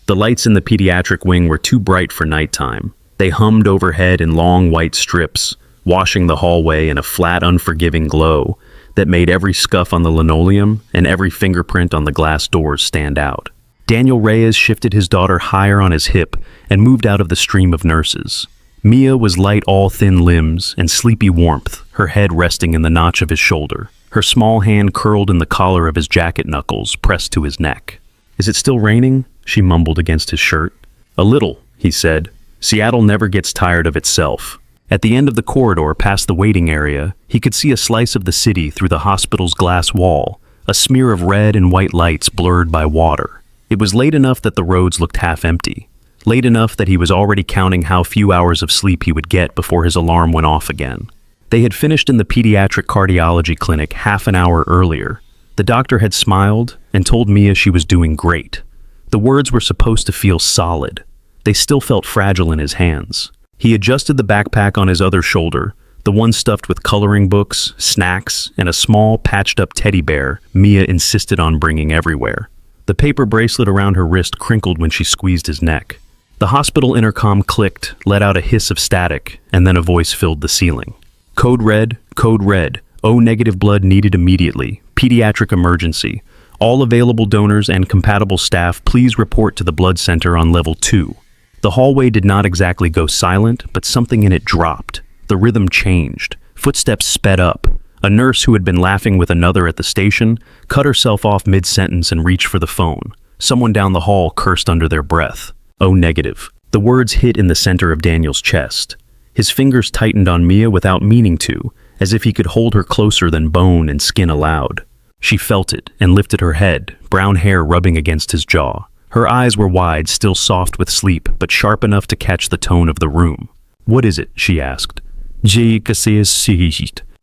The lights in the pediatric wing were too bright for nighttime. They hummed overhead in long white strips, washing the hallway in a flat, unforgiving glow that made every scuff on the linoleum and every fingerprint on the glass doors stand out. Daniel Reyes shifted his daughter higher on his hip and moved out of the stream of nurses. Mia was light, all thin limbs and sleepy warmth, her head resting in the notch of his shoulder. Her small hand curled in the collar of his jacket knuckles, pressed to his neck. "Is it still raining?" she mumbled against his shirt. "A little," he said. "Seattle never gets tired of itself." At the end of the corridor, past the waiting area, he could see a slice of the city through the hospital's glass wall, a smear of red and white lights blurred by water. It was late enough that the roads looked half empty. Late enough that he was already counting how few hours of sleep he would get before his alarm went off again. They had finished in the pediatric cardiology clinic half an hour earlier. The doctor had smiled and told Mia she was doing great. The words were supposed to feel solid. They still felt fragile in his hands. He adjusted the backpack on his other shoulder, the one stuffed with coloring books, snacks, and a small, patched-up teddy bear Mia insisted on bringing everywhere. The paper bracelet around her wrist crinkled when she squeezed his neck. The hospital intercom clicked, let out a hiss of static, and then a voice filled the ceiling. Code red, code red. O-negative blood needed immediately. Pediatric emergency. All available donors and compatible staff, please report to the blood center on level 2. The hallway did not exactly go silent, but something in it dropped. The rhythm changed. Footsteps sped up. A nurse who had been laughing with another at the station cut herself off mid-sentence and reached for the phone. Someone down the hall cursed under their breath. O-negative. The words hit in the center of Daniel's chest. His fingers tightened on Mia without meaning to, as if he could hold her closer than bone and skin allowed. She felt it and lifted her head, brown hair rubbing against his jaw. Her eyes were wide, still soft with sleep, but sharp enough to catch the tone of the room. "What is it?" she asked.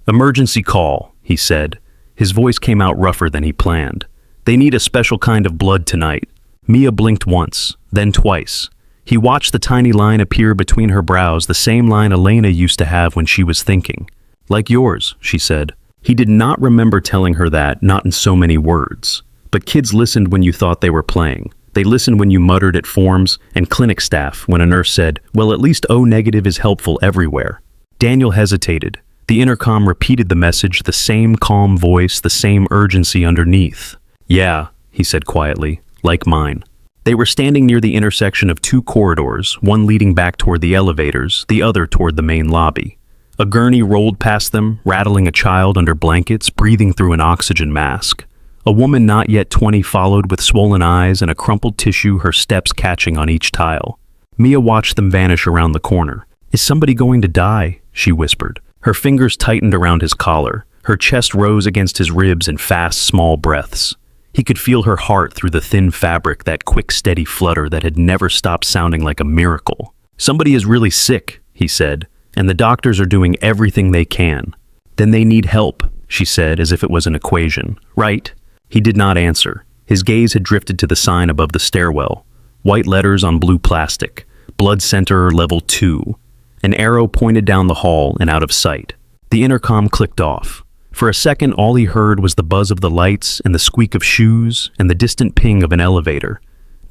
"Emergency call," he said. His voice came out rougher than he planned. "They need a special kind of blood tonight." Mia blinked once, then twice. He watched the tiny line appear between her brows, the same line Elena used to have when she was thinking. "Like yours," she said. He did not remember telling her that, not in so many words. But kids listened when you thought they were playing. They listened when you muttered at forms, and clinic staff when a nurse said, "Well, at least O-negative is helpful everywhere." Daniel hesitated. The intercom repeated the message, the same calm voice, the same urgency underneath. "Yeah," he said quietly, "like mine." They were standing near the intersection of two corridors, one leading back toward the elevators, the other toward the main lobby. A gurney rolled past them, rattling a child under blankets, breathing through an oxygen mask. A woman not yet 20 followed with swollen eyes and a crumpled tissue, her steps catching on each tile. Mia watched them vanish around the corner. "Is somebody going to die?" she whispered. Her fingers tightened around his collar. Her chest rose against his ribs in fast, small breaths. He could feel her heart through the thin fabric, that quick, steady flutter that had never stopped sounding like a miracle. "Somebody is really sick," he said, "and the doctors are doing everything they can." "Then they need help," she said, as if it was an equation. "Right?" He did not answer. His gaze had drifted to the sign above the stairwell. White letters on blue plastic. Blood Center Level 2. An arrow pointed down the hall and out of sight. The intercom clicked off. For a second, all he heard was the buzz of the lights and the squeak of shoes and the distant ping of an elevator.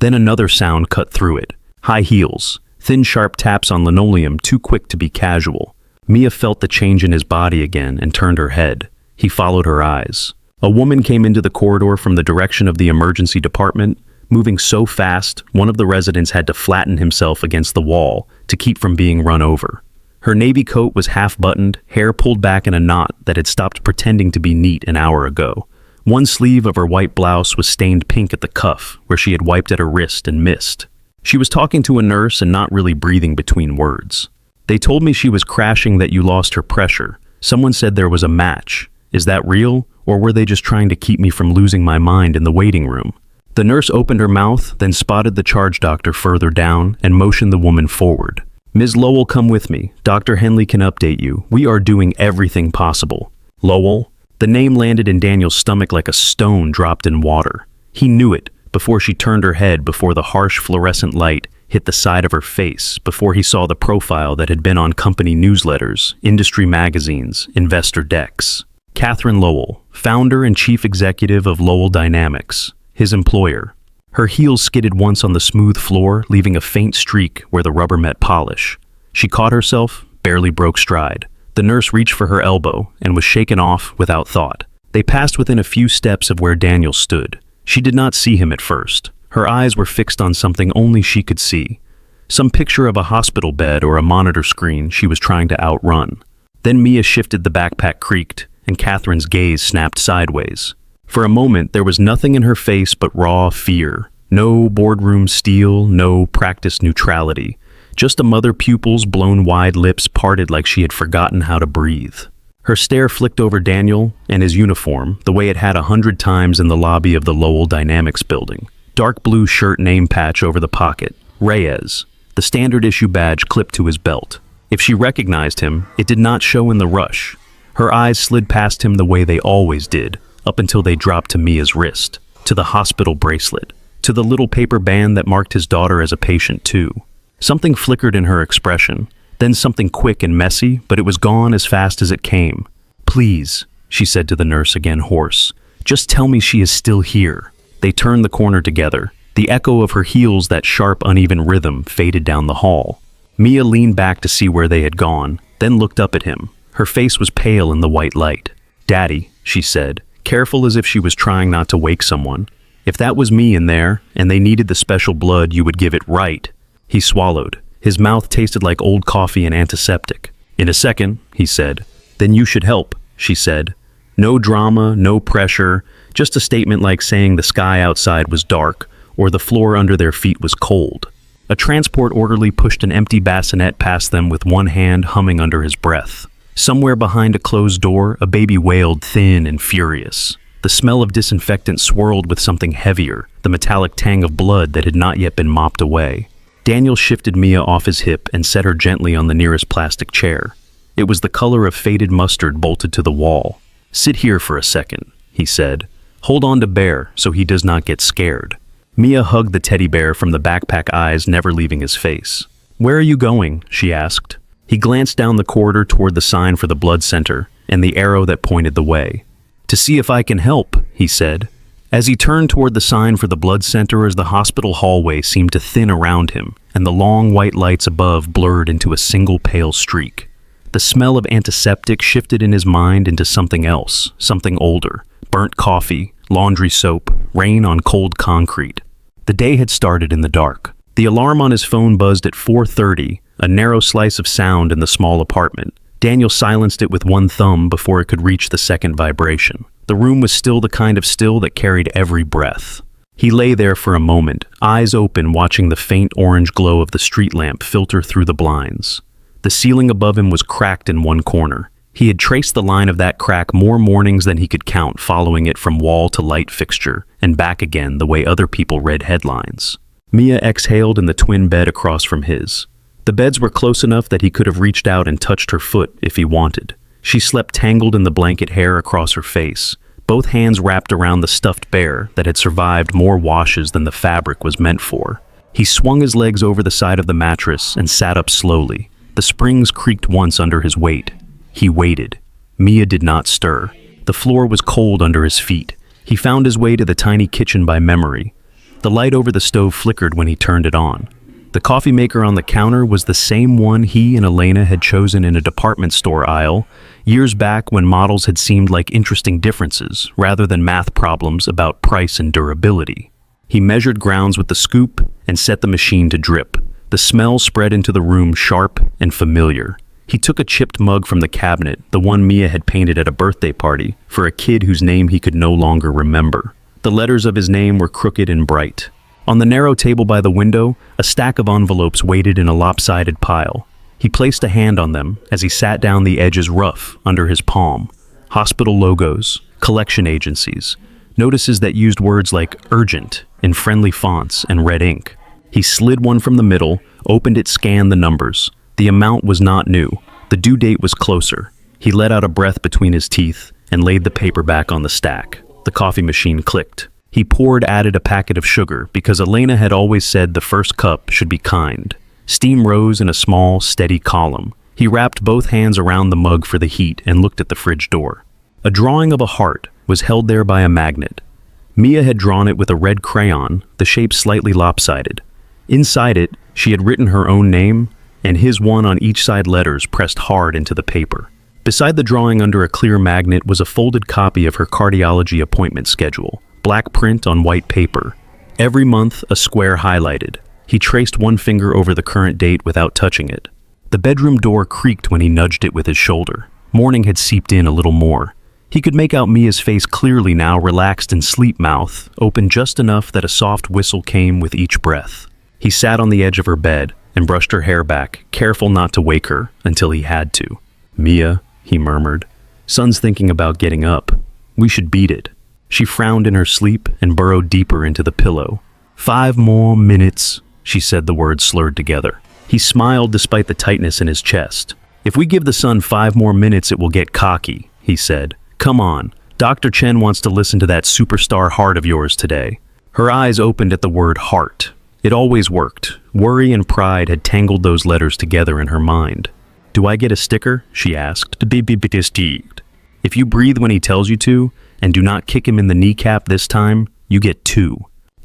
Then another sound cut through it. High heels. Thin, sharp taps on linoleum, too quick to be casual. Mia felt the change in his body again and turned her head. He followed her eyes. A woman came into the corridor from the direction of the emergency department. Moving so fast, one of the residents had to flatten himself against the wall to keep from being run over. Her navy coat was half-buttoned, hair pulled back in a knot that had stopped pretending to be neat an hour ago. One sleeve of her white blouse was stained pink at the cuff, where she had wiped at her wrist and missed. She was talking to a nurse and not really breathing between words. "They told me she was crashing, that you lost her pressure. Someone said there was a match. Is that real, or were they just trying to keep me from losing my mind in the waiting room?" The nurse opened her mouth, then spotted the charge doctor further down and motioned the woman forward. "Ms. Lowell, come with me. Dr. Henley can update you. We are doing everything possible." Lowell? The name landed in Daniel's stomach like a stone dropped in water. He knew it before she turned her head, before the harsh fluorescent light hit the side of her face, before he saw the profile that had been on company newsletters, industry magazines, investor decks. Catherine Lowell, founder and chief executive of Lowell Dynamics, his employer. Her heels skidded once on the smooth floor, leaving a faint streak where the rubber met polish. She caught herself, barely broke stride. The nurse reached for her elbow and was shaken off without thought. They passed within a few steps of where Daniel stood. She did not see him at first. Her eyes were fixed on something only she could see. Some picture of a hospital bed or a monitor screen she was trying to outrun. Then Mia shifted, the backpack creaked, and Catherine's gaze snapped sideways. For a moment, there was nothing in her face but raw fear. No boardroom steel, no practiced neutrality. Just a mother pupil's blown wide, lips parted like she had forgotten how to breathe. Her stare flicked over Daniel and his uniform, the way it had 100 times in the lobby of the Lowell Dynamics building. Dark blue shirt, name patch over the pocket. Reyes. The standard issue badge clipped to his belt. If she recognized him, it did not show in the rush. Her eyes slid past him the way they always did, up until they dropped to Mia's wrist, to the hospital bracelet, to the little paper band that marked his daughter as a patient too. Something flickered in her expression, then something quick and messy, but it was gone as fast as it came. "Please," she said to the nurse, again hoarse, "just tell me she is still here." They turned the corner together. The echo of her heels, that sharp, uneven rhythm, faded down the hall. Mia leaned back to see where they had gone, then looked up at him. Her face was pale in the white light. "Daddy," she said, careful as if she was trying not to wake someone. "If that was me in there, and they needed the special blood, you would give it right." He swallowed. His mouth tasted like old coffee and antiseptic. "In a second," he said. "Then you should help," she said. No drama, no pressure, just a statement like saying the sky outside was dark or the floor under their feet was cold. A transport orderly pushed an empty bassinet past them with one hand, humming under his breath. Somewhere behind a closed door, a baby wailed, thin and furious. The smell of disinfectant swirled with something heavier, the metallic tang of blood that had not yet been mopped away. Daniel shifted Mia off his hip and set her gently on the nearest plastic chair. It was the color of faded mustard bolted to the wall. "Sit here for a second," he said. "Hold on to Bear so he does not get scared." Mia hugged the teddy bear from the backpack, eyes never leaving his face. "Where are you going?" she asked. He glanced down the corridor toward the sign for the blood center and the arrow that pointed the way. "To see if I can help," he said. As he turned toward the sign for the blood center, as the hospital hallway seemed to thin around him, and the long white lights above blurred into a single pale streak. The smell of antiseptic shifted in his mind into something else, something older. Burnt coffee, laundry soap, rain on cold concrete. The day had started in the dark. The alarm on his phone buzzed at 4:30, a narrow slice of sound in the small apartment. Daniel silenced it with one thumb before it could reach the second vibration. The room was still, the kind of still that carried every breath. He lay there for a moment, eyes open, watching the faint orange glow of the street lamp filter through the blinds. The ceiling above him was cracked in one corner. He had traced the line of that crack more mornings than he could count, following it from wall to light fixture, and back again the way other people read headlines. Mia exhaled in the twin bed across from his. The beds were close enough that he could have reached out and touched her foot if he wanted. She slept tangled in the blanket, hair across her face, both hands wrapped around the stuffed bear that had survived more washes than the fabric was meant for. He swung his legs over the side of the mattress and sat up slowly. The springs creaked once under his weight. He waited. Mia did not stir. The floor was cold under his feet. He found his way to the tiny kitchen by memory. The light over the stove flickered when he turned it on. The coffee maker on the counter was the same one he and Elena had chosen in a department store aisle, years back when models had seemed like interesting differences rather than math problems about price and durability. He measured grounds with the scoop and set the machine to drip. The smell spread into the room, sharp and familiar. He took a chipped mug from the cabinet, the one Mia had painted at a birthday party, for a kid whose name he could no longer remember. The letters of his name were crooked and bright. On the narrow table by the window, a stack of envelopes waited in a lopsided pile. He placed a hand on them as he sat down, the edges rough under his palm. Hospital logos, collection agencies, notices that used words like urgent in friendly fonts and red ink. He slid one from the middle, opened it, scanned the numbers. The amount was not new. The due date was closer. He let out a breath between his teeth and laid the paper back on the stack. The coffee machine clicked. He poured, added a packet of sugar, because Elena had always said the first cup should be kind. Steam rose in a small, steady column. He wrapped both hands around the mug for the heat and looked at the fridge door. A drawing of a heart was held there by a magnet. Mia had drawn it with a red crayon, the shape slightly lopsided. Inside it, she had written her own name, and his one on each side letters pressed hard into the paper. Beside the drawing under a clear magnet was a folded copy of her cardiology appointment schedule, black print on white paper. Every month, a square highlighted. He traced one finger over the current date without touching it. The bedroom door creaked when he nudged it with his shoulder. Morning had seeped in a little more. He could make out Mia's face clearly now, relaxed in sleep mouth, open just enough that a soft whistle came with each breath. He sat on the edge of her bed and brushed her hair back, careful not to wake her until he had to. "Mia," he murmured. "Son's thinking about getting up. We should beat it." She frowned in her sleep and burrowed deeper into the pillow. "5 more minutes," she said, the words slurred together. He smiled despite the tightness in his chest. "If we give the son 5 more minutes, it will get cocky," he said. "Come on, Dr. Chen wants to listen to that superstar heart of yours today." Her eyes opened at the word heart. It always worked. Worry and pride had tangled those letters together in her mind. "Do I get a sticker?" she asked. "If you breathe when he tells you to, and do not kick him in the kneecap this time, you get 2.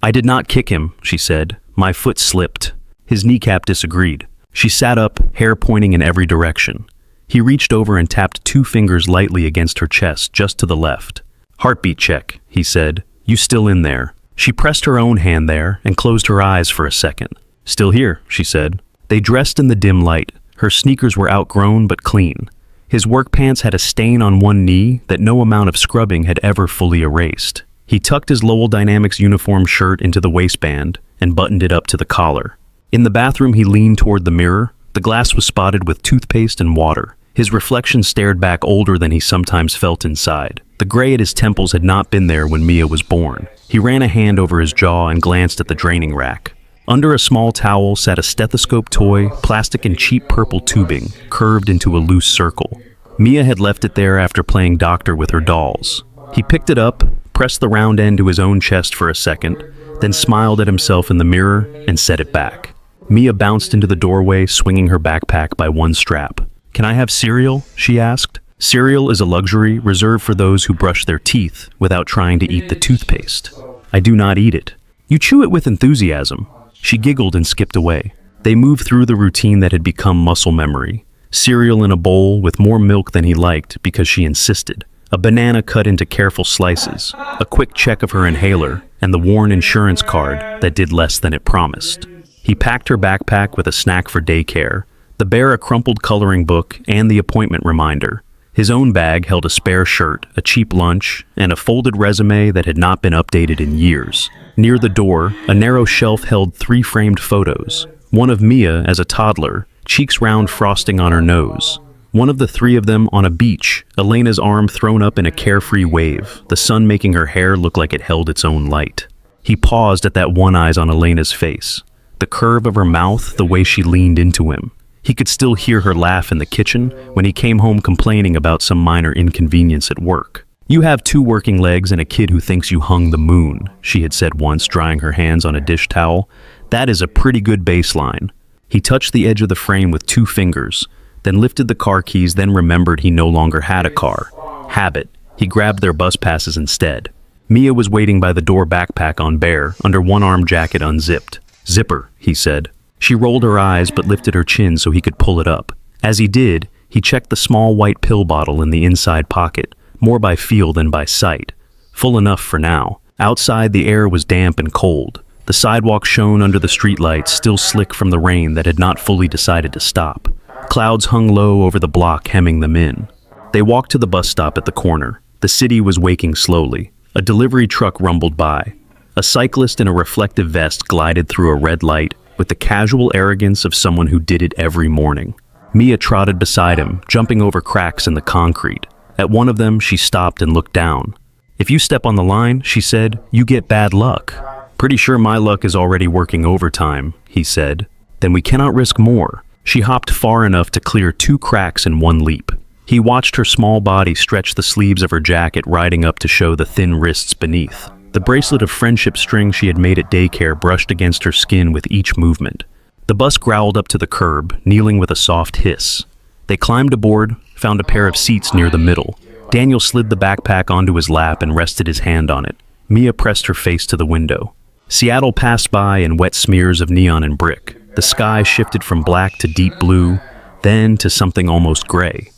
"I did not kick him," she said. "My foot slipped." His kneecap disagreed. She sat up, hair pointing in every direction. He reached over and tapped 2 fingers lightly against her chest, just to the left. "Heartbeat check," he said. "You still in there?" She pressed her own hand there and closed her eyes for a second. "Still here," she said. They dressed in the dim light. Her sneakers were outgrown but clean. His work pants had a stain on one knee that no amount of scrubbing had ever fully erased. He tucked his Lowell Dynamics uniform shirt into the waistband and buttoned it up to the collar. In the bathroom, he leaned toward the mirror. The glass was spotted with toothpaste and water. His reflection stared back older than he sometimes felt inside. The gray at his temples had not been there when Mia was born. He ran a hand over his jaw and glanced at the draining rack. Under a small towel sat a stethoscope toy, plastic and cheap purple tubing, curved into a loose circle. Mia had left it there after playing doctor with her dolls. He picked it up, pressed the round end to his own chest for a second, then smiled at himself in the mirror and set it back. Mia bounced into the doorway, swinging her backpack by one strap. "Can I have cereal?" she asked. Cereal is a luxury reserved for those who brush their teeth without trying to eat the toothpaste. "I do not eat it." "You chew it with enthusiasm." She giggled and skipped away. They moved through the routine that had become muscle memory. Cereal in a bowl with more milk than he liked because she insisted. A banana cut into careful slices. A quick check of her inhaler and the worn insurance card that did less than it promised. He packed her backpack with a snack for daycare, the bear a crumpled coloring book, and the appointment reminder. His own bag held a spare shirt, a cheap lunch, and a folded resume that had not been updated in years. Near the door, a narrow shelf held 3 framed photos. One of Mia as a toddler, cheeks round frosting on her nose. One of the 3 of them on a beach, Elena's arm thrown up in a carefree wave, the sun making her hair look like it held its own light. He paused at that one eyes on Elena's face. The curve of her mouth, the way she leaned into him. He could still hear her laugh in the kitchen when he came home complaining about some minor inconvenience at work. "You have 2 working legs and a kid who thinks you hung the moon," she had said once, drying her hands on a dish towel. "That is a pretty good baseline." He touched the edge of the frame with 2 fingers, then lifted the car keys, then remembered he no longer had a car. Habit. He grabbed their bus passes instead. Mia was waiting by the door, backpack on bare, under one-arm jacket unzipped. "Zipper," he said. She rolled her eyes but lifted her chin so he could pull it up. As he did, he checked the small white pill bottle in the inside pocket, more by feel than by sight. Full enough for now. Outside, the air was damp and cold. The sidewalk shone under the streetlights, still slick from the rain that had not fully decided to stop. Clouds hung low over the block, hemming them in. They walked to the bus stop at the corner. The city was waking slowly. A delivery truck rumbled by. A cyclist in a reflective vest glided through a red light with the casual arrogance of someone who did it every morning. Mia trotted beside him, jumping over cracks in the concrete. At one of them, she stopped and looked down. "If you step on the line," she said, "you get bad luck." "Pretty sure my luck is already working overtime," he said. "Then we cannot risk more." She hopped far enough to clear 2 cracks in one leap. He watched her small body stretch the sleeves of her jacket, riding up to show the thin wrists beneath. The bracelet of friendship string she had made at daycare brushed against her skin with each movement. The bus growled up to the curb, kneeling with a soft hiss. They climbed aboard, found a pair of seats near the middle. Daniel slid the backpack onto his lap and rested his hand on it. Mia pressed her face to the window. Seattle passed by in wet smears of neon and brick. The sky shifted from black to deep blue, then to something almost gray.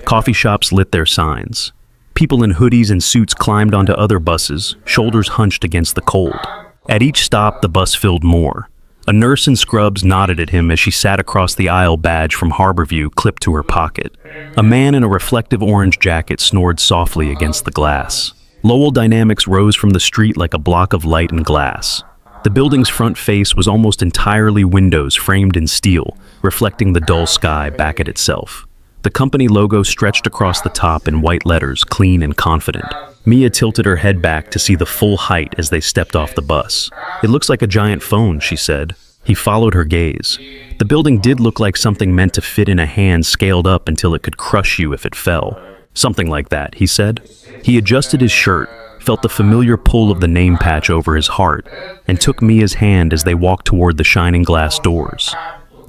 Coffee shops lit their signs. People in hoodies and suits climbed onto other buses, shoulders hunched against the cold. At each stop, the bus filled more. A nurse in scrubs nodded at him as she sat across the aisle, badge from Harborview clipped to her pocket. A man in a reflective orange jacket snored softly against the glass. Lowell Dynamics rose from the street like a block of light and glass. The building's front face was almost entirely windows framed in steel, reflecting the dull sky back at itself. The company logo stretched across the top in white letters, clean and confident. Mia tilted her head back to see the full height as they stepped off the bus. "It looks like a giant phone," she said. He followed her gaze. The building did look like something meant to fit in a hand scaled up until it could crush you if it fell. "Something like that," he said. He adjusted his shirt, felt the familiar pull of the name patch over his heart, and took Mia's hand as they walked toward the shining glass doors.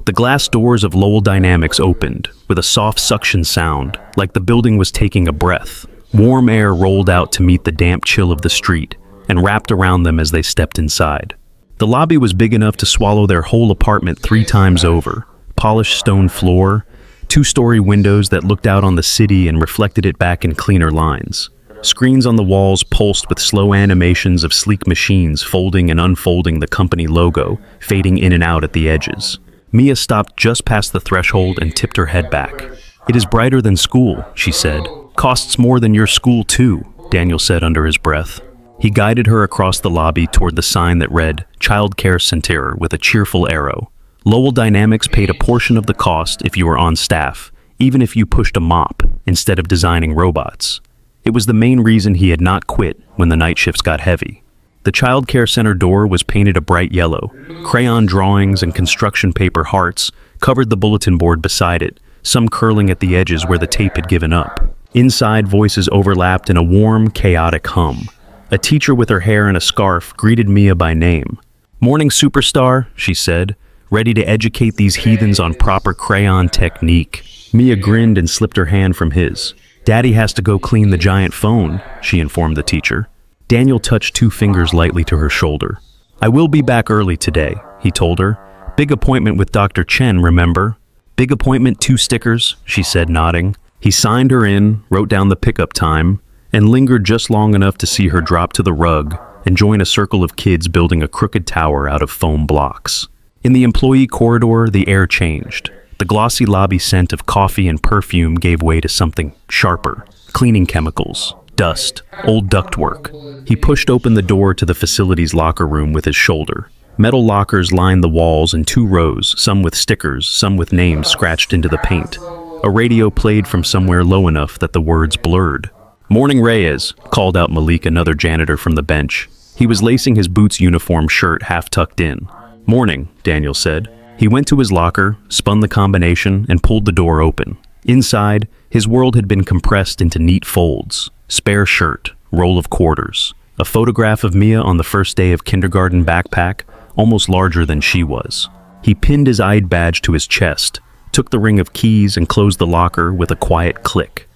The glass doors of Lowell Dynamics opened, with a soft suction sound, like the building was taking a breath. Warm air rolled out to meet the damp chill of the street, and wrapped around them as they stepped inside. The lobby was big enough to swallow their whole apartment 3 times over. Polished stone floor, 2-story windows that looked out on the city and reflected it back in cleaner lines. Screens on the walls pulsed with slow animations of sleek machines folding and unfolding the company logo, fading in and out at the edges. Mia stopped just past the threshold and tipped her head back. "It is brighter than school," she said. "Costs more than your school, too," Daniel said under his breath. He guided her across the lobby toward the sign that read, "Child Care Center," with a cheerful arrow. Lowell Dynamics paid a portion of the cost if you were on staff, even if you pushed a mop instead of designing robots. It was the main reason he had not quit when the night shifts got heavy. The Child Care Center door was painted a bright yellow. Crayon drawings and construction paper hearts covered the bulletin board beside it, some curling at the edges where the tape had given up. Inside, voices overlapped in a warm, chaotic hum. A teacher with her hair in a scarf greeted Mia by name. "Morning, superstar," she said, ready to educate these heathens on proper crayon technique. Mia grinned and slipped her hand from his. "Daddy has to go clean the giant phone," she informed the teacher. Daniel touched 2 fingers lightly to her shoulder. "I will be back early today," he told her. "Big appointment with Dr. Chen, remember?" "Big appointment, 2 stickers," she said, nodding. He signed her in, wrote down the pickup time, and lingered just long enough to see her drop to the rug and join a circle of kids building a crooked tower out of foam blocks. In the employee corridor, the air changed. The glossy lobby scent of coffee and perfume gave way to something sharper. Cleaning chemicals, dust, old ductwork. He pushed open the door to the facility's locker room with his shoulder. Metal lockers lined the walls in 2 rows, some with stickers, some with names scratched into the paint. A radio played from somewhere low enough that the words blurred. "Morning, Reyes," called out Malik, another janitor from the bench. He was lacing his boots uniform shirt half tucked in. "Morning," Daniel said. He went to his locker, spun the combination, and pulled the door open. Inside, his world had been compressed into neat folds. Spare shirt, roll of quarters, a photograph of Mia on the first day of kindergarten backpack, almost larger than she was. He pinned his ID badge to his chest, took the ring of keys and closed the locker with a quiet click.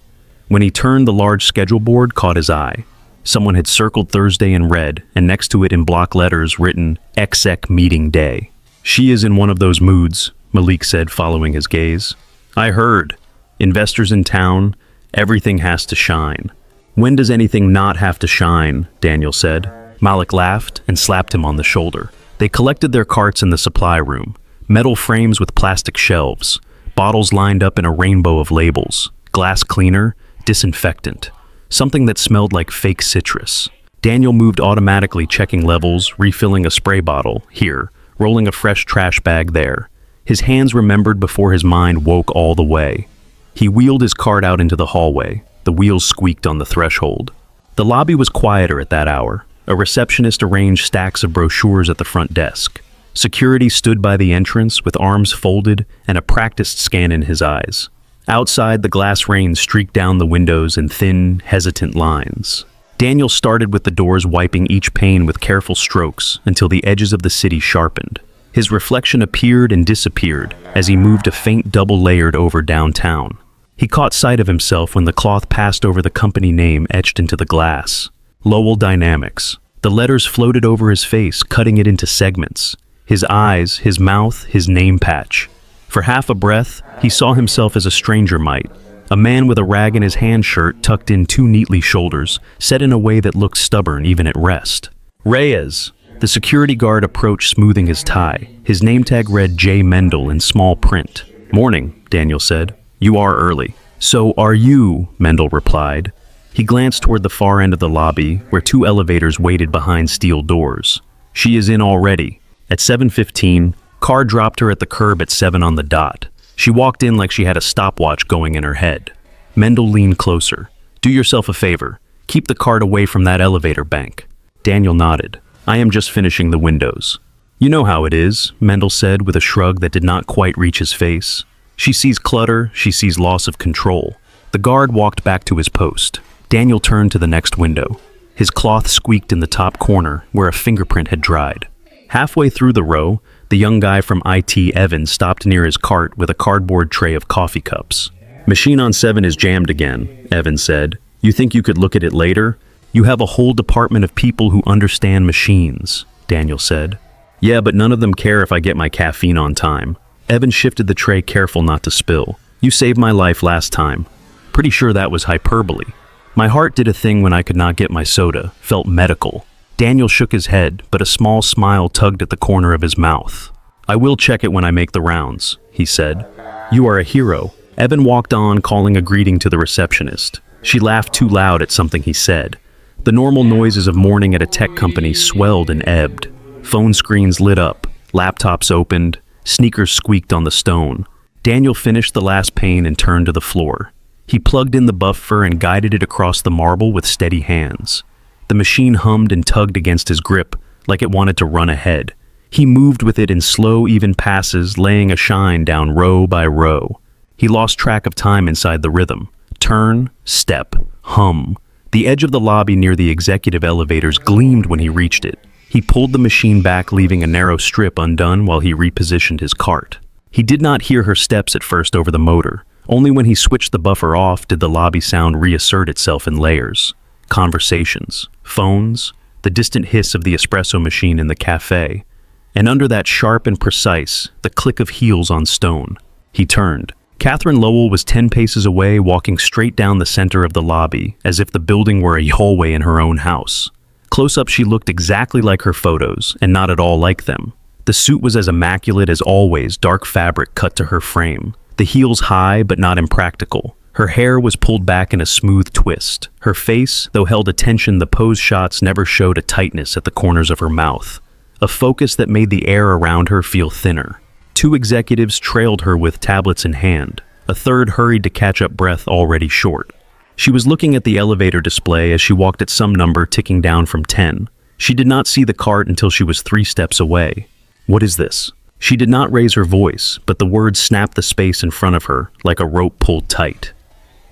When he turned, the large schedule board caught his eye. Someone had circled Thursday in red, and next to it in block letters written, "Exec Meeting Day." "She is in one of those moods," Malik said, following his gaze. "I heard. Investors in town, everything has to shine." "When does anything not have to shine?" Daniel said. Malik laughed and slapped him on the shoulder. They collected their carts in the supply room, metal frames with plastic shelves, bottles lined up in a rainbow of labels, glass cleaner, disinfectant, something that smelled like fake citrus. Daniel moved automatically, checking levels, refilling a spray bottle here, rolling a fresh trash bag there. His hands remembered before his mind woke all the way. He wheeled his cart out into the hallway. The wheels squeaked on the threshold. The lobby was quieter at that hour. A receptionist arranged stacks of brochures at the front desk. Security stood by the entrance with arms folded and a practiced scan in his eyes. Outside, the glass rain streaked down the windows in thin, hesitant lines. Daniel started with the doors, wiping each pane with careful strokes until the edges of the city sharpened. His reflection appeared and disappeared as he moved a faint double-layered over downtown. He caught sight of himself when the cloth passed over the company name etched into the glass. Lowell Dynamics. The letters floated over his face, cutting it into segments. His eyes, his mouth, his name patch. For half a breath, he saw himself as a stranger might. A man with a rag in his hand shirt tucked in too neatly shoulders, set in a way that looked stubborn even at rest. Reyes. The security guard approached, smoothing his tie. His name tag read J. Mendel in small print. "Morning," Daniel said. "You are early." "So are you," Mendel replied. He glanced toward the far end of the lobby, where two elevators waited behind steel doors. "She is in already." At 7:15, car dropped her at the curb at 7 on the dot. She walked in like she had a stopwatch going in her head. Mendel leaned closer. "Do yourself a favor. Keep the cart away from that elevator bank." Daniel nodded. "I am just finishing the windows." "You know how it is," Mendel said with a shrug that did not quite reach his face. "She sees clutter, she sees loss of control." The guard walked back to his post. Daniel turned to the next window. His cloth squeaked in the top corner, where a fingerprint had dried. Halfway through the row, the young guy from IT, Evan, stopped near his cart with a cardboard tray of coffee cups. "Machine on 7 is jammed again," Evan said. "You think you could look at it later?" "You have a whole department of people who understand machines," Daniel said. "Yeah, but none of them care if I get my caffeine on time." Evan shifted the tray, careful not to spill. "You saved my life last time." Pretty sure that was hyperbole. "My heart did a thing when I could not get my soda, felt medical." Daniel shook his head, but a small smile tugged at the corner of his mouth. "I will check it when I make the rounds," he said. "You are a hero." Evan walked on, calling a greeting to the receptionist. She laughed too loud at something he said. The normal noises of morning at a tech company swelled and ebbed. Phone screens lit up, laptops opened, sneakers squeaked on the stone. Daniel finished the last pane and turned to the floor. He plugged in the buffer and guided it across the marble with steady hands. The machine hummed and tugged against his grip, like it wanted to run ahead. He moved with it in slow, even passes, laying a shine down row by row. He lost track of time inside the rhythm. Turn, step, hum. The edge of the lobby near the executive elevators gleamed when he reached it. He pulled the machine back, leaving a narrow strip undone while he repositioned his cart. He did not hear her steps at first over the motor. Only when he switched the buffer off did the lobby sound reassert itself in layers. Conversations, phones, the distant hiss of the espresso machine in the cafe, and under that sharp and precise, the click of heels on stone. He turned. Catherine Lowell was 10 paces away, walking straight down the center of the lobby, as if the building were a hallway in her own house. Close up, she looked exactly like her photos, and not at all like them. The suit was as immaculate as always, dark fabric cut to her frame. The heels high, but not impractical. Her hair was pulled back in a smooth twist. Her face, though held attention, the pose shots never showed a tightness at the corners of her mouth. A focus that made the air around her feel thinner. Two executives trailed her with tablets in hand. A third hurried to catch up, breath already short. She was looking at the elevator display as she walked at some number ticking down from 10. She did not see the cart until she was 3 steps away. "What is this?" She did not raise her voice, but the words snapped the space in front of her like a rope pulled tight.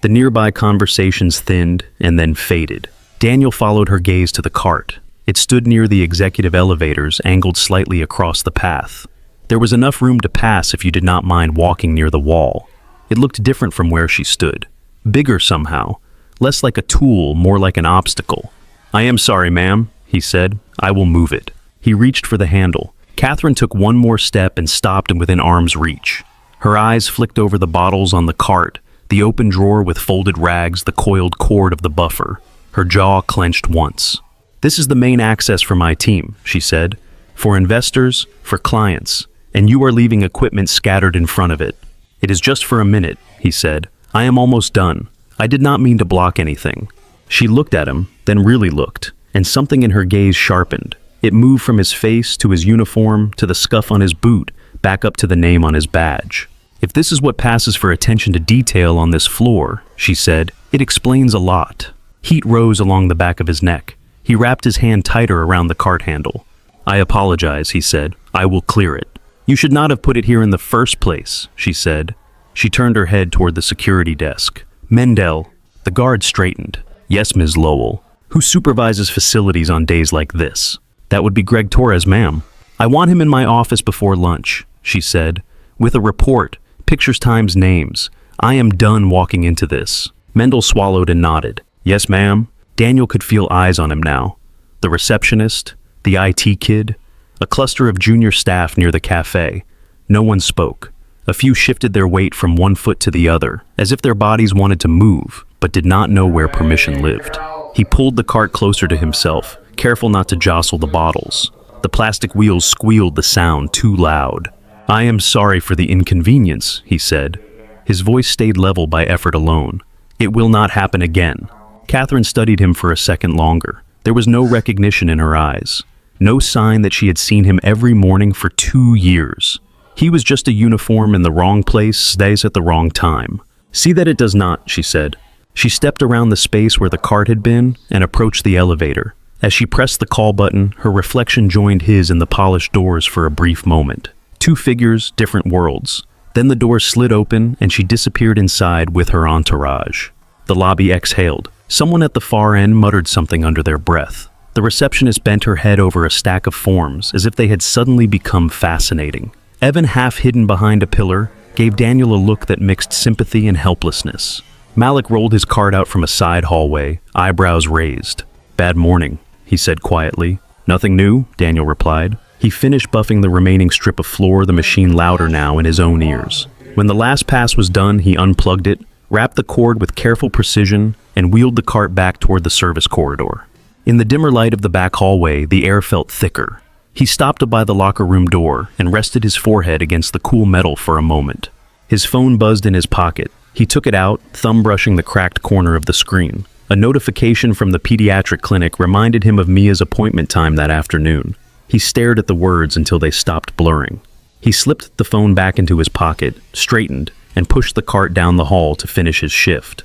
The nearby conversations thinned and then faded. Daniel followed her gaze to the cart. It stood near the executive elevators, angled slightly across the path. There was enough room to pass if you did not mind walking near the wall. It looked different from where she stood. Bigger somehow. Less like a tool, more like an obstacle. "I am sorry, ma'am," he said. "I will move it." He reached for the handle. Catherine took one more step and stopped within arm's reach. Her eyes flicked over the bottles on the cart, the open drawer with folded rags, the coiled cord of the buffer. Her jaw clenched once. "This is the main access for my team," she said. "For investors, for clients, and you are leaving equipment scattered in front of it." "It is just for a minute," he said. "I am almost done. I did not mean to block anything." She looked at him, then really looked, and something in her gaze sharpened. It moved from his face to his uniform to the scuff on his boot, back up to the name on his badge. "If this is what passes for attention to detail on this floor," she said, "it explains a lot." Heat rose along the back of his neck. He wrapped his hand tighter around the cart handle. "I apologize," he said. "I will clear it." "You should not have put it here in the first place," she said. She turned her head toward the security desk. "Mendel." The guard straightened. "Yes, Ms. Lowell. Who supervises facilities on days like this?" "That would be Greg Torres, ma'am." "I want him in my office before lunch," she said. "With a report, pictures times names. I am done walking into this." Mendel swallowed and nodded. "Yes, ma'am." Daniel could feel eyes on him now. The receptionist, the IT kid, a cluster of junior staff near the cafe. No one spoke. A few shifted their weight from one foot to the other, as if their bodies wanted to move, but did not know where permission lived. He pulled the cart closer to himself, careful not to jostle the bottles. The plastic wheels squealed the sound too loud. "I am sorry for the inconvenience," he said. His voice stayed level by effort alone. "It will not happen again." Catherine studied him for a second longer. There was no recognition in her eyes. No sign that she had seen him every morning for 2 years. He was just a uniform in the wrong place, stays at the wrong time. "See that it does not," she said. She stepped around the space where the cart had been and approached the elevator. As she pressed the call button, her reflection joined his in the polished doors for a brief moment. 2 figures, different worlds. Then the doors slid open and she disappeared inside with her entourage. The lobby exhaled. Someone at the far end muttered something under their breath. The receptionist bent her head over a stack of forms as if they had suddenly become fascinating. Evan, half hidden behind a pillar, gave Daniel a look that mixed sympathy and helplessness. Malik rolled his cart out from a side hallway, eyebrows raised. "Bad morning," he said quietly. "Nothing new," Daniel replied. He finished buffing the remaining strip of floor, the machine louder now in his own ears. When the last pass was done, he unplugged it, wrapped the cord with careful precision, and wheeled the cart back toward the service corridor. In the dimmer light of the back hallway, the air felt thicker. He stopped by the locker room door and rested his forehead against the cool metal for a moment. His phone buzzed in his pocket. He took it out, thumb brushing the cracked corner of the screen. A notification from the pediatric clinic reminded him of Mia's appointment time that afternoon. He stared at the words until they stopped blurring. He slipped the phone back into his pocket, straightened, and pushed the cart down the hall to finish his shift.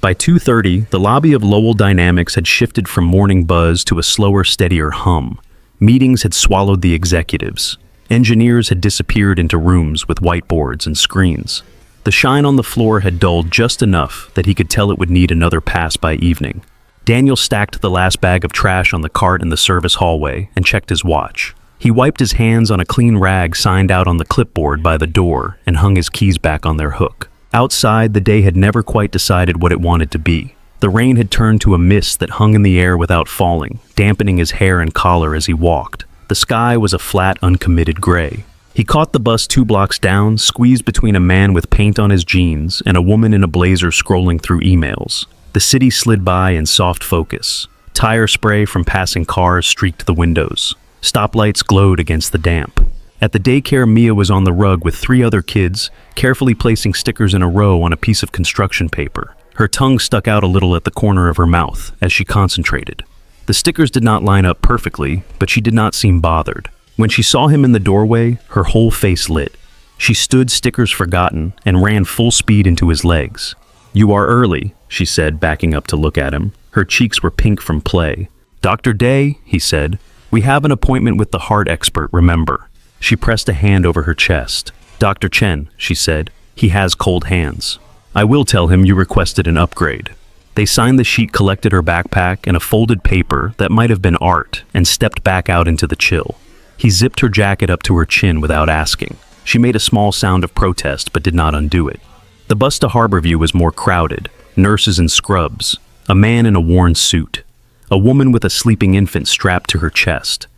By 2:30, the lobby of Lowell Dynamics had shifted from morning buzz to a slower, steadier hum. Meetings had swallowed the executives. Engineers had disappeared into rooms with whiteboards and screens. The shine on the floor had dulled just enough that he could tell it would need another pass by evening. Daniel stacked the last bag of trash on the cart in the service hallway and checked his watch. He wiped his hands on a clean rag signed out on the clipboard by the door and hung his keys back on their hook. Outside, the day had never quite decided what it wanted to be. The rain had turned to a mist that hung in the air without falling, dampening his hair and collar as he walked. The sky was a flat, uncommitted gray. He caught the bus 2 blocks down, squeezed between a man with paint on his jeans and a woman in a blazer scrolling through emails. The city slid by in soft focus. Tire spray from passing cars streaked the windows. Stoplights glowed against the damp. At the daycare, Mia was on the rug with 3 other kids, carefully placing stickers in a row on a piece of construction paper. Her tongue stuck out a little at the corner of her mouth as she concentrated. The stickers did not line up perfectly, but she did not seem bothered. When she saw him in the doorway, her whole face lit. She stood, stickers forgotten, and ran full speed into his legs. "You are early," she said, backing up to look at him. Her cheeks were pink from play. "Dr. Day," he said, "we have an appointment with the heart expert, remember." She pressed a hand over her chest. "Dr. Chen," she said, "he has cold hands. I will tell him you requested an upgrade." They signed the sheet, collected her backpack and a folded paper that might have been art, and stepped back out into the chill. He zipped her jacket up to her chin without asking. She made a small sound of protest but did not undo it. The bus to Harborview was more crowded, nurses in scrubs, a man in a worn suit, a woman with a sleeping infant strapped to her chest.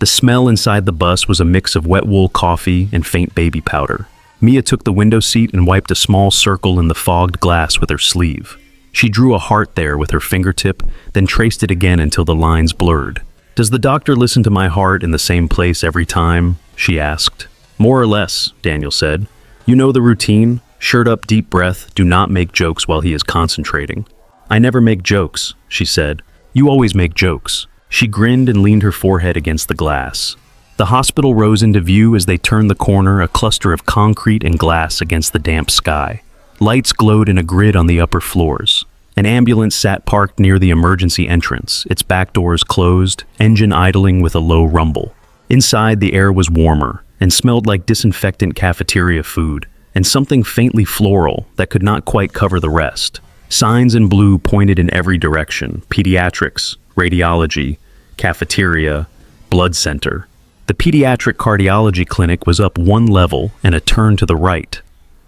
The smell inside the bus was a mix of wet wool, coffee, and faint baby powder. Mia took the window seat and wiped a small circle in the fogged glass with her sleeve. She drew a heart there with her fingertip, then traced it again until the lines blurred. "Does the doctor listen to my heart in the same place every time?" she asked. "More or less," Daniel said. "You know the routine. Shirt up, deep breath, do not make jokes while he is concentrating." "I never make jokes," she said. "You always make jokes." She grinned and leaned her forehead against the glass. The hospital rose into view as they turned the corner, a cluster of concrete and glass against the damp sky. Lights glowed in a grid on the upper floors. An ambulance sat parked near the emergency entrance, its back doors closed, engine idling with a low rumble. Inside, the air was warmer and smelled like disinfectant cafeteria food and something faintly floral that could not quite cover the rest. Signs in blue pointed in every direction: pediatrics, radiology, cafeteria, blood center. The pediatric cardiology clinic was up 1 level and a turn to the right.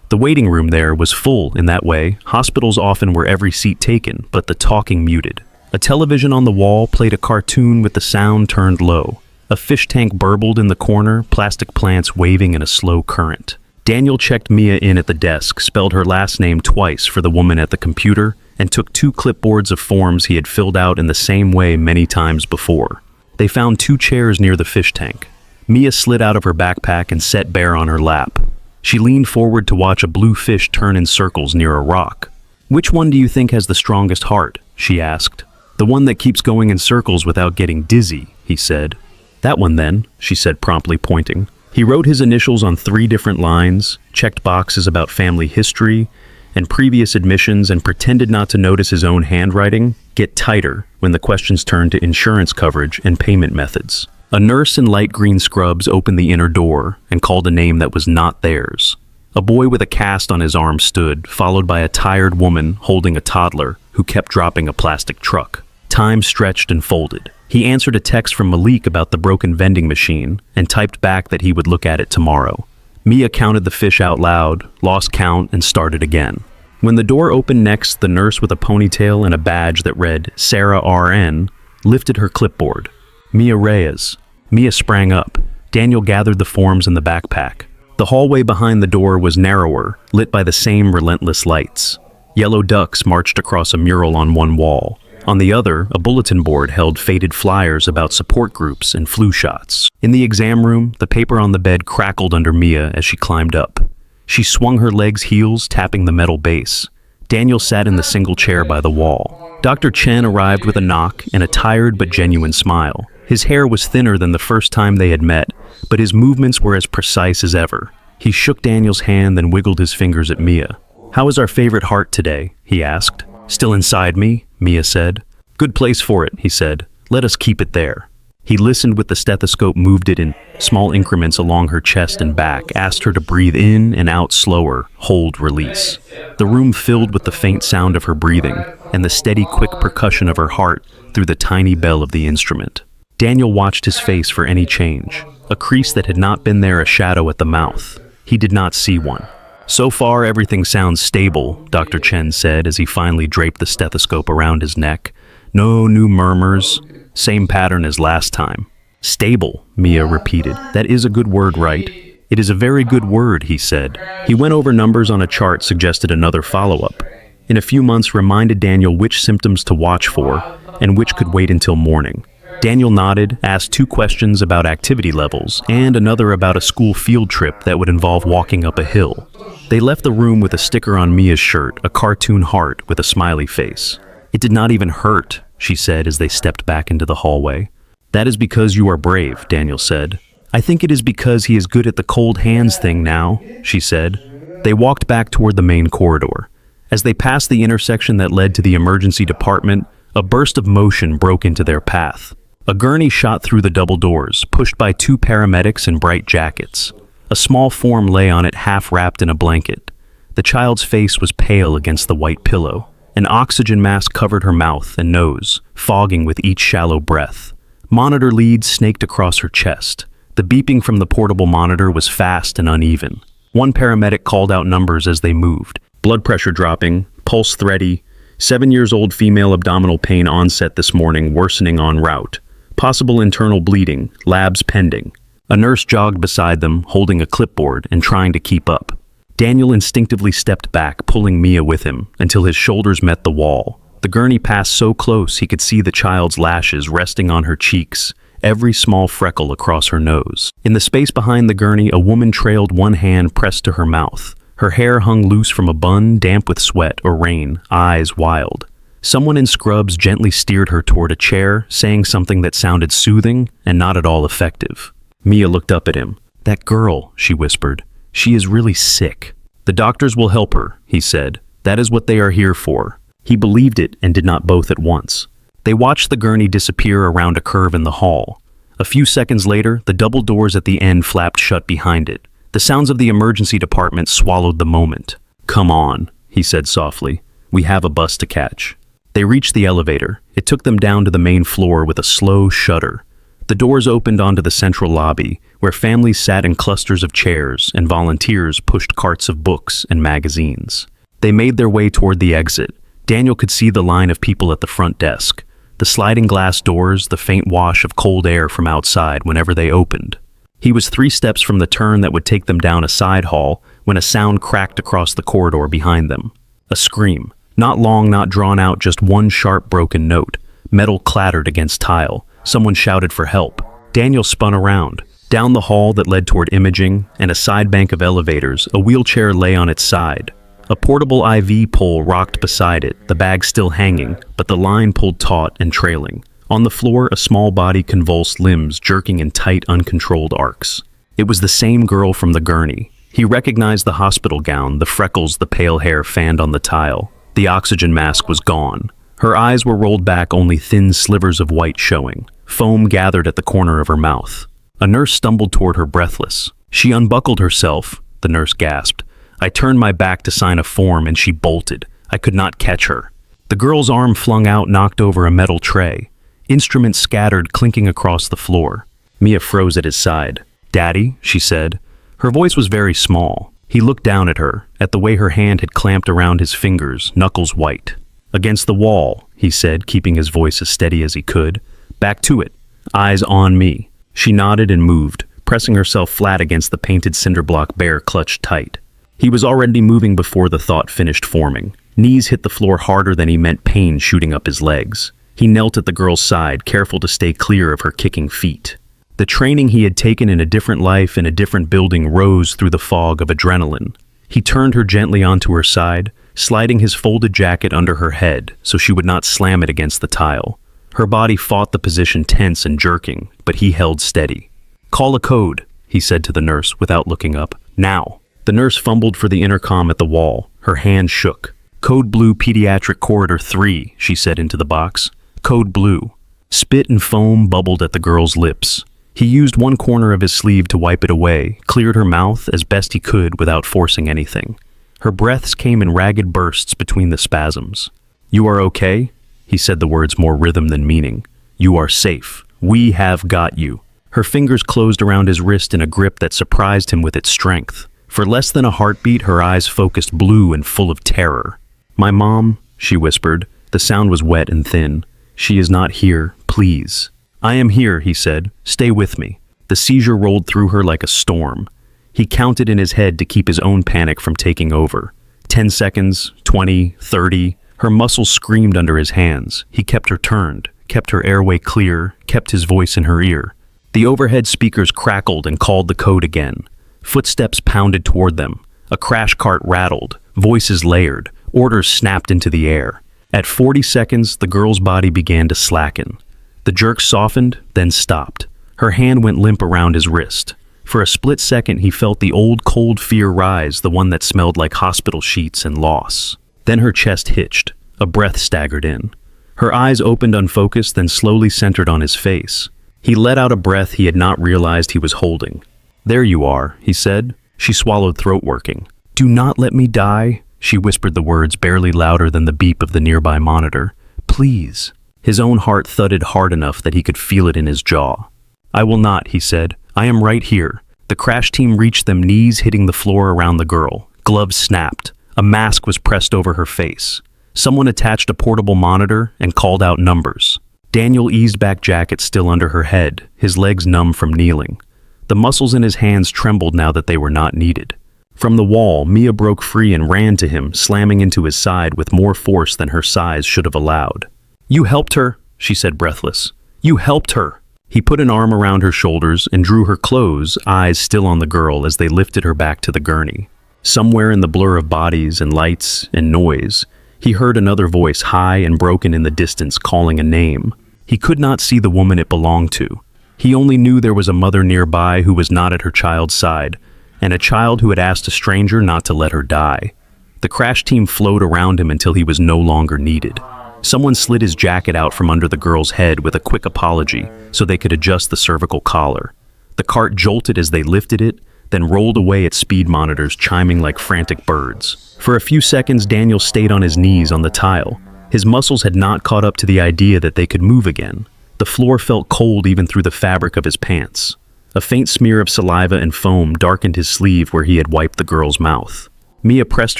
The waiting room there was full in that way. Hospitals often were every seat taken, but the talking muted. A television on the wall played a cartoon with the sound turned low. A fish tank burbled in the corner, plastic plants waving in a slow current. Daniel checked Mia in at the desk, spelled her last name twice for the woman at the computer, and took 2 clipboards of forms he had filled out in the same way many times before. They found 2 chairs near the fish tank. Mia slid out of her backpack and sat bare on her lap. She leaned forward to watch a blue fish turn in circles near a rock. "Which one do you think has the strongest heart?" she asked. "The one that keeps going in circles without getting dizzy," he said. "That one then," she said, promptly pointing. He wrote his initials on 3 different lines, checked boxes about family history and previous admissions, and pretended not to notice his own handwriting get tighter when the questions turned to insurance coverage and payment methods. A nurse in light green scrubs opened the inner door and called a name that was not theirs. A boy with a cast on his arm stood, followed by a tired woman holding a toddler who kept dropping a plastic truck. Time stretched and folded. He answered a text from Malik about the broken vending machine and typed back that he would look at it tomorrow. Mia counted the fish out loud, lost count, and started again. When the door opened next, the nurse with a ponytail and a badge that read Sarah RN lifted her clipboard. "Mia Reyes." Mia sprang up. Daniel gathered the forms in the backpack. The hallway behind the door was narrower, lit by the same relentless lights. Yellow ducks marched across a mural on one wall. On the other, a bulletin board held faded flyers about support groups and flu shots. In the exam room, the paper on the bed crackled under Mia as she climbed up. She swung her legs' heels, tapping the metal base. Daniel sat in the single chair by the wall. Dr. Chen arrived with a knock and a tired but genuine smile. His hair was thinner than the first time they had met, but his movements were as precise as ever. He shook Daniel's hand, then wiggled his fingers at Mia. "How is our favorite heart today?" he asked. "Still inside me," Mia said. "Good place for it," he said. "Let us keep it there." He listened with the stethoscope, moved it in small increments along her chest and back, asked her to breathe in and out slower, hold, release. The room filled with the faint sound of her breathing and the steady, quick percussion of her heart through the tiny bell of the instrument. Daniel watched his face for any change. A crease that had not been there, a shadow at the mouth. He did not see one. "So far, everything sounds stable," Dr. Chen said as he finally draped the stethoscope around his neck. "No new murmurs. Same pattern as last time." "Stable," Mia repeated. "That is a good word, right?" "It is a very good word," he said. He went over numbers on a chart, suggested another follow-up. In a few months, reminded Daniel which symptoms to watch for and which could wait until morning. Daniel nodded, asked 2 questions about activity levels and another about a school field trip that would involve walking up a hill. They left the room with a sticker on Mia's shirt, a cartoon heart with a smiley face. "It did not even hurt," she said as they stepped back into the hallway. "That is because you are brave," Daniel said. "I think it is because he is good at the cold hands thing now," she said. They walked back toward the main corridor. As they passed the intersection that led to the emergency department, a burst of motion broke into their path. A gurney shot through the double doors, pushed by 2 paramedics in bright jackets. A small form lay on it, half wrapped in a blanket. The child's face was pale against the white pillow. An oxygen mask covered her mouth and nose, fogging with each shallow breath. Monitor leads snaked across her chest. The beeping from the portable monitor was fast and uneven. One paramedic called out numbers as they moved. Blood pressure dropping, pulse thready, 7-year-old female abdominal pain onset this morning, worsening en route. Possible internal bleeding, labs pending. A nurse jogged beside them, holding a clipboard and trying to keep up. Daniel instinctively stepped back, pulling Mia with him, until his shoulders met the wall. The gurney passed so close he could see the child's lashes resting on her cheeks, every small freckle across her nose. In the space behind the gurney, a woman trailed one hand pressed to her mouth. Her hair hung loose from a bun, damp with sweat or rain, eyes wild. Someone in scrubs gently steered her toward a chair, saying something that sounded soothing and not at all effective. Mia looked up at him. "That girl," she whispered. "She is really sick." "The doctors will help her," he said. "That is what they are here for." He believed it and did not both at once. They watched the gurney disappear around a curve in the hall. A few seconds later, the double doors at the end flapped shut behind it. The sounds of the emergency department swallowed the moment. "Come on," he said softly. "We have a bus to catch." They reached the elevator. It took them down to the main floor with a slow shudder. The doors opened onto the central lobby, where families sat in clusters of chairs and volunteers pushed carts of books and magazines. They made their way toward the exit. Daniel could see the line of people at the front desk. the sliding glass doors, the faint wash of cold air from outside whenever they opened. He was 3 steps from the turn that would take them down a side hall when a sound cracked across the corridor behind them. A scream. Not long, not drawn out, just one sharp broken note. Metal clattered against tile. Someone shouted for help. Daniel spun around. Down the hall that led toward imaging and a side bank of elevators, a wheelchair lay on its side. A portable IV pole rocked beside it, the bag still hanging, but the line pulled taut and trailing. On the floor, a small body convulsed limbs jerking in tight, uncontrolled arcs. It was the same girl from the gurney. He recognized the hospital gown, the freckles, the pale hair fanned on the tile. The oxygen mask was gone. Her eyes were rolled back, only thin slivers of white showing. Foam gathered at the corner of her mouth. A nurse stumbled toward her, breathless. She unbuckled herself, the nurse gasped. I turned my back to sign a form and she bolted. I could not catch her. The girl's arm flung out, knocked over a metal tray. Instruments scattered, clinking across the floor. Mia froze at his side. "Daddy," she said. Her voice was very small. He looked down at her, at the way her hand had clamped around his fingers, knuckles white. "Against the wall," he said, keeping his voice as steady as he could. "Back to it. Eyes on me." She nodded and moved, pressing herself flat against the painted cinder block Bear clutched tight. He was already moving before the thought finished forming. Knees hit the floor harder than he meant, pain shooting up his legs. He knelt at the girl's side, careful to stay clear of her kicking feet. The training he had taken in a different life in a different building rose through the fog of adrenaline. He turned her gently onto her side, sliding his folded jacket under her head so she would not slam it against the tile. Her body fought the position, tense and jerking, but he held steady. "Call a code," he said to the nurse without looking up. "Now." The nurse fumbled for the intercom at the wall. Her hand shook. "Code blue, pediatric corridor 3, she said into the box. "Code blue." Spit and foam bubbled at the girl's lips. He used one corner of his sleeve to wipe it away, cleared her mouth as best he could without forcing anything. Her breaths came in ragged bursts between the spasms. "You are okay?" He said the words more rhythm than meaning. "You are safe. We have got you." Her fingers closed around his wrist in a grip that surprised him with its strength. For less than a heartbeat, her eyes focused blue and full of terror. "My mom," she whispered. The sound was wet and thin. "She is not here, please." "I am here," he said. "Stay with me." The seizure rolled through her like a storm. He counted in his head to keep his own panic from taking over. 10 seconds, 20, 30. Her muscles screamed under his hands. He kept her turned, kept her airway clear, kept his voice in her ear. The overhead speakers crackled and called the code again. Footsteps pounded toward them. A crash cart rattled. Voices layered. Orders snapped into the air. At 40 seconds, the girl's body began to slacken. The jerk softened, then stopped. Her hand went limp around his wrist. For a split second, he felt the old cold fear rise, the one that smelled like hospital sheets and loss. Then her chest hitched. A breath staggered in. Her eyes opened unfocused, then slowly centered on his face. He let out a breath he had not realized he was holding. "There you are," he said. She swallowed, throat working. "Do not let me die," she whispered the words barely louder than the beep of the nearby monitor. "Please." His own heart thudded hard enough that he could feel it in his jaw. "I will not," he said. "I am right here." The crash team reached them, knees hitting the floor around the girl. Gloves snapped. A mask was pressed over her face. Someone attached a portable monitor and called out numbers. Daniel eased back, jacket still under her head, his legs numb from kneeling. The muscles in his hands trembled now that they were not needed. From the wall, Mia broke free and ran to him, slamming into his side with more force than her size should have allowed. "You helped her," she said, breathless. "You helped her." He put an arm around her shoulders and drew her close, eyes still on the girl as they lifted her back to the gurney. Somewhere in the blur of bodies and lights and noise, he heard another voice, high and broken in the distance, calling a name. He could not see the woman it belonged to. He only knew there was a mother nearby who was not at her child's side, and a child who had asked a stranger not to let her die. The crash team flowed around him until he was no longer needed. Someone slid his jacket out from under the girl's head with a quick apology so they could adjust the cervical collar. The cart jolted as they lifted it, then rolled away, its speed monitors chiming like frantic birds. For a few seconds, Daniel stayed on his knees on the tile. His muscles had not caught up to the idea that they could move again. The floor felt cold even through the fabric of his pants. A faint smear of saliva and foam darkened his sleeve where he had wiped the girl's mouth. Mia pressed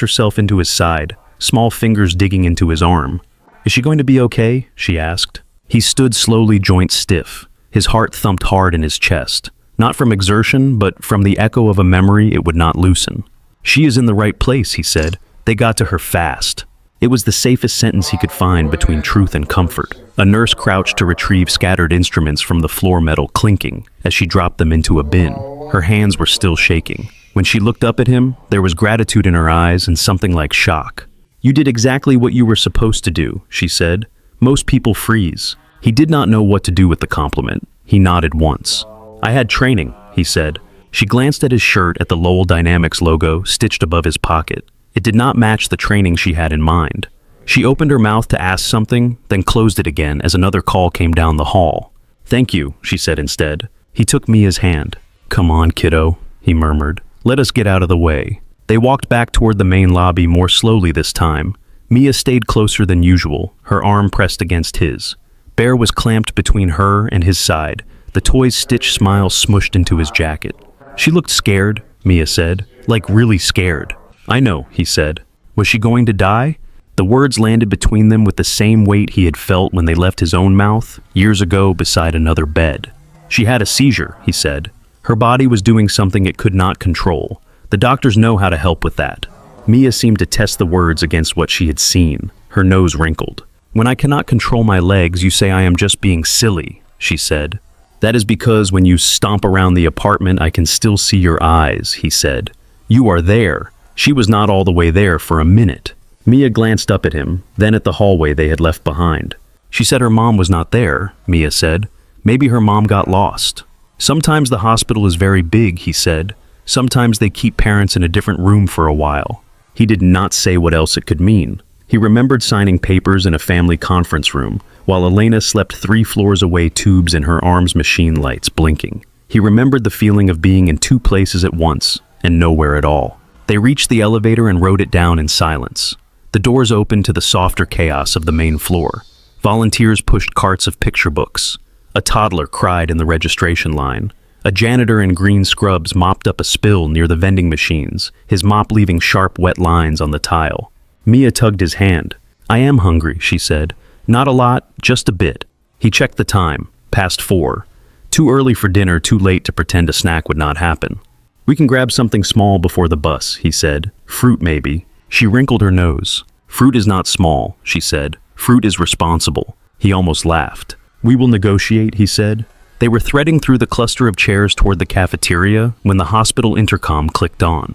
herself into his side, small fingers digging into his arm. "Is she going to be okay?" she asked. He stood slowly, joints stiff. His heart thumped hard in his chest. Not from exertion, but from the echo of a memory it would not loosen. "She is in the right place," he said. "They got to her fast." It was the safest sentence he could find between truth and comfort. A nurse crouched to retrieve scattered instruments from the floor, metal clinking as she dropped them into a bin. Her hands were still shaking. When she looked up at him, there was gratitude in her eyes and something like shock. "You did exactly what you were supposed to do," she said. "Most people freeze." He did not know what to do with the compliment. He nodded once. "I had training," he said. She glanced at his shirt at the Lowell Dynamics logo stitched above his pocket. It did not match the training she had in mind. She opened her mouth to ask something, then closed it again as another call came down the hall. "Thank you," she said instead. He took Mia's hand. "Come on, kiddo," he murmured. "Let us get out of the way." They walked back toward the main lobby more slowly this time. Mia stayed closer than usual, her arm pressed against his. Bear was clamped between her and his side, the toy's stitched smile smushed into his jacket. "She looked scared," Mia said, "like really scared." "I know," he said. "Was she going to die?" The words landed between them with the same weight he had felt when they left his own mouth, years ago beside another bed. "She had a seizure," he said. "Her body was doing something it could not control. The doctors know how to help with that." Mia seemed to test the words against what she had seen. Her nose wrinkled. "When I cannot control my legs, you say I am just being silly," she said. "That is because when you stomp around the apartment, I can still see your eyes," he said. "You are there." She was not all the way there for a minute. Mia glanced up at him, then at the hallway they had left behind. "She said her mom was not there," Mia said. "Maybe her mom got lost." "Sometimes the hospital is very big," he said. "Sometimes they keep parents in a different room for a while." He did not say what else it could mean. He remembered signing papers in a family conference room, while Elena slept 3 floors away, tubes in her arms, machine lights blinking. He remembered the feeling of being in 2 places at once, and nowhere at all. They reached the elevator and rode it down in silence. The doors opened to the softer chaos of the main floor. Volunteers pushed carts of picture books. A toddler cried in the registration line. A janitor in green scrubs mopped up a spill near the vending machines, his mop leaving sharp, wet lines on the tile. Mia tugged his hand. "I am hungry," she said. "Not a lot, just a bit." He checked the time. Past 4. Too early for dinner, too late to pretend a snack would not happen. "We can grab something small before the bus," he said. "Fruit, maybe." She wrinkled her nose. "Fruit is not small," she said. "Fruit is responsible." He almost laughed. "We will negotiate," he said. They were threading through the cluster of chairs toward the cafeteria when the hospital intercom clicked on.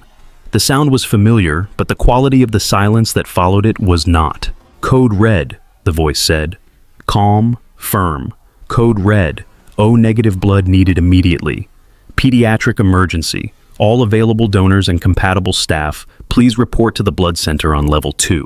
The sound was familiar, but the quality of the silence that followed it was not. "Code red," the voice said. Calm, firm. "Code red. O-negative blood needed immediately. Pediatric emergency. All available donors and compatible staff, please report to the blood center on level 2.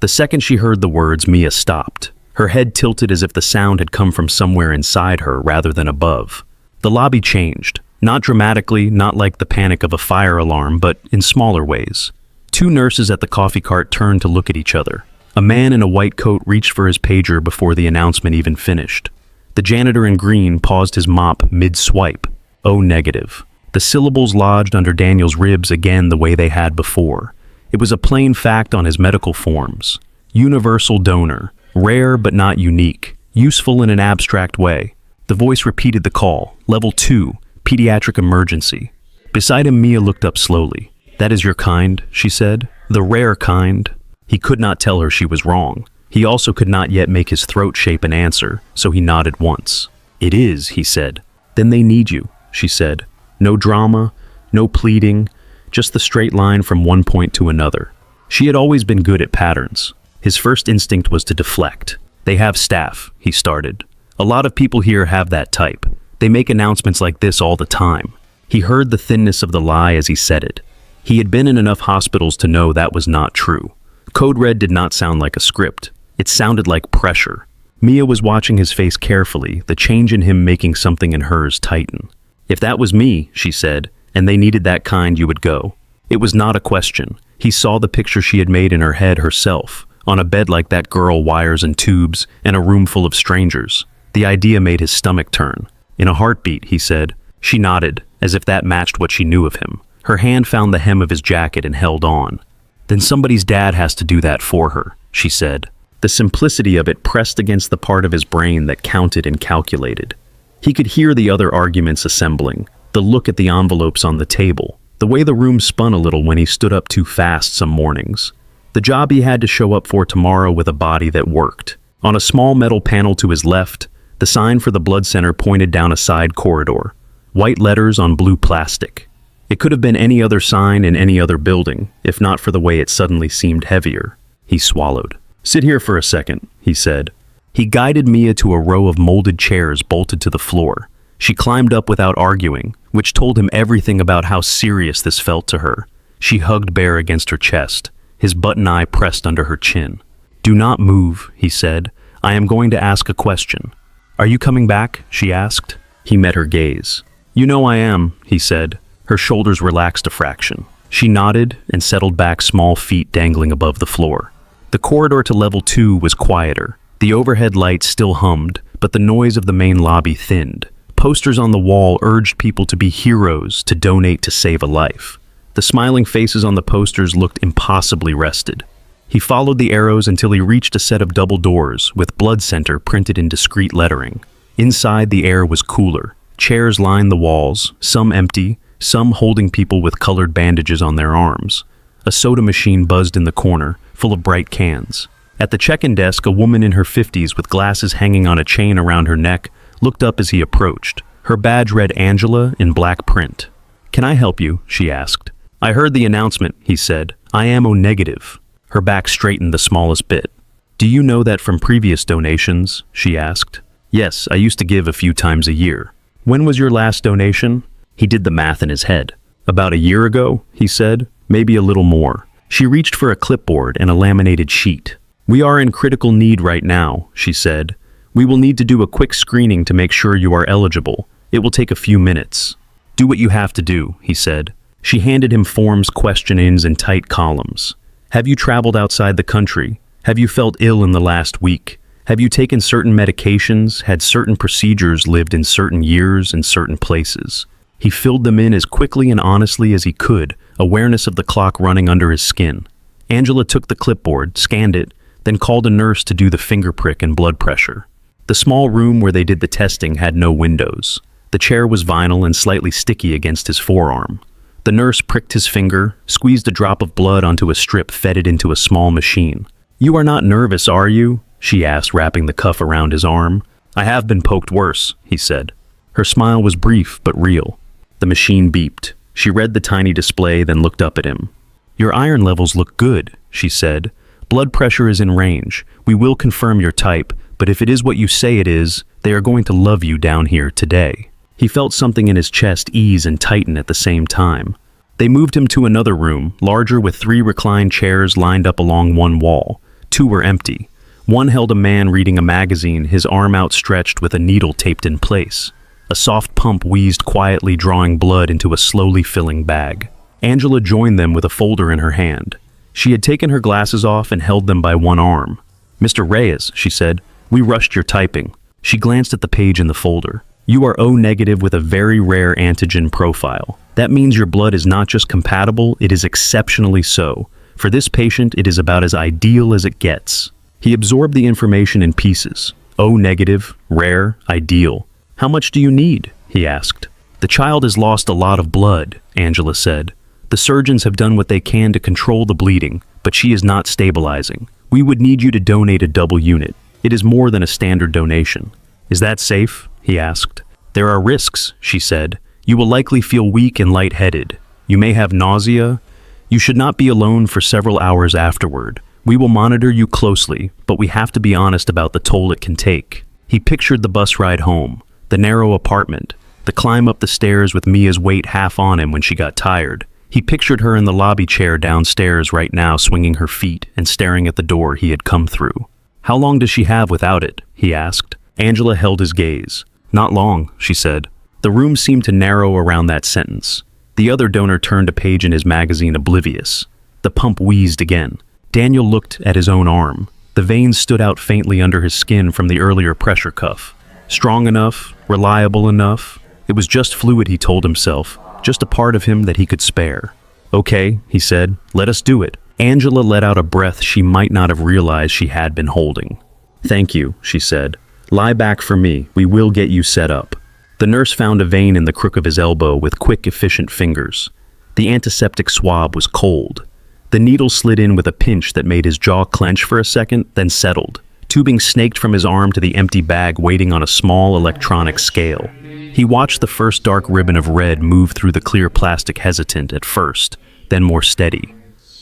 The second she heard the words, Mia stopped. Her head tilted as if the sound had come from somewhere inside her rather than above. The lobby changed. Not dramatically, not like the panic of a fire alarm, but in smaller ways. 2 nurses at the coffee cart turned to look at each other. A man in a white coat reached for his pager before the announcement even finished. The janitor in green paused his mop mid-swipe. O-negative. The syllables lodged under Daniel's ribs again the way they had before. It was a plain fact on his medical forms. Universal donor. Rare but not unique. Useful in an abstract way. The voice repeated the call. Level 2. Pediatric emergency. Beside him, Mia looked up slowly. "That is your kind," she said. "The rare kind." He could not tell her she was wrong. He also could not yet make his throat shape an answer, so he nodded once. "It is," he said. "Then they need you," she said. No drama, no pleading, just the straight line from one point to another. She had always been good at patterns. His first instinct was to deflect. "They have staff," he started. "A lot of people here have that type. They make announcements like this all the time." He heard the thinness of the lie as he said it. He had been in enough hospitals to know that was not true. Code Red did not sound like a script. It sounded like pressure. Mia was watching his face carefully, the change in him making something in hers tighten. "If that was me," she said, "and they needed that kind, you would go." It was not a question. He saw the picture she had made in her head herself, on a bed like that girl, wires and tubes, and a room full of strangers. The idea made his stomach turn. "In a heartbeat," he said. She nodded, as if that matched what she knew of him. Her hand found the hem of his jacket and held on. "Then somebody's dad has to do that for her," she said. The simplicity of it pressed against the part of his brain that counted and calculated. He could hear the other arguments assembling, the look at the envelopes on the table, the way the room spun a little when he stood up too fast some mornings. The job he had to show up for tomorrow with a body that worked. On a small metal panel to his left, the sign for the blood center pointed down a side corridor. White letters on blue plastic. It could have been any other sign in any other building, if not for the way it suddenly seemed heavier. He swallowed. "Sit here for a second," he said. He guided Mia to a row of molded chairs bolted to the floor. She climbed up without arguing, which told him everything about how serious this felt to her. She hugged Bear against her chest, his button eye pressed under her chin. "Do not move," he said. "I am going to ask a question." "Are you coming back?" she asked. He met her gaze. "You know I am," he said. Her shoulders relaxed a fraction. She nodded and settled back, small feet dangling above the floor. The corridor to level 2 was quieter. The overhead lights still hummed, but the noise of the main lobby thinned. Posters on the wall urged people to be heroes, to donate to save a life. The smiling faces on the posters looked impossibly rested. He followed the arrows until he reached a set of double doors with Blood Center printed in discreet lettering. Inside, the air was cooler. Chairs lined the walls, some empty, some holding people with colored bandages on their arms. A soda machine buzzed in the corner, full of bright cans. At the check-in desk, a woman in her 50s with glasses hanging on a chain around her neck looked up as he approached. Her badge read Angela in black print. "Can I help you?" she asked. "I heard the announcement," he said. "I am O-negative." Her back straightened the smallest bit. "Do you know that from previous donations?" she asked. "Yes, I used to give a few times a year." "When was your last donation?" He did the math in his head. "About a year ago," he said. "Maybe a little more." She reached for a clipboard and a laminated sheet. "We are in critical need right now," she said. "We will need to do a quick screening to make sure you are eligible. It will take a few minutes." "Do what you have to do," he said. She handed him forms, questionings in tight columns. "Have you traveled outside the country? Have you felt ill in the last week? Have you taken certain medications, had certain procedures, lived in certain years and certain places?" He filled them in as quickly and honestly as he could, awareness of the clock running under his skin. Angela took the clipboard, scanned it, then called a nurse to do the finger prick and blood pressure. The small room where they did the testing had no windows. The chair was vinyl and slightly sticky against his forearm. The nurse pricked his finger, squeezed a drop of blood onto a strip, fed it into a small machine. "You are not nervous, are you?" she asked, wrapping the cuff around his arm. "I have been poked worse," he said. Her smile was brief but real. The machine beeped. She read the tiny display, then looked up at him. "Your iron levels look good," she said. "Blood pressure is in range. We will confirm your type, but if it is what you say it is, they are going to love you down here today." He felt something in his chest ease and tighten at the same time. They moved him to another room, larger, with 3 reclined chairs lined up along one wall. 2 were empty. One held a man reading a magazine, his arm outstretched with a needle taped in place. A soft pump wheezed quietly, drawing blood into a slowly filling bag. Angela joined them with a folder in her hand. She had taken her glasses off and held them by one arm. "Mr. Reyes," she said, "we rushed your typing." She glanced at the page in the folder. "You are O-negative with a very rare antigen profile. That means your blood is not just compatible, it is exceptionally so. For this patient, it is about as ideal as it gets." He absorbed the information in pieces. O-negative, rare, ideal. "How much do you need?" he asked. "The child has lost a lot of blood," Angela said. "The surgeons have done what they can to control the bleeding, but she is not stabilizing. We would need you to donate a double unit. It is more than a standard donation." "Is that safe?" he asked. "There are risks," she said. "You will likely feel weak and lightheaded. You may have nausea. You should not be alone for several hours afterward. We will monitor you closely, but we have to be honest about the toll it can take." He pictured the bus ride home, the narrow apartment, the climb up the stairs with Mia's weight half on him when she got tired. He pictured her in the lobby chair downstairs right now, swinging her feet and staring at the door he had come through. "How long does she have without it?" he asked. Angela held his gaze. "Not long," she said. The room seemed to narrow around that sentence. The other donor turned a page in his magazine, oblivious. The pump wheezed again. Daniel looked at his own arm. The veins stood out faintly under his skin from the earlier pressure cuff. Strong enough, reliable enough. It was just fluid, he told himself, just a part of him that he could spare. "Okay," he said, "let us do it." Angela let out a breath she might not have realized she had been holding. "Thank you," she said. "Lie back for me. We will get you set up." The nurse found a vein in the crook of his elbow with quick, efficient fingers. The antiseptic swab was cold. The needle slid in with a pinch that made his jaw clench for a second, then settled. Tubing snaked from his arm to the empty bag waiting on a small electronic scale. He watched the first dark ribbon of red move through the clear plastic, hesitant at first, then more steady.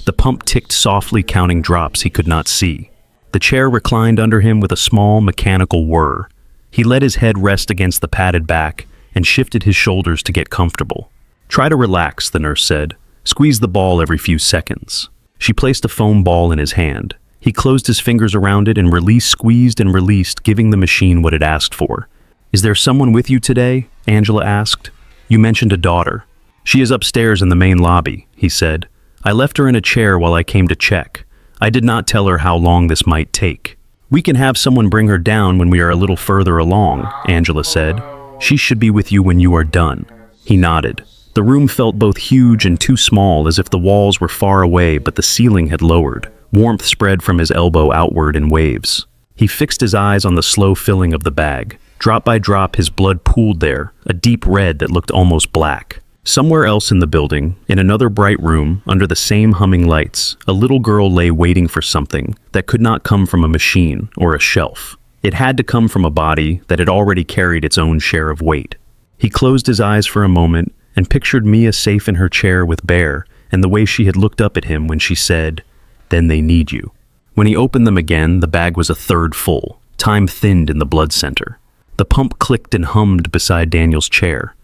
The pump ticked softly, counting drops he could not see. The chair reclined under him with a small mechanical whir. He let his head rest against the padded back and shifted his shoulders to get comfortable. "Try to relax," the nurse said. "Squeeze the ball every few seconds." She placed a foam ball in his hand. He closed his fingers around it and released, squeezed and released, giving the machine what it asked for. "Is there someone with you today?" Angela asked. "You mentioned a daughter." "She is upstairs in the main lobby," he said. "I left her in a chair while I came to check. I did not tell her how long this might take." "We can have someone bring her down when we are a little further along," Angela said. "She should be with you when you are done." He nodded. The room felt both huge and too small, as if the walls were far away but the ceiling had lowered. Warmth spread from his elbow outward in waves. He fixed his eyes on the slow filling of the bag. Drop by drop, his blood pooled there, a deep red that looked almost black. Somewhere else in the building, in another bright room, under the same humming lights, a little girl lay waiting for something that could not come from a machine or a shelf. It had to come from a body that had already carried its own share of weight. He closed his eyes for a moment and pictured Mia safe in her chair with Bear and the way she had looked up at him when she said, "Then they need you." When he opened them again, the bag was a third full. Time thinned in the blood center. The pump clicked and hummed beside Daniel's chair.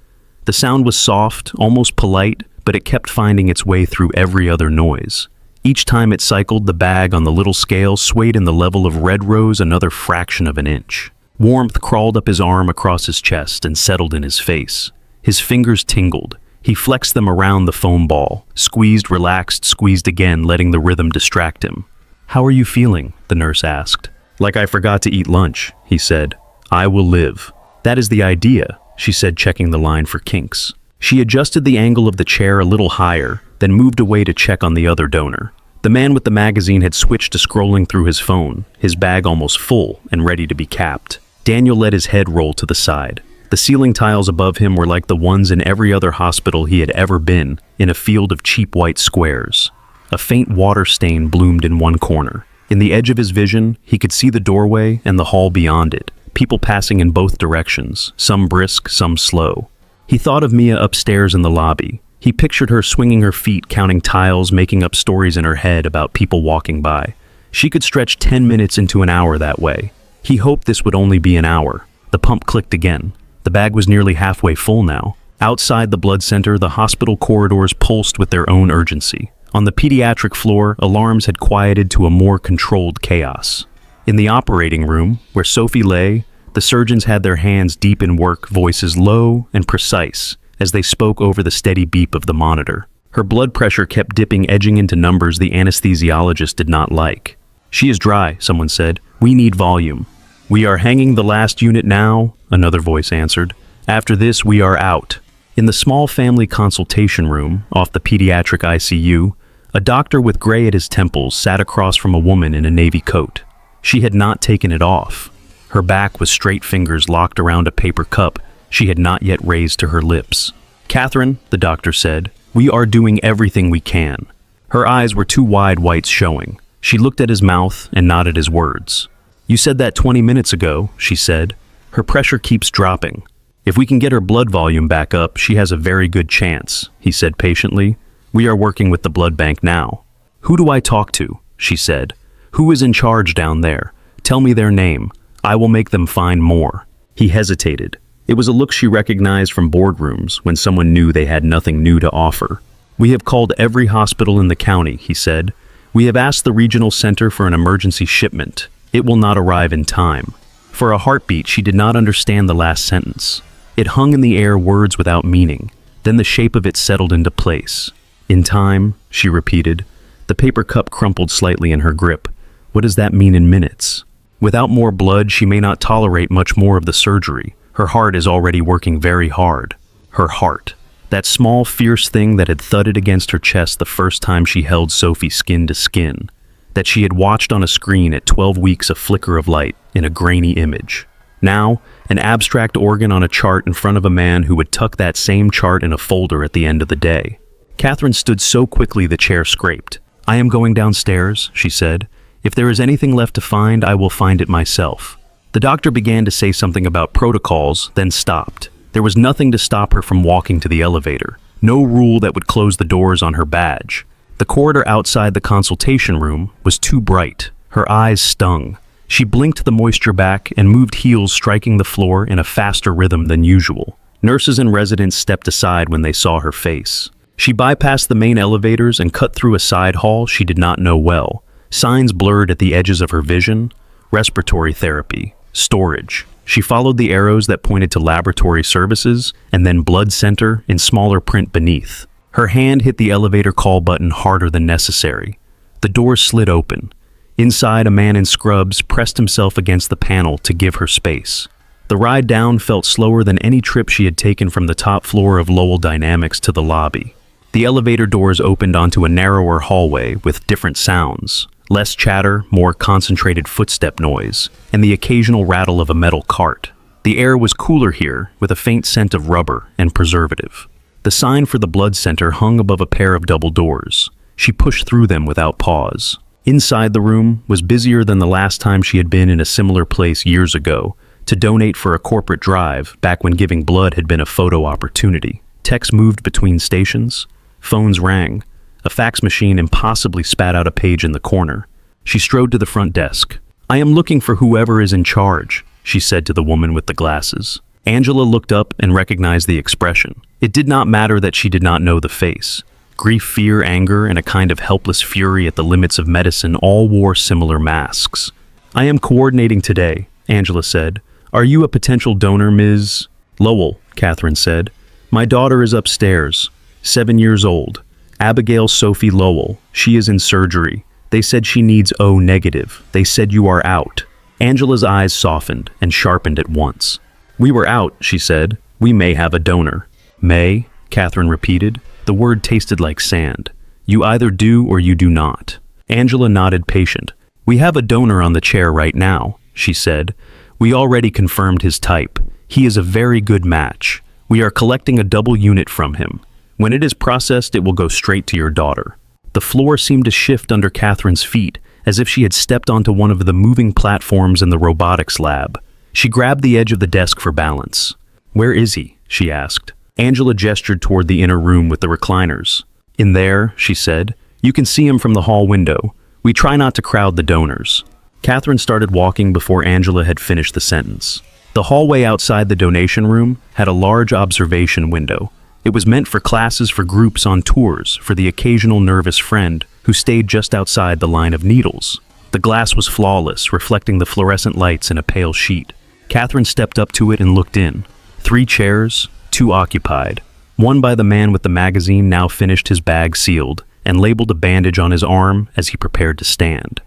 The sound was soft, almost polite, but it kept finding its way through every other noise. Each time it cycled, the bag on the little scale swayed in the level of red rose another fraction of an inch. Warmth crawled up his arm across his chest and settled in his face. His fingers tingled. He flexed them around the foam ball, squeezed, relaxed, squeezed again, letting the rhythm distract him. "How are you feeling?" the nurse asked. "Like I forgot to eat lunch," he said. "I will live." "That is the idea," she said, checking the line for kinks. She adjusted the angle of the chair a little higher, then moved away to check on the other donor. The man with the magazine had switched to scrolling through his phone, his bag almost full and ready to be capped. Daniel let his head roll to the side. The ceiling tiles above him were like the ones in every other hospital he had ever been, in a field of cheap white squares. A faint water stain bloomed in one corner. In the edge of his vision, he could see the doorway and the hall beyond it, people passing in both directions, some brisk, some slow. He thought of Mia upstairs in the lobby. He pictured her swinging her feet, counting tiles, making up stories in her head about people walking by. She could stretch 10 minutes into an hour that way. He hoped this would only be an hour. The pump clicked again. The bag was nearly halfway full now. Outside the blood center, the hospital corridors pulsed with their own urgency. On the pediatric floor, alarms had quieted to a more controlled chaos. In the operating room, where Sophie lay, the surgeons had their hands deep in work, voices low and precise, as they spoke over the steady beep of the monitor. Her blood pressure kept dipping, edging into numbers the anesthesiologist did not like. "She is dry," someone said. "We need volume." "We are hanging the last unit now," another voice answered. "After this, we are out." In the small family consultation room, off the pediatric ICU, a doctor with gray at his temples sat across from a woman in a navy coat. She had not taken it off. Her back was straight, fingers locked around a paper cup she had not yet raised to her lips. "Catherine," the doctor said, "we are doing everything we can." Her eyes were two wide whites showing. She looked at his mouth and nodded his words. "You said that 20 minutes ago," she said. "Her pressure keeps dropping. If we can get her blood volume back up, she has a very good chance," he said patiently. "We are working with the blood bank now." "Who do I talk to?" she said. "Who is in charge down there? Tell me their name. I will make them find more." He hesitated. It was a look she recognized from boardrooms when someone knew they had nothing new to offer. "We have called every hospital in the county," he said. "We have asked the regional center for an emergency shipment. It will not arrive in time." For a heartbeat, she did not understand the last sentence. It hung in the air, words without meaning. Then the shape of it settled into place. "In time," she repeated. The paper cup crumpled slightly in her grip. "What does that mean in minutes?" "Without more blood, she may not tolerate much more of the surgery. Her heart is already working very hard." Her heart. that small, fierce thing that had thudded against her chest the first time she held Sophie skin to skin, that she had watched on a screen at 12 weeks a flicker of light in a grainy image. Now, an abstract organ on a chart in front of a man who would tuck that same chart in a folder at the end of the day. Catherine stood so quickly the chair scraped. "I am going downstairs," she said. "If there is anything left to find, I will find it myself." The doctor began to say something about protocols, then stopped. There was nothing to stop her from walking to the elevator. No rule that would close the doors on her badge. The corridor outside the consultation room was too bright. Her eyes stung. She blinked the moisture back and moved heels striking the floor in a faster rhythm than usual. Nurses and residents stepped aside when they saw her face. She bypassed the main elevators and cut through a side hall she did not know well. Signs blurred at the edges of her vision. Respiratory therapy. Storage. She followed the arrows that pointed to laboratory services and then blood center in smaller print beneath. Her hand hit the elevator call button harder than necessary. The doors slid open. Inside, a man in scrubs pressed himself against the panel to give her space. The ride down felt slower than any trip she had taken from the top floor of Lowell Dynamics to the lobby. The elevator doors opened onto a narrower hallway with different sounds. Less chatter, more concentrated footstep noise, and the occasional rattle of a metal cart. The air was cooler here, with a faint scent of rubber and preservative. The sign for the blood center hung above a pair of double doors. She pushed through them without pause. Inside the room was busier than the last time she had been in a similar place years ago, to donate for a corporate drive back when giving blood had been a photo opportunity. Techs moved between stations. Phones rang. A fax machine impossibly spat out a page in the corner. She strode to the front desk. "I am looking for whoever is in charge," she said to the woman with the glasses. Angela looked up and recognized the expression. It did not matter that she did not know the face. Grief, fear, anger, and a kind of helpless fury at the limits of medicine all wore similar masks. "I am coordinating today," Angela said. "Are you a potential donor, Ms. Lowell?" Catherine said. "My daughter is upstairs, 7 years old. Abigail Sophie Lowell. She is in surgery. They said she needs O negative. They said you are out." Angela's eyes softened and sharpened at once. "We were out," she said. "We may have a donor." "May," Catherine repeated. The word tasted like sand. "You either do or you do not." Angela nodded, patient. "We have a donor on the chair right now," she said. "We already confirmed his type. He is a very good match. We are collecting a double unit from him. When it is processed, it will go straight to your daughter." The floor seemed to shift under Catherine's feet, as if she had stepped onto one of the moving platforms in the robotics lab. She grabbed the edge of the desk for balance. "Where is he?" she asked. Angela gestured toward the inner room with the recliners. "In there," she said. "You can see him from the hall window. We try not to crowd the donors." Catherine started walking before Angela had finished the sentence. The hallway outside the donation room had a large observation window. It was meant for classes, for groups on tours, for the occasional nervous friend who stayed just outside the line of needles. The glass was flawless, reflecting the fluorescent lights in a pale sheet. Catherine stepped up to it and looked in. 3 chairs, 2 occupied. One by the man with the magazine, now finished, his bag sealed, and labeled a bandage on his arm as he prepared to stand.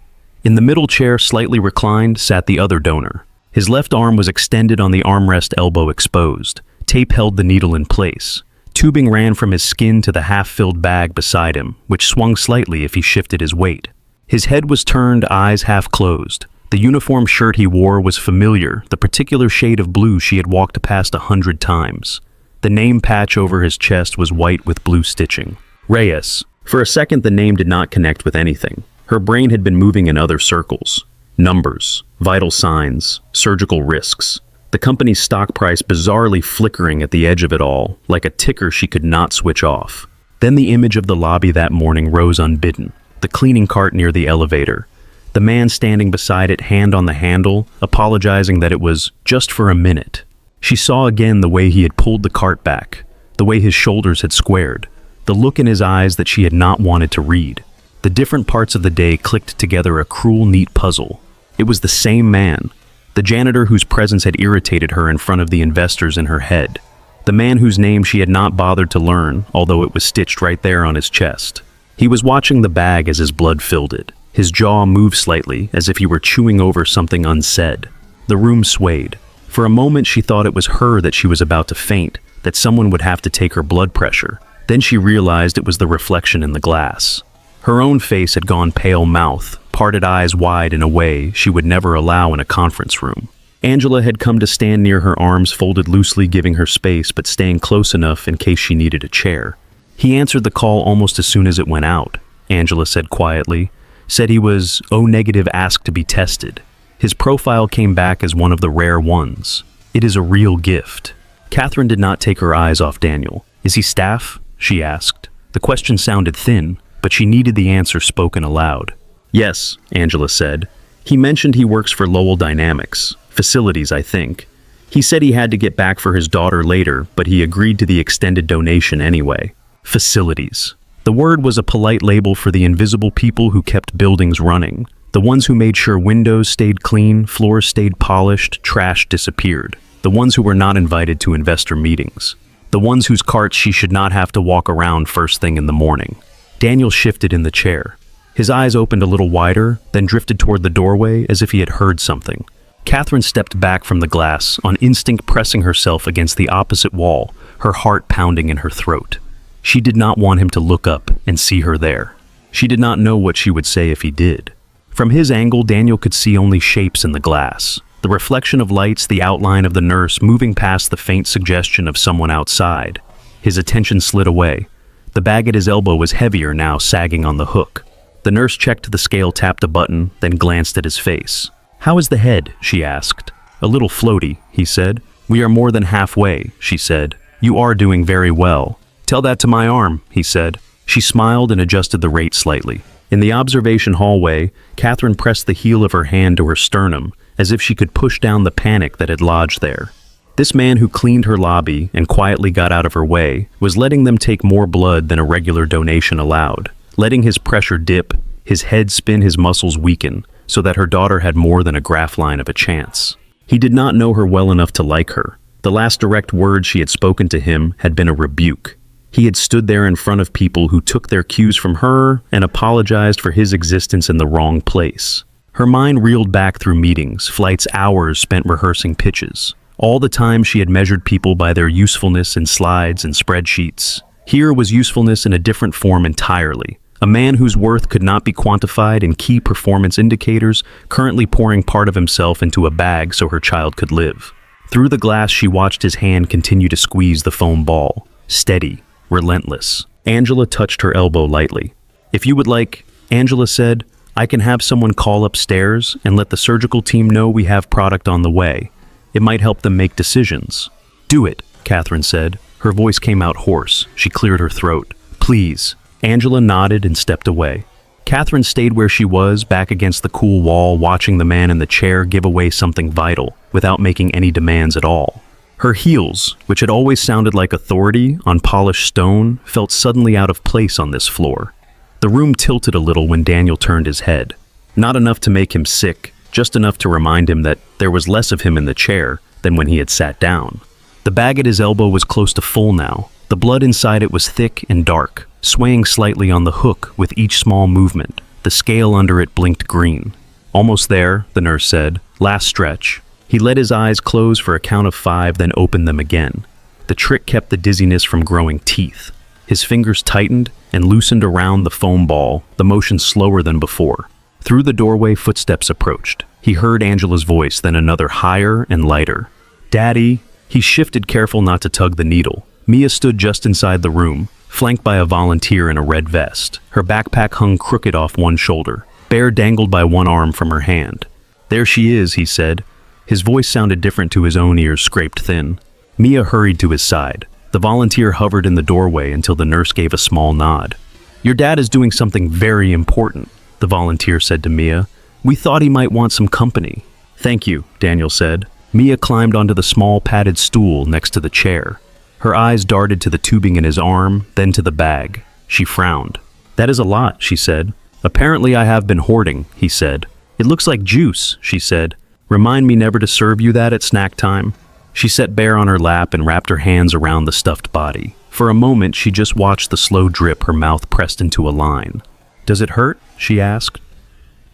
In the middle chair, slightly reclined, sat the other donor. His left arm was extended on the armrest, elbow exposed. Tape held the needle in place. Tubing ran from his skin to the half-filled bag beside him, which swung slightly if he shifted his weight. His head was turned, eyes half closed. The uniform shirt he wore was familiar, the particular shade of blue she had walked past 100 times. The name patch over his chest was white with blue stitching. Reyes. For a second, the name did not connect with anything. Her brain had been moving in other circles. Numbers, vital signs, surgical risks. The company's stock price bizarrely flickering at the edge of it all, like a ticker she could not switch off. Then the image of the lobby that morning rose unbidden. The cleaning cart near the elevator. The man standing beside it, hand on the handle, apologizing that it was just for a minute. She saw again the way he had pulled the cart back, the way his shoulders had squared, the look in his eyes that she had not wanted to read. The different parts of the day clicked together, a cruel, neat puzzle. It was the same man. The janitor whose presence had irritated her in front of the investors in her head. The man whose name she had not bothered to learn, although it was stitched right there on his chest. He was watching the bag as his blood filled it. His jaw moved slightly, as if he were chewing over something unsaid. The room swayed. For a moment she thought it was her that she was about to faint, that someone would have to take her blood pressure. Then she realized it was the reflection in the glass. Her own face had gone pale, mouth, parted eyes wide in a way she would never allow in a conference room. Angela had come to stand near her, arms folded loosely, giving her space but staying close enough in case she needed a chair. He answered the call almost as soon as it went out, Angela said quietly. Said he was O-negative, asked to be tested. His profile came back as one of the rare ones. It is a real gift. Catherine did not take her eyes off Daniel. Is he staff? She asked. The question sounded thin, but she needed the answer spoken aloud. Yes, Angela said. He mentioned he works for Lowell Dynamics. Facilities, I think. He said he had to get back for his daughter later, but he agreed to the extended donation anyway. Facilities. The word was a polite label for the invisible people who kept buildings running. The ones who made sure windows stayed clean, floors stayed polished, trash disappeared. The ones who were not invited to investor meetings. The ones whose carts she should not have to walk around first thing in the morning. Daniel shifted in the chair. His eyes opened a little wider, then drifted toward the doorway as if he had heard something. Catherine stepped back from the glass, on instinct pressing herself against the opposite wall, her heart pounding in her throat. She did not want him to look up and see her there. She did not know what she would say if he did. From his angle, Daniel could see only shapes in the glass. The reflection of lights, the outline of the nurse moving past the faint suggestion of someone outside. His attention slid away. The bag at his elbow was heavier now, sagging on the hook. The nurse checked the scale, tapped a button, then glanced at his face. How is the head? She asked. A little floaty, he said. We are more than halfway, she said. You are doing very well. Tell that to my arm, he said. She smiled and adjusted the rate slightly. In the observation hallway, Catherine pressed the heel of her hand to her sternum, as if she could push down the panic that had lodged there. This man who cleaned her lobby and quietly got out of her way was letting them take more blood than a regular donation allowed, letting his pressure dip, his head spin, his muscles weaken, so that her daughter had more than a graph line of a chance. He did not know her well enough to like her. The last direct words she had spoken to him had been a rebuke. He had stood there in front of people who took their cues from her and apologized for his existence in the wrong place. Her mind reeled back through meetings, flights, hours spent rehearsing pitches. All the time she had measured people by their usefulness in slides and spreadsheets. Here was usefulness in a different form entirely. A man whose worth could not be quantified in key performance indicators, currently pouring part of himself into a bag so her child could live. Through the glass, she watched his hand continue to squeeze the foam ball. Steady, relentless. Angela touched her elbow lightly. If you would like, Angela said, I can have someone call upstairs and let the surgical team know we have product on the way. It might help them make decisions. Do it, Catherine said. Her voice came out hoarse. She cleared her throat. Please. Angela nodded and stepped away. Catherine stayed where she was, back against the cool wall, watching the man in the chair give away something vital, without making any demands at all. Her heels, which had always sounded like authority on polished stone, felt suddenly out of place on this floor. The room tilted a little when Daniel turned his head. Not enough to make him sick, just enough to remind him that there was less of him in the chair than when he had sat down. The bag at his elbow was close to full now. The blood inside it was thick and dark, swaying slightly on the hook with each small movement. The scale under it blinked green. Almost there, the nurse said. Last stretch. He let his eyes close for a count of 5, then opened them again. The trick kept the dizziness from growing teeth. His fingers tightened and loosened around the foam ball, the motion slower than before. Through the doorway, footsteps approached. He heard Angela's voice, then another higher and lighter. Daddy. He shifted, careful not to tug the needle. Mia stood just inside the room, flanked by a volunteer in a red vest. Her backpack hung crooked off one shoulder. Bear dangled by one arm from her hand. There she is, he said. His voice sounded different to his own ears, scraped thin. Mia hurried to his side. The volunteer hovered in the doorway until the nurse gave a small nod. Your dad is doing something very important, the volunteer said to Mia. We thought he might want some company. Thank you, Daniel said. Mia climbed onto the small padded stool next to the chair. Her eyes darted to the tubing in his arm, then to the bag. She frowned. That is a lot, she said. Apparently I have been hoarding, he said. It looks like juice, she said. Remind me never to serve you that at snack time. She set Bear on her lap and wrapped her hands around the stuffed body. For a moment, she just watched the slow drip, her mouth pressed into a line. Does it hurt? She asked.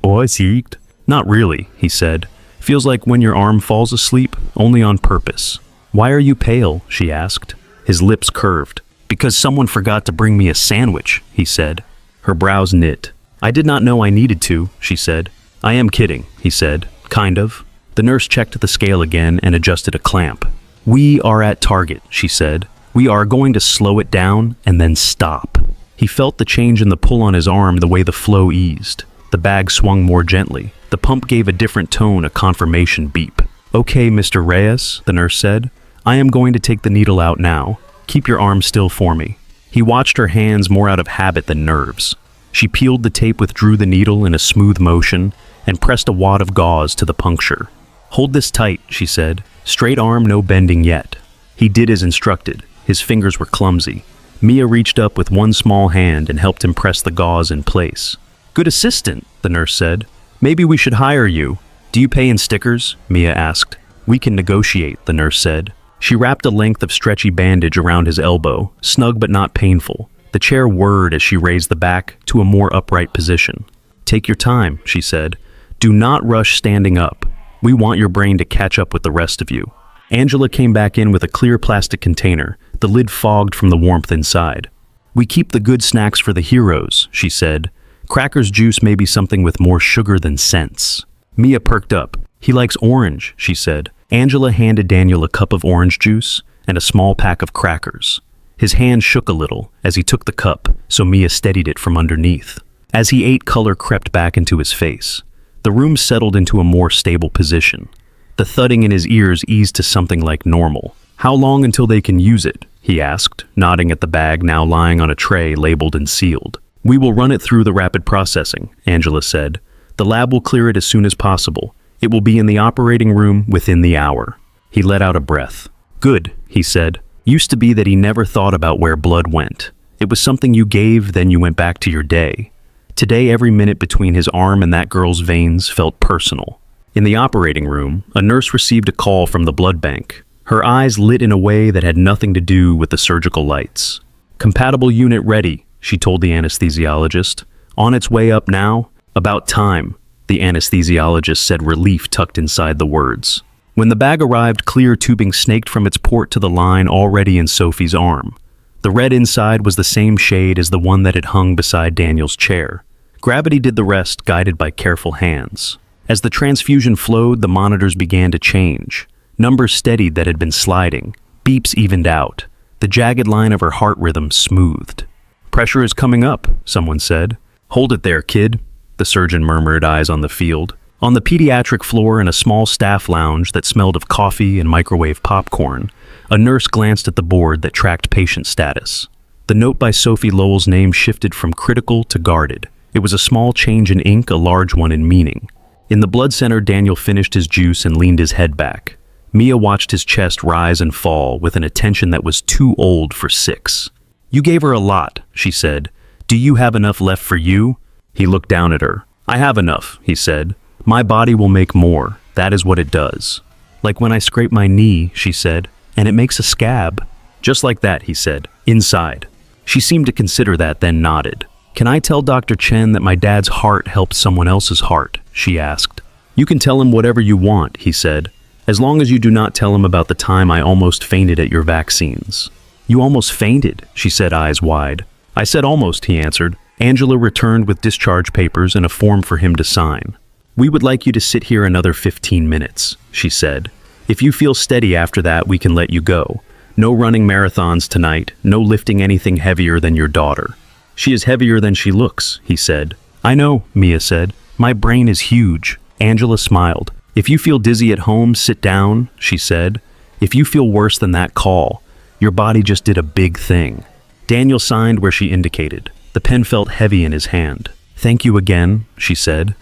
Oh, it's eeked. Not really, he said. Feels like when your arm falls asleep, only on purpose. Why are you pale? She asked. His lips curved. "Because someone forgot to bring me a sandwich," he said. Her brows knit. "I did not know I needed to," she said. "I am kidding," he said. "Kind of." The nurse checked the scale again and adjusted a clamp. "We are at target," she said. "We are going to slow it down and then stop." He felt the change in the pull on his arm the way the flow eased. The bag swung more gently. The pump gave a different tone, a confirmation beep. "Okay, Mr. Reyes," the nurse said. "I am going to take the needle out now. Keep your arm still for me." He watched her hands more out of habit than nerves. She peeled the tape, withdrew the needle in a smooth motion, and pressed a wad of gauze to the puncture. "Hold this tight," she said. "Straight arm, no bending yet." He did as instructed. His fingers were clumsy. Mia reached up with one small hand and helped him press the gauze in place. "Good assistant," the nurse said. "Maybe we should hire you." "Do you pay in stickers?" Mia asked. "We can negotiate," the nurse said. She wrapped a length of stretchy bandage around his elbow, snug but not painful. The chair whirred as she raised the back to a more upright position. "Take your time," she said. "Do not rush standing up. We want your brain to catch up with the rest of you." Angela came back in with a clear plastic container, the lid fogged from the warmth inside. "We keep the good snacks for the heroes," she said. "Crackers juice may be something with more sugar than sense." Mia perked up. "He likes orange," she said. Angela handed Daniel a cup of orange juice and a small pack of crackers. His hand shook a little as he took the cup, so Mia steadied it from underneath. As he ate, color crept back into his face. The room settled into a more stable position. The thudding in his ears eased to something like normal. "How long until they can use it?" he asked, nodding at the bag now lying on a tray labeled and sealed. "We will run it through the rapid processing," Angela said. "The lab will clear it as soon as possible. It will be in the operating room within the hour." He let out a breath. "Good," he said. "Used to be that he never thought about where blood went. It was something you gave, then you went back to your day. Today, every minute between his arm and that girl's veins felt personal." In the operating room, a nurse received a call from the blood bank. Her eyes lit in a way that had nothing to do with the surgical lights. "Compatible unit ready," she told the anesthesiologist. "On its way up now." "About time," the anesthesiologist said, relief tucked inside the words. When the bag arrived, clear tubing snaked from its port to the line already in Sophie's arm. The red inside was the same shade as the one that had hung beside Daniel's chair. Gravity did the rest, guided by careful hands. As the transfusion flowed, the monitors began to change. Numbers steadied that had been sliding. Beeps evened out. The jagged line of her heart rhythm smoothed. "Pressure is coming up," someone said. "Hold it there, kid," the surgeon murmured, eyes on the field. On the pediatric floor in a small staff lounge that smelled of coffee and microwave popcorn, a nurse glanced at the board that tracked patient status. The note by Sophie Lowell's name shifted from critical to guarded. It was a small change in ink, a large one in meaning. In the blood center, Daniel finished his juice and leaned his head back. Mia watched his chest rise and fall with an attention that was too old for 6. "You gave her a lot," she said. "Do you have enough left for you?" He looked down at her. "I have enough," he said. "My body will make more. That is what it does." "Like when I scrape my knee," she said, "and it makes a scab." "Just like that," he said. "Inside." She seemed to consider that, then nodded. "Can I tell Dr. Chen that my dad's heart helped someone else's heart?" she asked. "You can tell him whatever you want," he said, "as long as you do not tell him about the time I almost fainted at your vaccines." "You almost fainted?" she said, eyes wide. "I said almost," he answered. Angela returned with discharge papers and a form for him to sign. "We would like you to sit here another 15 minutes, she said. "If you feel steady after that, we can let you go. No running marathons tonight, no lifting anything heavier than your daughter." "She is heavier than she looks," he said. "I know," Mia said. "My brain is huge." Angela smiled. "If you feel dizzy at home, sit down," she said. "If you feel worse than that, call. Your body just did a big thing." Daniel signed where she indicated. The pen felt heavy in his hand. "Thank you again," she said.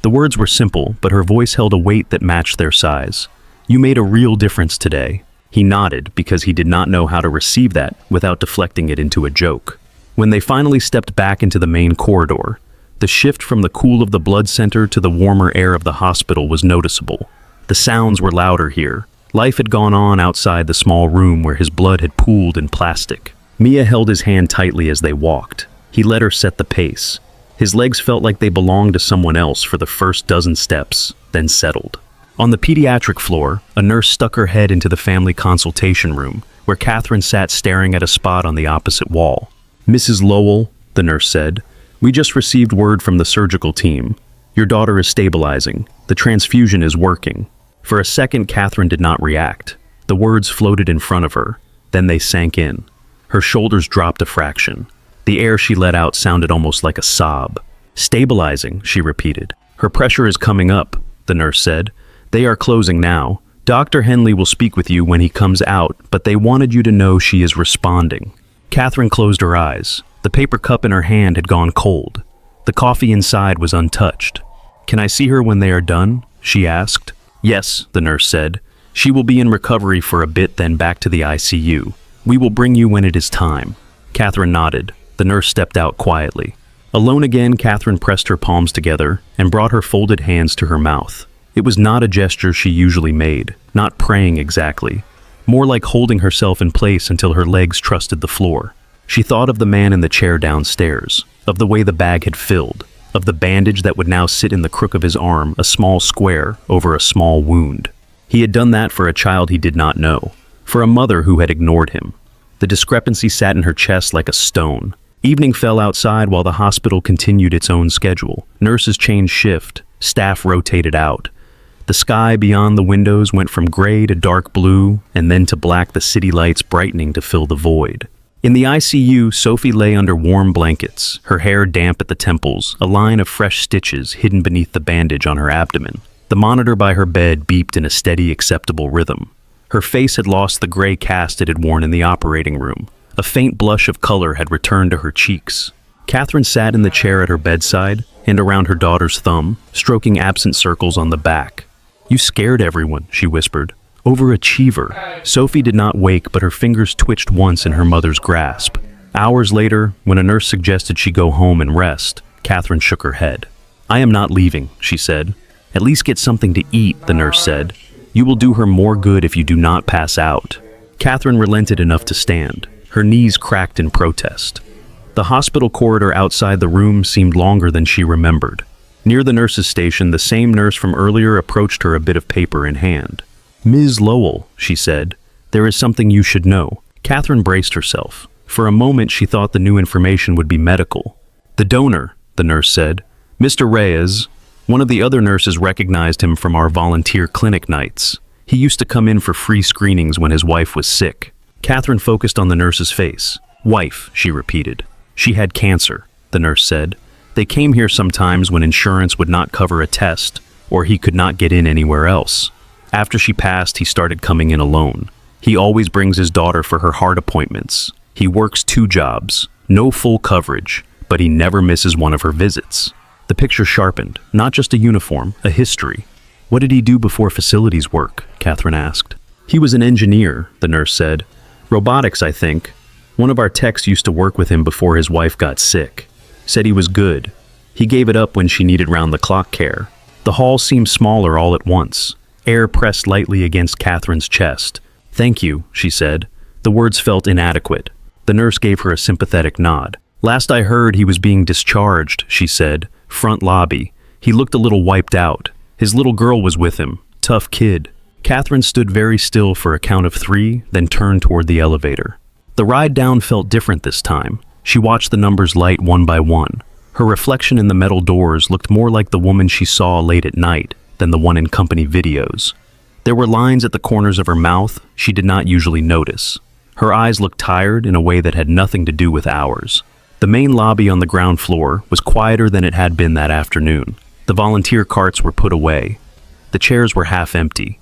The words were simple, but her voice held a weight that matched their size. "You made a real difference today." He nodded because he did not know how to receive that without deflecting it into a joke. When they finally stepped back into the main corridor, the shift from the cool of the blood center to the warmer air of the hospital was noticeable. The sounds were louder here. Life had gone on outside the small room where his blood had pooled in plastic. Mia held his hand tightly as they walked. He let her set the pace. His legs felt like they belonged to someone else for the first dozen steps, then settled. On the pediatric floor, a nurse stuck her head into the family consultation room, where Catherine sat staring at a spot on the opposite wall. "Mrs. Lowell," the nurse said, "we just received word from the surgical team. Your daughter is stabilizing. The transfusion is working." For a second, Catherine did not react. The words floated in front of her. Then they sank in. Her shoulders dropped a fraction. The air she let out sounded almost like a sob. "Stabilizing," she repeated. "Her pressure is coming up," the nurse said. "They are closing now. Dr. Henley will speak with you when he comes out, but they wanted you to know she is responding." Catherine closed her eyes. The paper cup in her hand had gone cold. The coffee inside was untouched. "Can I see her when they are done?" she asked. "Yes," the nurse said. "She will be in recovery for a bit, then back to the ICU. We will bring you when it is time." Catherine nodded. The nurse stepped out quietly. Alone again, Catherine pressed her palms together and brought her folded hands to her mouth. It was not a gesture she usually made, not praying exactly, more like holding herself in place until her legs trusted the floor. She thought of the man in the chair downstairs, of the way the bag had filled, of the bandage that would now sit in the crook of his arm, a small square over a small wound. He had done that for a child he did not know, for a mother who had ignored him. The discrepancy sat in her chest like a stone. Evening fell outside while the hospital continued its own schedule. Nurses changed shift, staff rotated out. The sky beyond the windows went from gray to dark blue, and then to black, the city lights brightening to fill the void. In the ICU, Sophie lay under warm blankets, her hair damp at the temples, a line of fresh stitches hidden beneath the bandage on her abdomen. The monitor by her bed beeped in a steady, acceptable rhythm. Her face had lost the gray cast it had worn in the operating room. A faint blush of color had returned to her cheeks. Catherine sat in the chair at her bedside, hand around her daughter's thumb, stroking absent circles on the back. "You scared everyone," she whispered. "Overachiever." Sophie did not wake, but her fingers twitched once in her mother's grasp. Hours later, when a nurse suggested she go home and rest, Catherine shook her head. "I am not leaving," she said. "At least get something to eat," the nurse said. "You will do her more good if you do not pass out." Catherine relented enough to stand. Her knees cracked in protest. The hospital corridor outside the room seemed longer than she remembered. Near the nurse's station, the same nurse from earlier approached her, a bit of paper in hand. "Ms. Lowell," she said, "there is something you should know." Catherine braced herself. For a moment, she thought the new information would be medical. "The donor," the nurse said. "Mr. Reyes." One of the other nurses recognized him from our volunteer clinic nights. He used to come in for free screenings when his wife was sick. Catherine focused on the nurse's face. "Wife," she repeated. "She had cancer," the nurse said. "They came here sometimes when insurance would not cover a test, or he could not get in anywhere else. After she passed, he started coming in alone. He always brings his daughter for her heart appointments. He works 2 jobs, no full coverage, but he never misses one of her visits." The picture sharpened. Not just a uniform, a history. "What did he do before facilities work?" Catherine asked. "He was an engineer," the nurse said. "Robotics, I think. One of our techs used to work with him before his wife got sick. Said he was good. He gave it up when she needed round-the-clock care." The hall seemed smaller all at once. Air pressed lightly against Catherine's chest. "Thank you," she said. The words felt inadequate. The nurse gave her a sympathetic nod. "Last I heard, he was being discharged," she said. "Front lobby. He looked a little wiped out. His little girl was with him. Tough kid." Catherine stood very still for a count of 3, then turned toward the elevator. The ride down felt different this time. She watched the numbers light one by one. Her reflection in the metal doors looked more like the woman she saw late at night than the one in company videos. There were lines at the corners of her mouth she did not usually notice. Her eyes looked tired in a way that had nothing to do with ours. The main lobby on the ground floor was quieter than it had been that afternoon. The volunteer carts were put away. The chairs were half empty.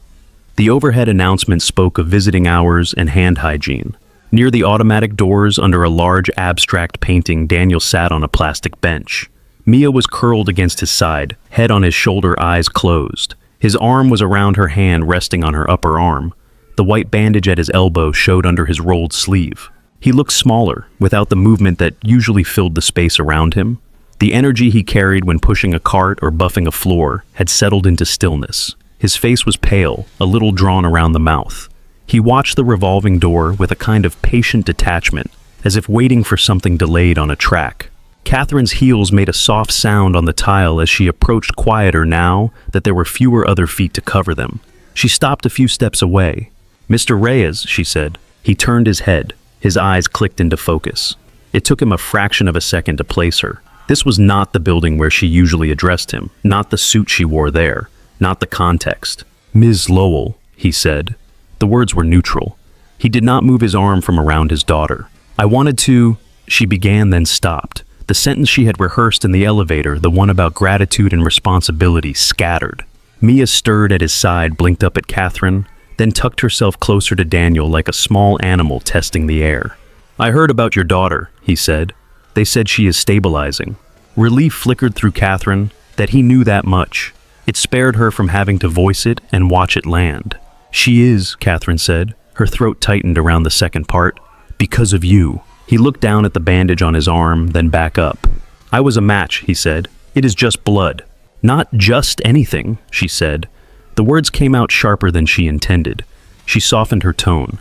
The overhead announcement spoke of visiting hours and hand hygiene. Near the automatic doors, under a large abstract painting, Daniel sat on a plastic bench. Mia was curled against his side, head on his shoulder, eyes closed. His arm was around her hand, resting on her upper arm. The white bandage at his elbow showed under his rolled sleeve. He looked smaller, without the movement that usually filled the space around him. The energy he carried when pushing a cart or buffing a floor had settled into stillness. His face was pale, a little drawn around the mouth. He watched the revolving door with a kind of patient detachment, as if waiting for something delayed on a track. Catherine's heels made a soft sound on the tile as she approached, quieter now that there were fewer other feet to cover them. She stopped a few steps away. "Mr. Reyes," she said. He turned his head. His eyes clicked into focus. It took him a fraction of a second to place her. This was not the building where she usually addressed him, not the suit she wore there, not the context. "Ms. Lowell," he said. The words were neutral. He did not move his arm from around his daughter. "I wanted to," she began, then stopped. The sentence she had rehearsed in the elevator, the one about gratitude and responsibility, scattered. Mia stirred at his side, blinked up at Catherine, then tucked herself closer to Daniel like a small animal testing the air. "I heard about your daughter," he said. "They said she is stabilizing." Relief flickered through Catherine that he knew that much. It spared her from having to voice it and watch it land. "She is," Catherine said. Her throat tightened around the second part. "Because of you." He looked down at the bandage on his arm, then back up. "I was a match," he said. "It is just blood." "Not just anything," she said. The words came out sharper than she intended. She softened her tone.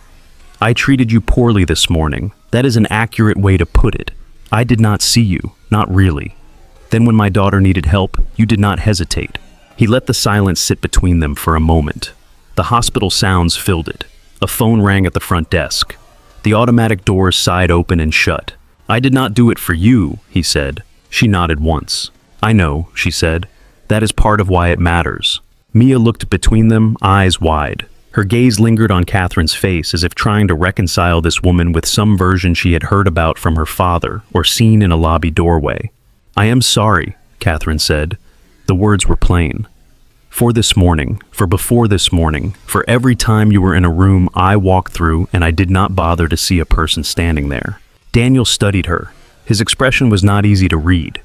"I treated you poorly this morning. That is an accurate way to put it. I did not see you, not really. Then when my daughter needed help, you did not hesitate." He let the silence sit between them for a moment. The hospital sounds filled it. A phone rang at the front desk. The automatic doors sighed open and shut. "I did not do it for you," he said. She nodded once. "I know," she said. "That is part of why it matters." Mia looked between them, eyes wide. Her gaze lingered on Catherine's face as if trying to reconcile this woman with some version she had heard about from her father or seen in a lobby doorway. "I am sorry," Catherine said. The words were plain. "For this morning, for before this morning, for every time you were in a room I walked through and I did not bother to see a person standing there." Daniel studied her. His expression was not easy to read.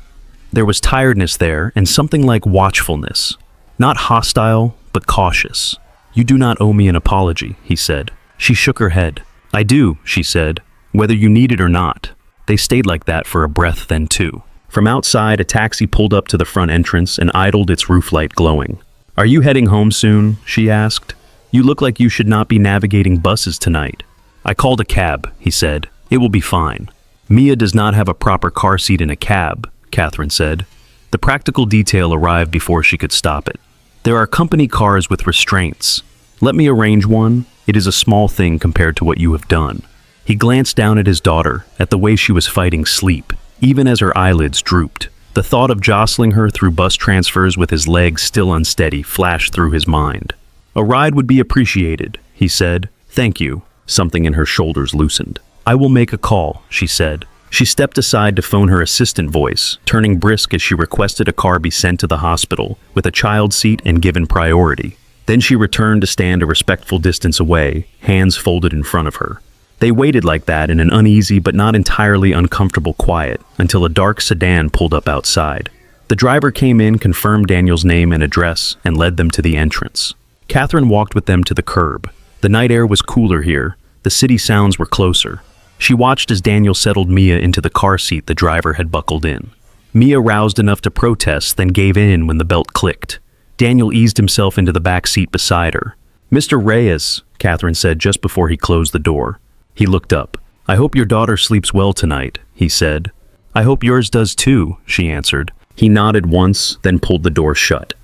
There was tiredness there and something like watchfulness. Not hostile, but cautious. "You do not owe me an apology," he said. She shook her head. "I do," she said, "whether you need it or not." They stayed like that for a breath, then two. From outside, a taxi pulled up to the front entrance and idled, its roof light glowing. "Are you heading home soon?" she asked. "You look like you should not be navigating buses tonight." "I called a cab," he said. "It will be fine." "Mia does not have a proper car seat in a cab," Catherine said. The practical detail arrived before she could stop it. "There are company cars with restraints. Let me arrange one. It is a small thing compared to what you have done." He glanced down at his daughter, at the way she was fighting sleep, even as her eyelids drooped. The thought of jostling her through bus transfers with his legs still unsteady flashed through his mind. "A ride would be appreciated," he said. "Thank you." Something in her shoulders loosened. "I will make a call," she said. She stepped aside to phone her assistant voice, turning brisk as she requested a car be sent to the hospital, with a child seat and given priority. Then she returned to stand a respectful distance away, hands folded in front of her. They waited like that in an uneasy but not entirely uncomfortable quiet until a dark sedan pulled up outside. The driver came in, confirmed Daniel's name and address, and led them to the entrance. Catherine walked with them to the curb. The night air was cooler here. The city sounds were closer. She watched as Daniel settled Mia into the car seat the driver had buckled in. Mia roused enough to protest, then gave in when the belt clicked. Daniel eased himself into the back seat beside her. "Mr. Reyes," Catherine said just before he closed the door. He looked up. "I hope your daughter sleeps well tonight," he said. "I hope yours does too," she answered. He nodded once, then pulled the door shut.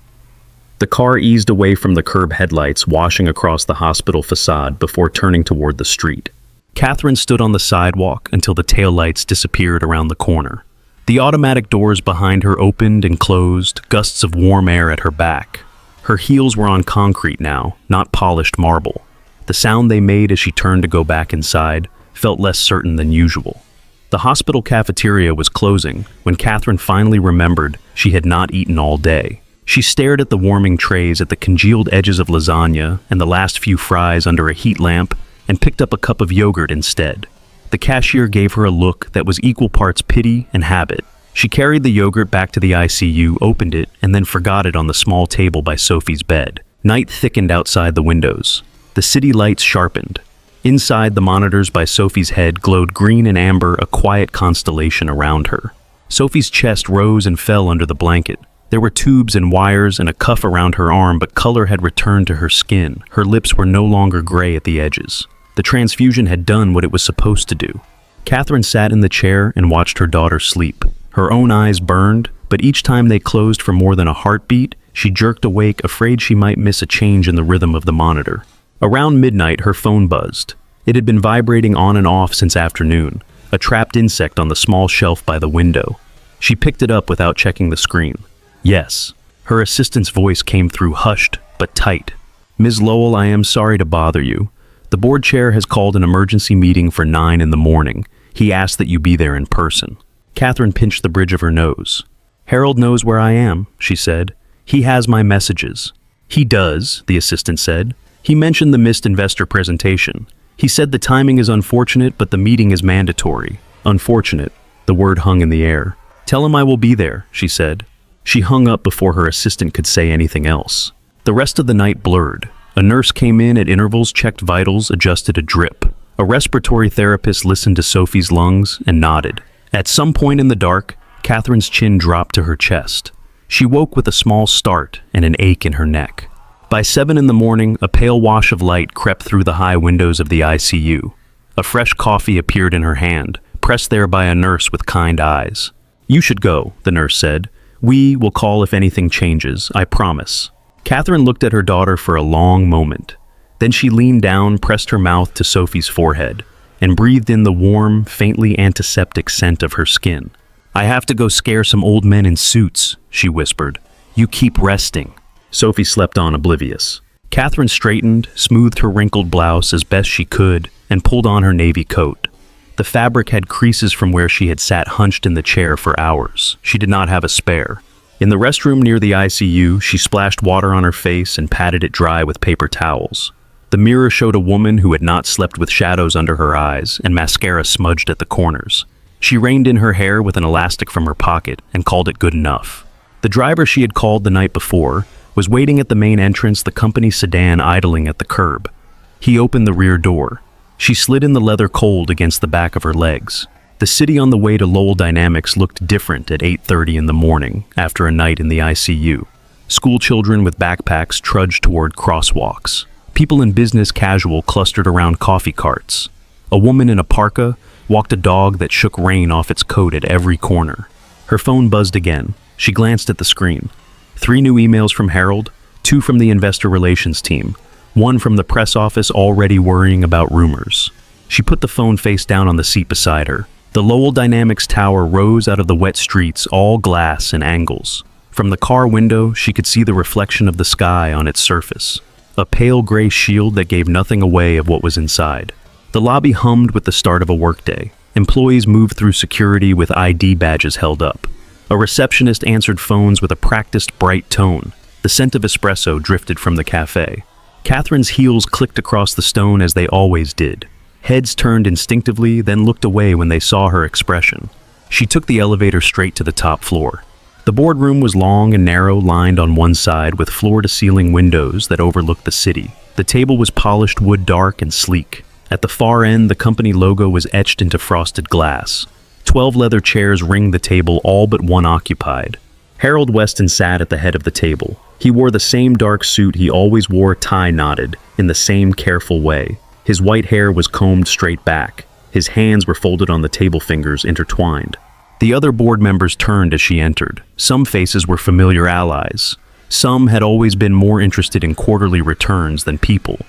The car eased away from the curb headlights washing across the hospital facade before turning toward the street. Catherine stood on the sidewalk until the taillights disappeared around the corner. The automatic doors behind her opened and closed, gusts of warm air at her back. Her heels were on concrete now, not polished marble. The sound they made as she turned to go back inside felt less certain than usual. The hospital cafeteria was closing when Catherine finally remembered she had not eaten all day. She stared at the warming trays, at the congealed edges of lasagna and the last few fries under a heat lamp, and picked up a cup of yogurt instead. The cashier gave her a look that was equal parts pity and habit. She carried the yogurt back to the ICU, opened it, and then forgot it on the small table by Sophie's bed. Night thickened outside the windows. The city lights sharpened. Inside, the monitors by Sophie's head glowed green and amber, a quiet constellation around her. Sophie's chest rose and fell under the blanket. There were tubes and wires and a cuff around her arm, but color had returned to her skin. Her lips were no longer gray at the edges. The transfusion had done what it was supposed to do. Catherine sat in the chair and watched her daughter sleep. Her own eyes burned, but each time they closed for more than a heartbeat, she jerked awake, afraid she might miss a change in the rhythm of the monitor. Around midnight, her phone buzzed. It had been vibrating on and off since afternoon, a trapped insect on the small shelf by the window. She picked it up without checking the screen. Yes. Her assistant's voice came through hushed, but tight. Ms. Lowell, I am sorry to bother you. The board chair has called an emergency meeting for 9 in the morning. He asked that you be there in person. Catherine pinched the bridge of her nose. Harold knows where I am, she said. He has my messages. He does, the assistant said. He mentioned the missed investor presentation. He said the timing is unfortunate, but the meeting is mandatory. Unfortunate. The word hung in the air. Tell him I will be there, she said. She hung up before her assistant could say anything else. The rest of the night blurred. A nurse came in at intervals, checked vitals, adjusted a drip. A respiratory therapist listened to Sophie's lungs and nodded. At some point in the dark, Catherine's chin dropped to her chest. She woke with a small start and an ache in her neck. By 7 in the morning, a pale wash of light crept through the high windows of the ICU. A fresh coffee appeared in her hand, pressed there by a nurse with kind eyes. You should go, the nurse said. We will call if anything changes, I promise. Catherine looked at her daughter for a long moment. Then she leaned down, pressed her mouth to Sophie's forehead, and breathed in the warm, faintly antiseptic scent of her skin. I have to go scare some old men in suits, she whispered. You keep resting. Sophie slept on, oblivious. Catherine straightened, smoothed her wrinkled blouse as best she could, and pulled on her navy coat. The fabric had creases from where she had sat hunched in the chair for hours. She did not have a spare. In the restroom near the ICU, she splashed water on her face and patted it dry with paper towels. The mirror showed a woman who had not slept with shadows under her eyes and mascara smudged at the corners. She reined in her hair with an elastic from her pocket and called it good enough. The driver she had called the night before was waiting at the main entrance, the company sedan idling at the curb. He opened the rear door. She slid in the leather cold against the back of her legs. The city on the way to Lowell Dynamics looked different at 8:30 in the morning after a night in the ICU. School children with backpacks trudged toward crosswalks. People in business casual clustered around coffee carts. A woman in a parka walked a dog that shook rain off its coat at every corner. Her phone buzzed again. She glanced at the screen. 3 new emails from Harold, 2 from the investor relations team, 1 from the press office already worrying about rumors. She put the phone face down on the seat beside her. The Lowell Dynamics tower rose out of the wet streets, all glass and angles. From the car window, she could see the reflection of the sky on its surface. A pale gray shield that gave nothing away of what was inside. The lobby hummed with the start of a workday. Employees moved through security with ID badges held up. A receptionist answered phones with a practiced bright tone. The scent of espresso drifted from the cafe. Catherine's heels clicked across the stone as they always did. Heads turned instinctively, then looked away when they saw her expression. She took the elevator straight to the top floor. The boardroom was long and narrow, lined on one side with floor-to-ceiling windows that overlooked the city. The table was polished wood, dark and sleek. At the far end, the company logo was etched into frosted glass. 12 leather chairs ringed the table, all but one occupied. Harold Weston sat at the head of the table. He wore the same dark suit he always wore, tie knotted, in the same careful way. His white hair was combed straight back. His hands were folded on the table fingers, intertwined. The other board members turned as she entered. Some faces were familiar allies. Some had always been more interested in quarterly returns than people.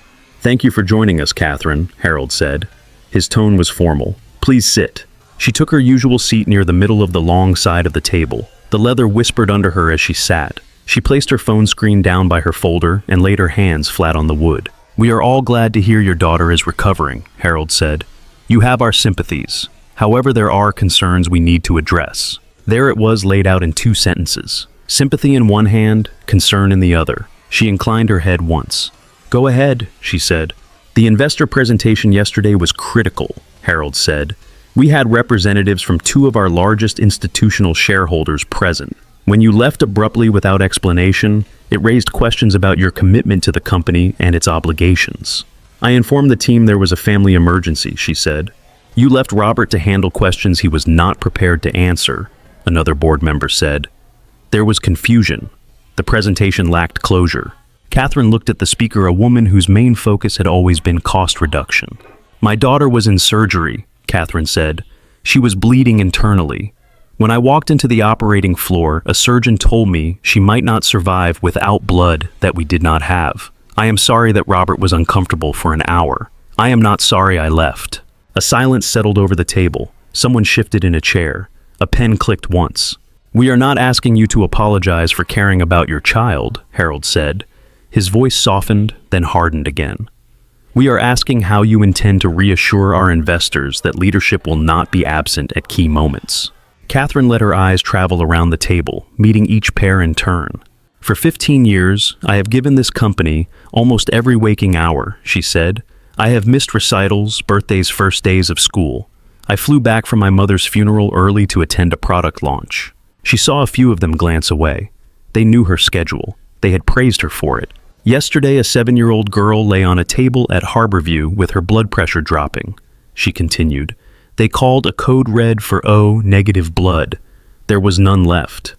Thank you for joining us, Catherine, Harold said. His tone was formal. Please sit. She took her usual seat near the middle of the long side of the table. The leather whispered under her as she sat. She placed her phone screen down by her folder and laid her hands flat on the wood. We are all glad to hear your daughter is recovering, Harold said. You have our sympathies. However, there are concerns we need to address. There it was laid out in 2 sentences. Sympathy in one hand, concern in the other. She inclined her head once. Go ahead, she said. The investor presentation yesterday was critical, Harold said. We had representatives from 2 of our largest institutional shareholders present. When you left abruptly without explanation, it raised questions about your commitment to the company and its obligations. I informed the team there was a family emergency, she said. You left Robert to handle questions he was not prepared to answer, another board member said. There was confusion. The presentation lacked closure. Catherine looked at the speaker, a woman whose main focus had always been cost reduction. My daughter was in surgery, Catherine said. She was bleeding internally. When I walked into the operating floor, a surgeon told me she might not survive without blood that we did not have. I am sorry that Robert was uncomfortable for an hour. "I am not sorry I left." A silence settled over the table. Someone shifted in a chair. A pen clicked once. "We are not asking you to apologize for caring about your child," Harold said. His voice softened, then hardened again. "We are asking how you intend to reassure our investors that leadership will not be absent at key moments." Catherine let her eyes travel around the table, meeting each pair in turn. "For 15 years, I have given this company almost every waking hour," she said. "I have missed recitals, birthdays, first days of school. I flew back from my mother's funeral early to attend a product launch." She saw a few of them glance away. They knew her schedule. They had praised her for it. "Yesterday, a 7-year-old girl lay on a table at Harborview with her blood pressure dropping," she continued. "They called a code red for O negative blood. There was none left.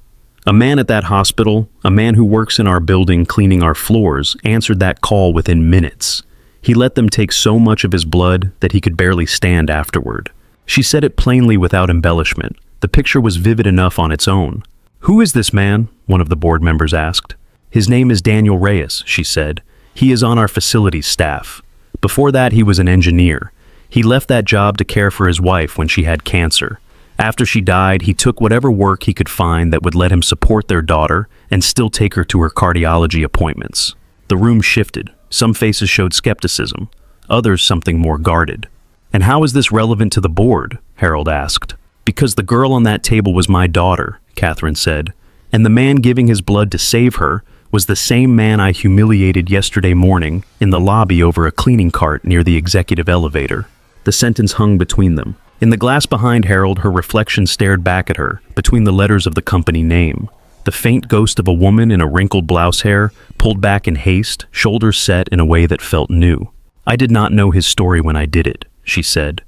A man at that hospital, a man who works in our building cleaning our floors, answered that call within minutes. He let them take so much of his blood that he could barely stand afterward." She said it plainly without embellishment. The picture was vivid enough on its own. "Who is this man?" one of the board members asked. "His name is Daniel Reyes," she said. "He is on our facilities staff. Before that, he was an engineer. He left that job to care for his wife when she had cancer. After she died, he took whatever work he could find that would let him support their daughter and still take her to her cardiology appointments." The room shifted. Some faces showed skepticism, others something more guarded. "And how is this relevant to the board?" Harold asked. "Because the girl on that table was my daughter," Catherine said, "and the man giving his blood to save her was the same man I humiliated yesterday morning in the lobby over a cleaning cart near the executive elevator." The sentence hung between them. In the glass behind Harold, her reflection stared back at her, between the letters of the company name. The faint ghost of a woman in a wrinkled blouse hair, pulled back in haste, shoulders set in a way that felt new. "I did not know his story when I did it," she said.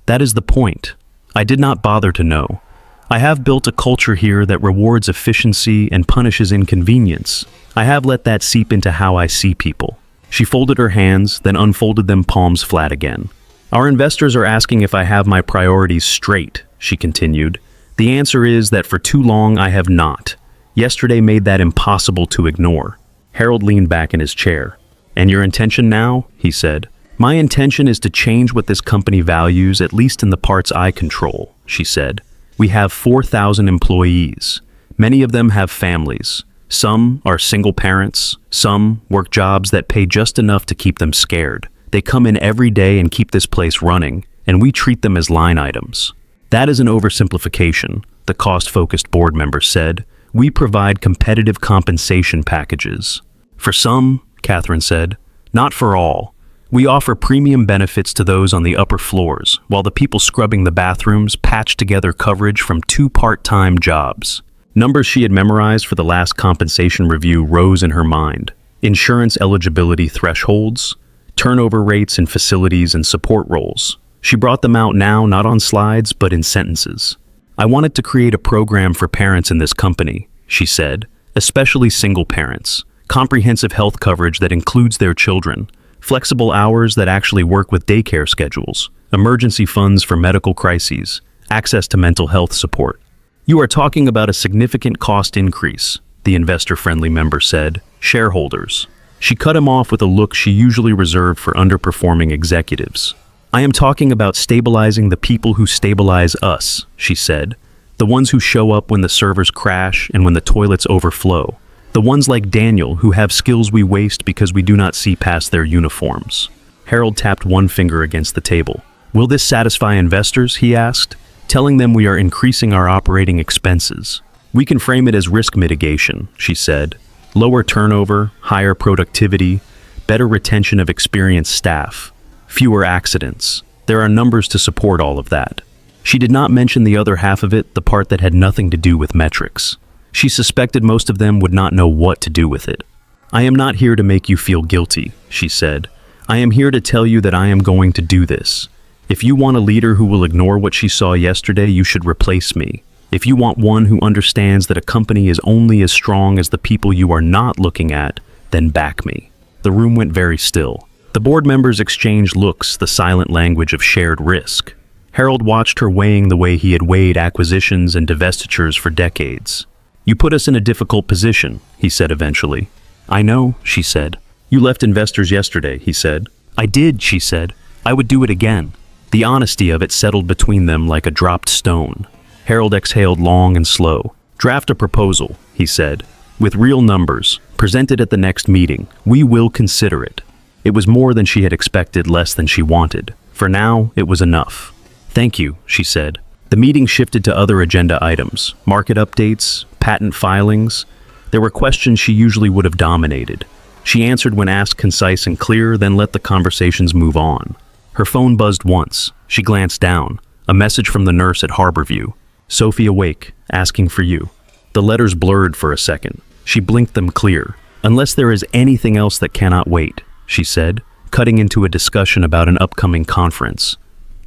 "That is the point. I did not bother to know. I have built a culture here that rewards efficiency and punishes inconvenience. I have let that seep into how I see people." She folded her hands, then unfolded them palms flat again. "Our investors are asking if I have my priorities straight," she continued. "The answer is that for too long I have not. Yesterday made that impossible to ignore." Harold leaned back in his chair. "And your intention now?" he said. "My intention is to change what this company values, at least in the parts I control," she said. "We have 4,000 employees. Many of them have families. Some are single parents. Some work jobs that pay just enough to keep them scared. They come in every day and keep this place running, and we treat them as line items." "That is an oversimplification," the cost-focused board member said. "We provide competitive compensation packages." "For some," Catherine said, "not for all. We offer premium benefits to those on the upper floors, while the people scrubbing the bathrooms patch together coverage from 2 part-time jobs." Numbers she had memorized for the last compensation review rose in her mind. Insurance eligibility thresholds, turnover rates in facilities and support roles. She brought them out now, not on slides, but in sentences. "I wanted to create a program for parents in this company," she said, "especially single parents. Comprehensive health coverage that includes their children. Flexible hours that actually work with daycare schedules. Emergency funds for medical crises. Access to mental health support." "You are talking about a significant cost increase," the investor-friendly member said. "Shareholders." She cut him off with a look she usually reserved for underperforming executives. "I am talking about stabilizing the people who stabilize us," she said. "The ones who show up when the servers crash and when the toilets overflow. The ones like Daniel who have skills we waste because we do not see past their uniforms." Harold tapped one finger against the table. "Will this satisfy investors?" he asked. "Telling them we are increasing our operating expenses. We can frame it as risk mitigation," she said. "Lower turnover, higher productivity, better retention of experienced staff, fewer accidents. There are numbers to support all of that." She did not mention the other half of it, the part that had nothing to do with metrics. She suspected most of them would not know what to do with it. "I am not here to make you feel guilty," she said. "I am here to tell you that I am going to do this. If you want a leader who will ignore what she saw yesterday, you should replace me. If you want one who understands that a company is only as strong as the people you are not looking at, then back me." The room went very still. The board members exchanged looks, the silent language of shared risk. Harold watched her weighing the way he had weighed acquisitions and divestitures for decades. "You put us in a difficult position," he said eventually. "I know," she said. "You left investors yesterday," he said. "I did," she said. I would do it again. The honesty of it settled between them like a dropped stone. Harold exhaled long and slow. Draft a proposal, he said, with real numbers, presented at the next meeting. We will consider it. It was more than she had expected, less than she wanted. For now, it was enough. Thank you, she said. The meeting shifted to other agenda items, market updates, patent filings. There were questions she usually would have dominated. She answered when asked, concise and clear, then let the conversations move on. Her phone buzzed once. She glanced down. A message from the nurse at Harborview. Sophie awake, asking for you. The letters blurred for a second. She blinked them clear. Unless there is anything else that cannot wait, she said, cutting into a discussion about an upcoming conference.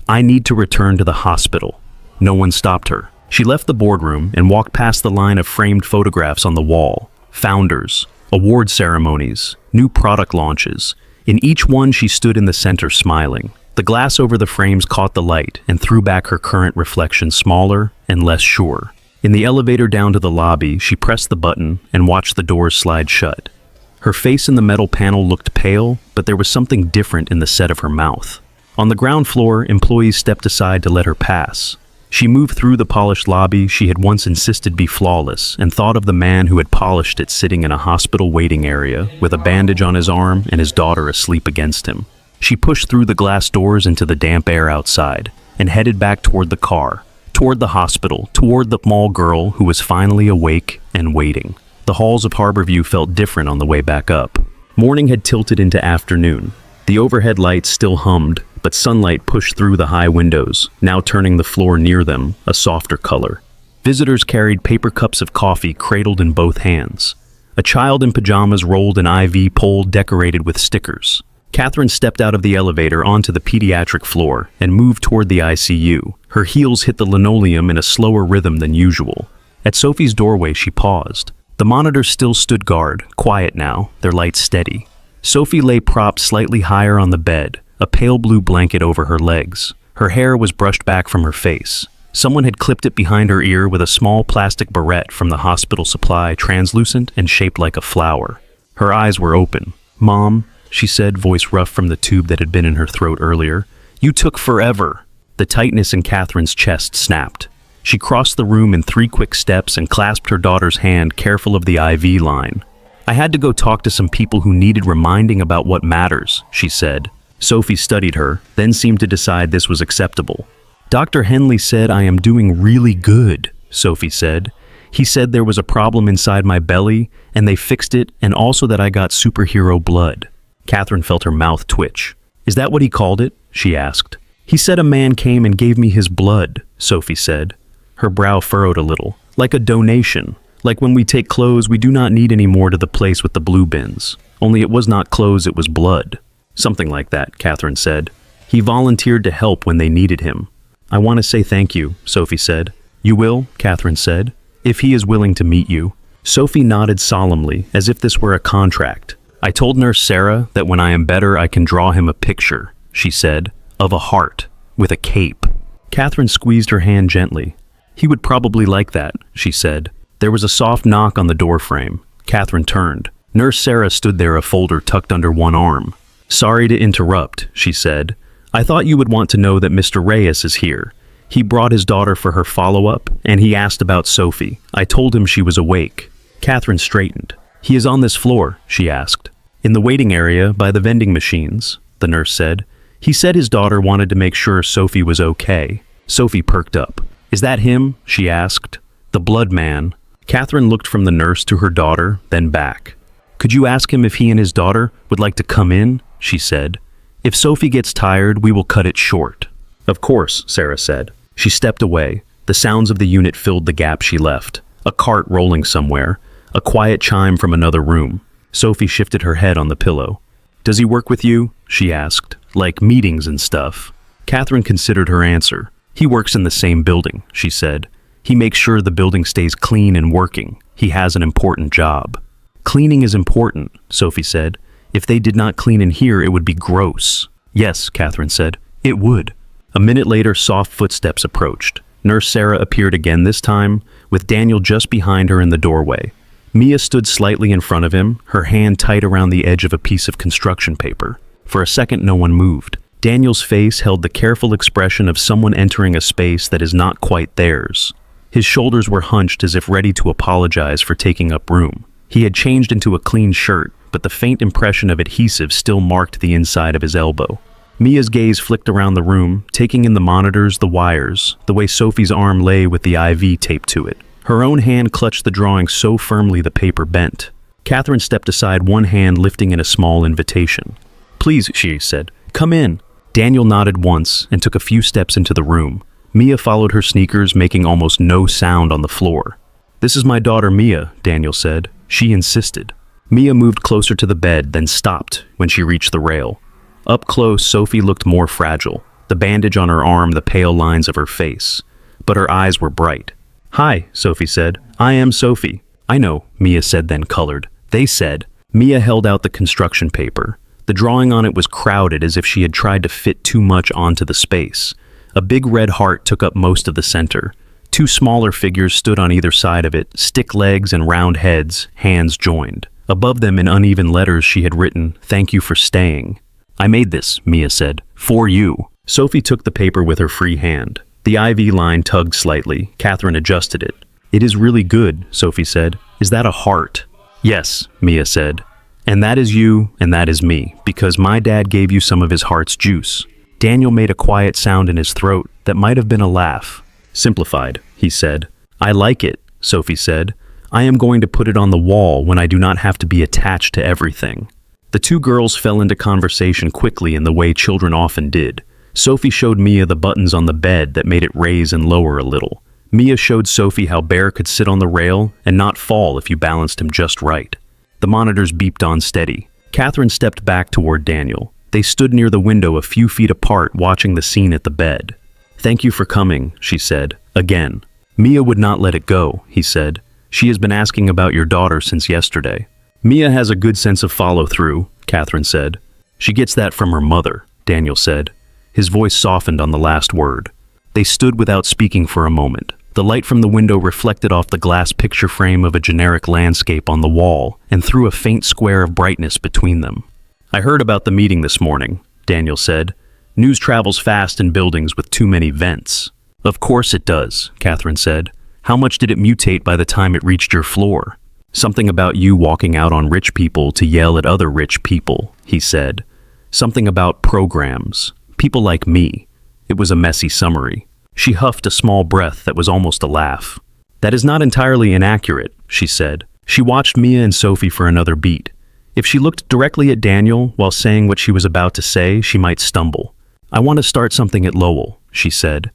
I need to return to the hospital. No one stopped her. She left the boardroom and walked past the line of framed photographs on the wall. Founders, award ceremonies, new product launches. In each one, she stood in the center smiling. The glass over the frames caught the light and threw back her current reflection, smaller and less sure. In the elevator down to the lobby, she pressed the button and watched the doors slide shut. Her face in the metal panel looked pale, but there was something different in the set of her mouth. On the ground floor, employees stepped aside to let her pass. She moved through the polished lobby she had once insisted be flawless and thought of the man who had polished it sitting in a hospital waiting area with a bandage on his arm and his daughter asleep against him. She pushed through the glass doors into the damp air outside and headed back toward the car, toward the hospital, toward the small girl who was finally awake and waiting. The halls of Harborview felt different on the way back up. Morning had tilted into afternoon. The overhead lights still hummed, but sunlight pushed through the high windows, now turning the floor near them a softer color. Visitors carried paper cups of coffee cradled in both hands. A child in pajamas rolled an IV pole decorated with stickers. Catherine stepped out of the elevator onto the pediatric floor and moved toward the ICU. Her heels hit the linoleum in a slower rhythm than usual. At Sophie's doorway, she paused. The monitors still stood guard, quiet now, their lights steady. Sophie lay propped slightly higher on the bed, a pale blue blanket over her legs. Her hair was brushed back from her face. Someone had clipped it behind her ear with a small plastic barrette from the hospital supply, translucent and shaped like a flower. Her eyes were open. "Mom," she said, voice rough from the tube that had been in her throat earlier. "You took forever." The tightness in Catherine's chest snapped. She crossed the room in 3 quick steps and clasped her daughter's hand, careful of the IV line. "I had to go talk to some people who needed reminding about what matters," she said. Sophie studied her, then seemed to decide this was acceptable. "Dr. Henley said I am doing really good," Sophie said. "He said there was a problem inside my belly, and they fixed it, and also that I got superhero blood." Catherine felt her mouth twitch. "Is that what he called it?" she asked. "He said a man came and gave me his blood," Sophie said. Her brow furrowed a little. "Like a donation. Like when we take clothes, we do not need any more to the place with the blue bins. Only it was not clothes, it was blood." "Something like that," Catherine said. "He volunteered to help when they needed him." "I want to say thank you," Sophie said. "You will?" Catherine said. "If he is willing to meet you." Sophie nodded solemnly, as if this were a contract. "I told Nurse Sarah that when I am better I can draw him a picture," she said, "of a heart, with a cape." Catherine squeezed her hand gently. "He would probably like that," she said. There was a soft knock on the doorframe. Catherine turned. Nurse Sarah stood there, a folder tucked under one arm. "Sorry to interrupt," she said. "I thought you would want to know that Mr. Reyes is here. He brought his daughter for her follow-up, and he asked about Sophie. I told him she was awake." Catherine straightened. "He is on this floor?" she asked. "In the waiting area, by the vending machines," the nurse said. "He said his daughter wanted to make sure Sophie was okay." Sophie perked up. "Is that him?" she asked. "The blood man." Catherine looked from the nurse to her daughter, then back. "Could you ask him if he and his daughter would like to come in?" she said. "If Sophie gets tired, we will cut it short." "Of course," Sarah said. She stepped away. The sounds of the unit filled the gap she left. A cart rolling somewhere, a quiet chime from another room. Sophie shifted her head on the pillow. "Does he work with you?" she asked. "Like meetings and stuff?" Catherine considered her answer. "He works in the same building," she said. "He makes sure the building stays clean and working. He has an important job." "Cleaning is important," Sophie said. "If they did not clean in here, it would be gross." "Yes," Catherine said. "It would." A minute later, soft footsteps approached. Nurse Sarah appeared again, this time with Daniel just behind her in the doorway. Mia stood slightly in front of him, her hand tight around the edge of a piece of construction paper. For a second, no one moved. Daniel's face held the careful expression of someone entering a space that is not quite theirs. His shoulders were hunched as if ready to apologize for taking up room. He had changed into a clean shirt, but the faint impression of adhesive still marked the inside of his elbow. Mia's gaze flicked around the room, taking in the monitors, the wires, the way Sophie's arm lay with the IV taped to it. Her own hand clutched the drawing so firmly the paper bent. Catherine stepped aside, one hand lifting in a small invitation. "Please," she said, "come in." Daniel nodded once and took a few steps into the room. Mia followed her sneakers, making almost no sound on the floor. "This is my daughter Mia," Daniel said. She insisted. Mia moved closer to the bed, then stopped when she reached the rail. Up close, Sophie looked more fragile, the bandage on her arm, the pale lines of her face. But her eyes were bright. "Hi," Sophie said. "I am Sophie." "I know," Mia said, then colored. "They said." Mia held out the construction paper. The drawing on it was crowded, as if she had tried to fit too much onto the space. A big red heart took up most of the center. Two smaller figures stood on either side of it, stick legs and round heads, hands joined. Above them, in uneven letters, she had written, "Thank you for staying." "I made this," Mia said. "For you." Sophie took the paper with her free hand. The IV line tugged slightly. Catherine adjusted it. "It is really good," Sophie said. "Is that a heart?" "Yes," Mia said. "And that is you, and that is me, because my dad gave you some of his heart's juice." Daniel made a quiet sound in his throat that might have been a laugh. "Simplified," he said. "I like it," Sophie said. "I am going to put it on the wall when I do not have to be attached to everything." The two girls fell into conversation quickly in the way children often did. Sophie showed Mia the buttons on the bed that made it raise and lower a little. Mia showed Sophie how Bear could sit on the rail and not fall if you balanced him just right. The monitors beeped on steady. Catherine stepped back toward Daniel. They stood near the window a few feet apart, watching the scene at the bed. "Thank you for coming," she said, again. "Mia would not let it go," he said. "She has been asking about your daughter since yesterday." "Mia has a good sense of follow-through," Catherine said. "She gets that from her mother," Daniel said. His voice softened on the last word. They stood without speaking for a moment. The light from the window reflected off the glass picture frame of a generic landscape on the wall and threw a faint square of brightness between them. "I heard about the meeting this morning," Daniel said. "News travels fast in buildings with too many vents." "Of course it does," Catherine said. "How much did it mutate by the time it reached your floor?" "Something about you walking out on rich people to yell at other rich people," he said. "Something about programs. People like me." It was a messy summary. She huffed a small breath that was almost a laugh. "That is not entirely inaccurate," she said. She watched Mia and Sophie for another beat. If she looked directly at Daniel while saying what she was about to say, she might stumble. "I want to start something at Lowell," she said.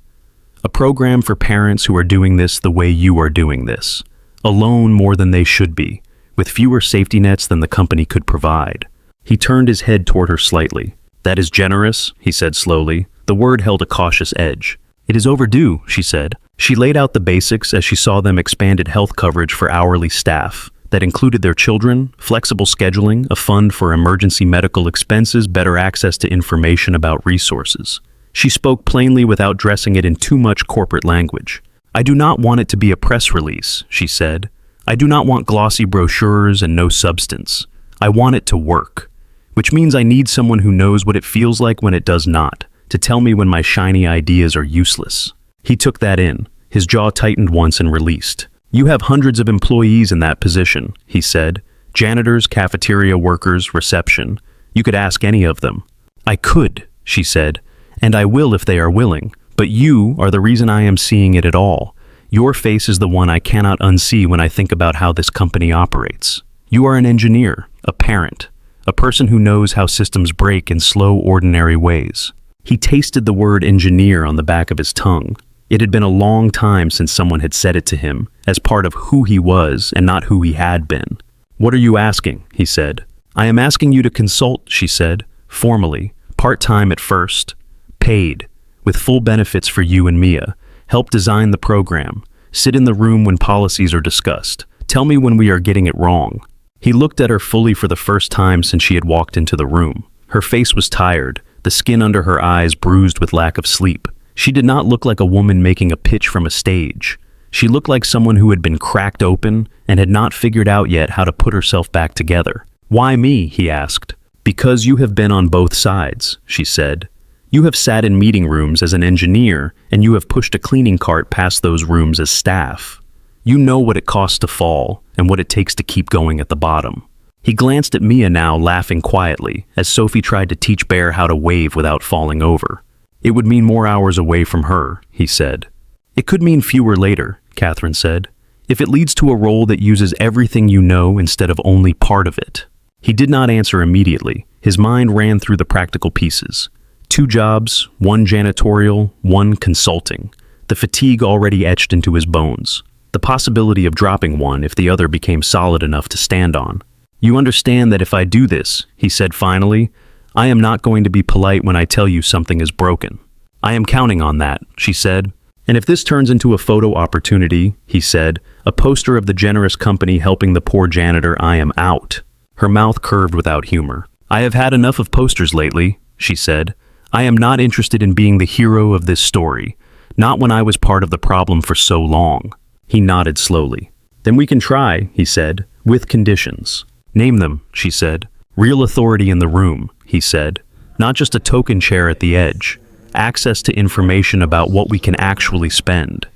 "A program for parents who are doing this the way you are doing this. Alone more than they should be, with fewer safety nets than the company could provide." He turned his head toward her slightly. "That is generous," he said slowly. The word held a cautious edge. "It is overdue," she said. She laid out the basics as she saw them: expanded health coverage for hourly staff that included their children, flexible scheduling, a fund for emergency medical expenses, better access to information about resources. She spoke plainly without dressing it in too much corporate language. "I do not want it to be a press release," she said. "I do not want glossy brochures and no substance. I want it to work. Which means I need someone who knows what it feels like when it does not, to tell me when my shiny ideas are useless." He took that in. His jaw tightened once and released. "You have hundreds of employees in that position," he said. "Janitors, cafeteria workers, reception. You could ask any of them." "I could," she said, "and I will if they are willing. But you are the reason I am seeing it at all. Your face is the one I cannot unsee when I think about how this company operates. You are an engineer, a parent, a person who knows how systems break in slow, ordinary ways." He tasted the word engineer on the back of his tongue. It had been a long time since someone had said it to him, as part of who he was and not who he had been. "What are you asking?" he said. "I am asking you to consult," she said, formally, part-time at first, paid, with full benefits for you and Mia. Help design the program. Sit in the room when policies are discussed. Tell me when we are getting it wrong." He looked at her fully for the first time since she had walked into the room. Her face was tired, the skin under her eyes bruised with lack of sleep. She did not look like a woman making a pitch from a stage. She looked like someone who had been cracked open and had not figured out yet how to put herself back together. "Why me?" he asked. "Because you have been on both sides," she said. You have sat in meeting rooms as an engineer, and you have pushed a cleaning cart past those rooms as staff. You know what it costs to fall, and what it takes to keep going at the bottom. He glanced at Mia now, laughing quietly, as Sophie tried to teach Bear how to wave without falling over. It would mean more hours away from her, he said. It could mean fewer later, Catherine said, if it leads to a role that uses everything you know instead of only part of it. He did not answer immediately. His mind ran through the practical pieces. 2 jobs, 1 janitorial, 1 consulting. The fatigue already etched into his bones. The possibility of dropping one if the other became solid enough to stand on. You understand that if I do this, he said finally, I am not going to be polite when I tell you something is broken. I am counting on that, she said. And if this turns into a photo opportunity, he said, a poster of the generous company helping the poor janitor, I am out. Her mouth curved without humor. I have had enough of posters lately, she said. I am not interested in being the hero of this story, not when I was part of the problem for so long. He nodded slowly. Then we can try, he said, with conditions. Name them, she said. Real authority in the room, he said. Not just a token chair at the edge. Access to information about what we can actually spend.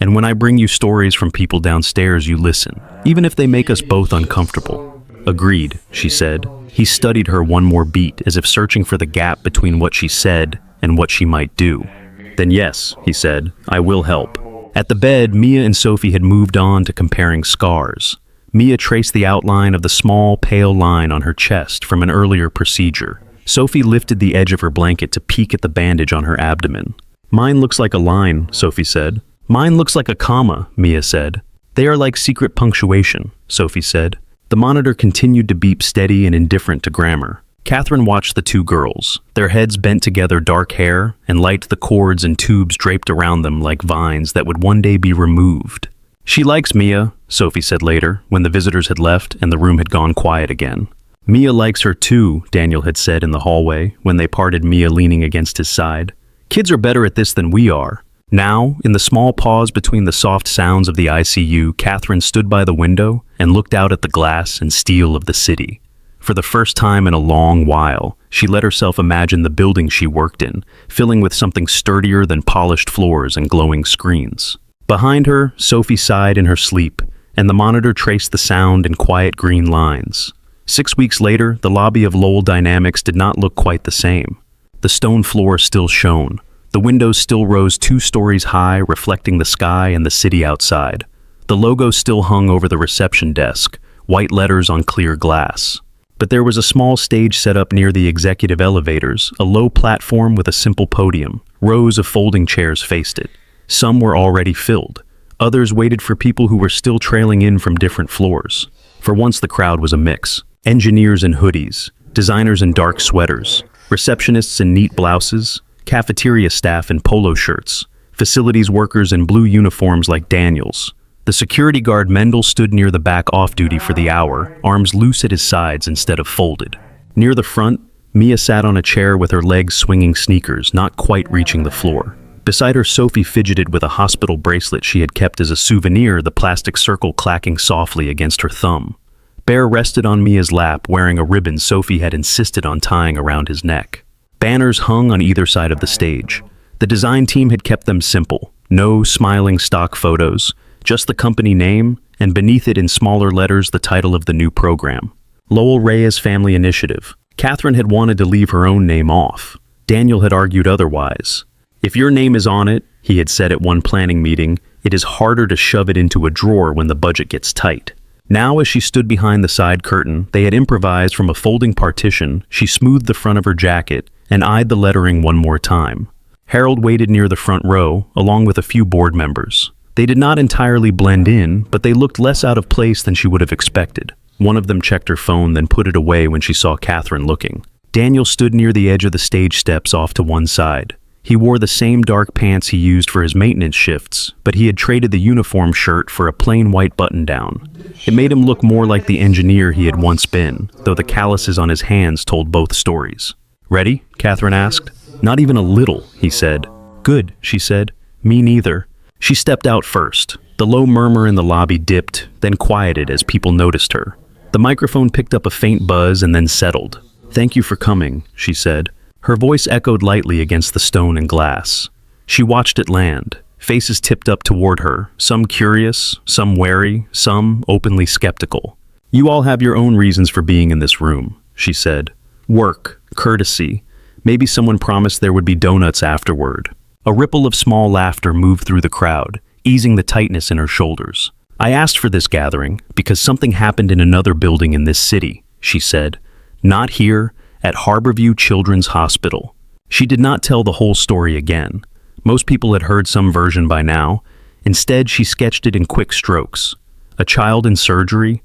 And when I bring you stories from people downstairs, you listen, even if they make us both uncomfortable. Agreed, she said. He studied her one more beat, as if searching for the gap between what she said and what she might do. Then yes, he said, I will help. At the bed, Mia and Sophie had moved on to comparing scars. Mia traced the outline of the small, pale line on her chest from an earlier procedure. Sophie lifted the edge of her blanket to peek at the bandage on her abdomen. Mine looks like a line, Sophie said. Mine looks like a comma, Mia said. They are like secret punctuation, Sophie said. The monitor continued to beep, steady and indifferent to grammar. Catherine watched the 2 girls, their heads bent together, dark hair, and liked the cords and tubes draped around them like vines that would one day be removed. She likes Mia, Sophie said later, when the visitors had left and the room had gone quiet again. Mia likes her too, Daniel had said in the hallway, when they parted, Mia leaning against his side. Kids are better at this than we are. Now, in the small pause between the soft sounds of the ICU, Catherine stood by the window and looked out at the glass and steel of the city. For the first time in a long while, she let herself imagine the building she worked in, filling with something sturdier than polished floors and glowing screens. Behind her, Sophie sighed in her sleep, and the monitor traced the sound in quiet green lines. 6 weeks later, the lobby of Lowell Dynamics did not look quite the same. The stone floor still shone. The windows still rose 2 stories high, reflecting the sky and the city outside. The logo still hung over the reception desk, white letters on clear glass. But there was a small stage set up near the executive elevators, a low platform with a simple podium. Rows of folding chairs faced it. Some were already filled. Others waited for people who were still trailing in from different floors. For once the crowd was a mix. Engineers in hoodies, designers in dark sweaters, receptionists in neat blouses, cafeteria staff in polo shirts, facilities workers in blue uniforms like Daniel's. The security guard Mendel stood near the back off-duty for the hour, arms loose at his sides instead of folded. Near the front, Mia sat on a chair with her legs swinging sneakers, not quite reaching the floor. Beside her, Sophie fidgeted with a hospital bracelet she had kept as a souvenir, the plastic circle clacking softly against her thumb. Bear rested on Mia's lap, wearing a ribbon Sophie had insisted on tying around his neck. Banners hung on either side of the stage. The design team had kept them simple. No smiling stock photos, just the company name, and beneath it in smaller letters the title of the new program. Lowell Reyes Family Initiative. Catherine had wanted to leave her own name off. Daniel had argued otherwise. If your name is on it, he had said at one planning meeting, it is harder to shove it into a drawer when the budget gets tight. Now, as she stood behind the side curtain they had improvised from a folding partition, she smoothed the front of her jacket and eyed the lettering one more time. Harold waited near the front row, along with a few board members. They did not entirely blend in, but they looked less out of place than she would have expected. One of them checked her phone, then put it away when she saw Catherine looking. Daniel stood near the edge of the stage steps off to one side. He wore the same dark pants he used for his maintenance shifts, but he had traded the uniform shirt for a plain white button-down. It made him look more like the engineer he had once been, though the calluses on his hands told both stories. "Ready?" Catherine asked. "Not even a little," he said. "Good," she said. "Me neither." She stepped out first. The low murmur in the lobby dipped, then quieted as people noticed her. The microphone picked up a faint buzz and then settled. "Thank you for coming," she said. Her voice echoed lightly against the stone and glass. She watched it land, faces tipped up toward her, some curious, some wary, some openly skeptical. "You all have your own reasons for being in this room," she said. "Work, courtesy. Maybe someone promised there would be donuts afterward." A ripple of small laughter moved through the crowd, easing the tightness in her shoulders. "I asked for this gathering because something happened in another building in this city," she said. "Not here, at Harborview Children's Hospital." She did not tell the whole story again. Most people had heard some version by now. Instead, she sketched it in quick strokes. A child in surgery,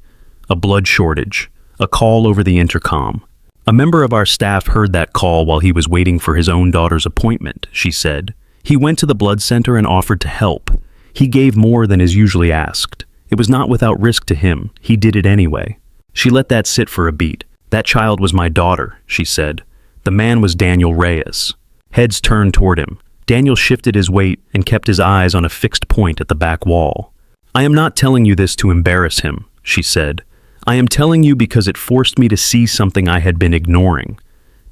a blood shortage, a call over the intercom. "A member of our staff heard that call while he was waiting for his own daughter's appointment," she said. "He went to the blood center and offered to help. He gave more than is usually asked. It was not without risk to him. He did it anyway." She let that sit for a beat. "That child was my daughter," she said. "The man was Daniel Reyes." Heads turned toward him. Daniel shifted his weight and kept his eyes on a fixed point at the back wall. "I am not telling you this to embarrass him," she said. "I am telling you because it forced me to see something I had been ignoring.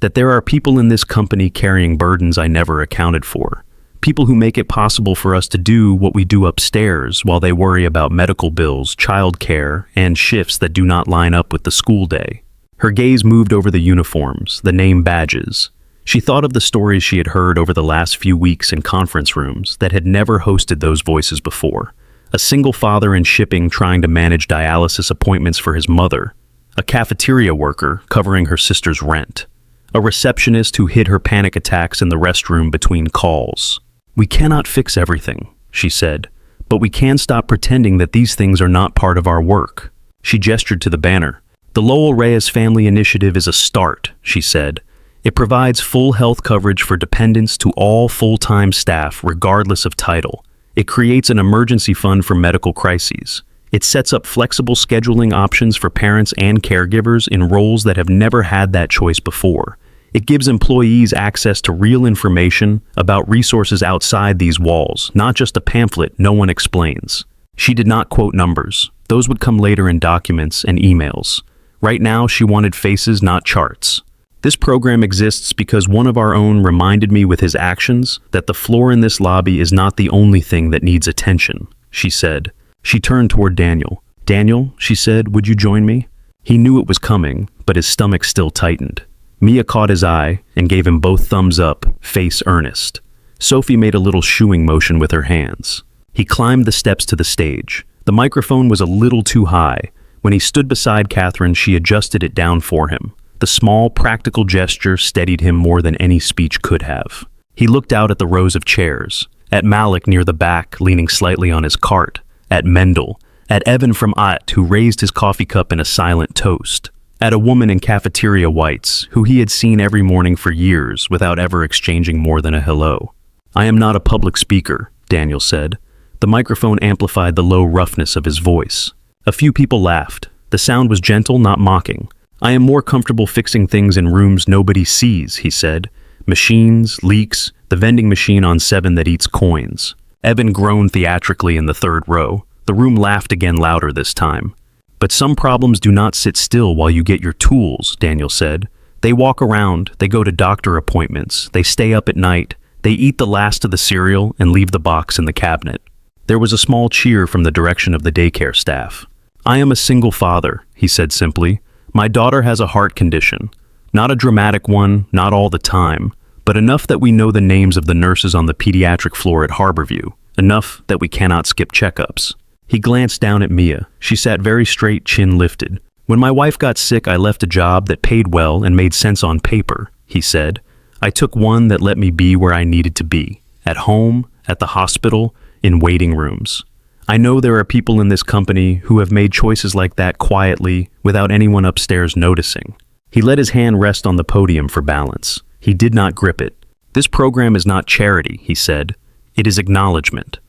That there are people in this company carrying burdens I never accounted for. People who make it possible for us to do what we do upstairs while they worry about medical bills, childcare, and shifts that do not line up with the school day." Her gaze moved over the uniforms, the name badges. She thought of the stories she had heard over the last few weeks in conference rooms that had never hosted those voices before. A single father in shipping trying to manage dialysis appointments for his mother. A cafeteria worker covering her sister's rent. A receptionist who hid her panic attacks in the restroom between calls. "We cannot fix everything," she said, "but we can stop pretending that these things are not part of our work." She gestured to the banner. "The Lowell Reyes Family Initiative is a start," she said. "It provides full health coverage for dependents to all full-time staff, regardless of title. It creates an emergency fund for medical crises. It sets up flexible scheduling options for parents and caregivers in roles that have never had that choice before. It gives employees access to real information about resources outside these walls, not just a pamphlet no one explains." She did not quote numbers. Those would come later in documents and emails. Right now, she wanted faces, not charts. "This program exists because one of our own reminded me with his actions that the floor in this lobby is not the only thing that needs attention," she said. She turned toward Daniel. "Daniel," she said, "would you join me?" He knew it was coming, but his stomach still tightened. Mia caught his eye and gave him both thumbs up, face earnest. Sophie made a little shooing motion with her hands. He climbed the steps to the stage. The microphone was a little too high. When he stood beside Catherine, she adjusted it down for him. The small, practical gesture steadied him more than any speech could have. He looked out at the rows of chairs, at Malik near the back, leaning slightly on his cart, at Mendel, at Evan from Ott, who raised his coffee cup in a silent toast, at a woman in cafeteria whites, who he had seen every morning for years without ever exchanging more than a hello. "I am not a public speaker," Daniel said. The microphone amplified the low roughness of his voice. A few people laughed. The sound was gentle, not mocking. "I am more comfortable fixing things in rooms nobody sees," he said. "Machines, leaks, the vending machine on 7 that eats coins." Evan groaned theatrically in the third row. The room laughed again louder this time. "But some problems do not sit still while you get your tools," Daniel said. "They walk around, they go to doctor appointments, they stay up at night, they eat the last of the cereal and leave the box in the cabinet." There was a small cheer from the direction of the daycare staff. "I am a single father," he said simply. "My daughter has a heart condition. Not a dramatic one, not all the time, but enough that we know the names of the nurses on the pediatric floor at Harborview, enough that we cannot skip checkups." He glanced down at Mia. She sat very straight, chin lifted. "When my wife got sick, I left a job that paid well and made sense on paper," he said. "I took one that let me be where I needed to be, at home, at the hospital, in waiting rooms. I know there are people in this company who have made choices like that quietly, without anyone upstairs noticing." He let his hand rest on the podium for balance. He did not grip it. "This program is not charity," he said. "It is acknowledgement.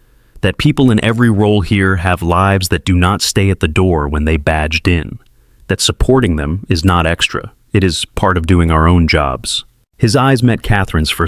That people in every role here have lives that do not stay at the door when they badged in. That supporting them is not extra. It is part of doing our own jobs." His eyes met Catherine's for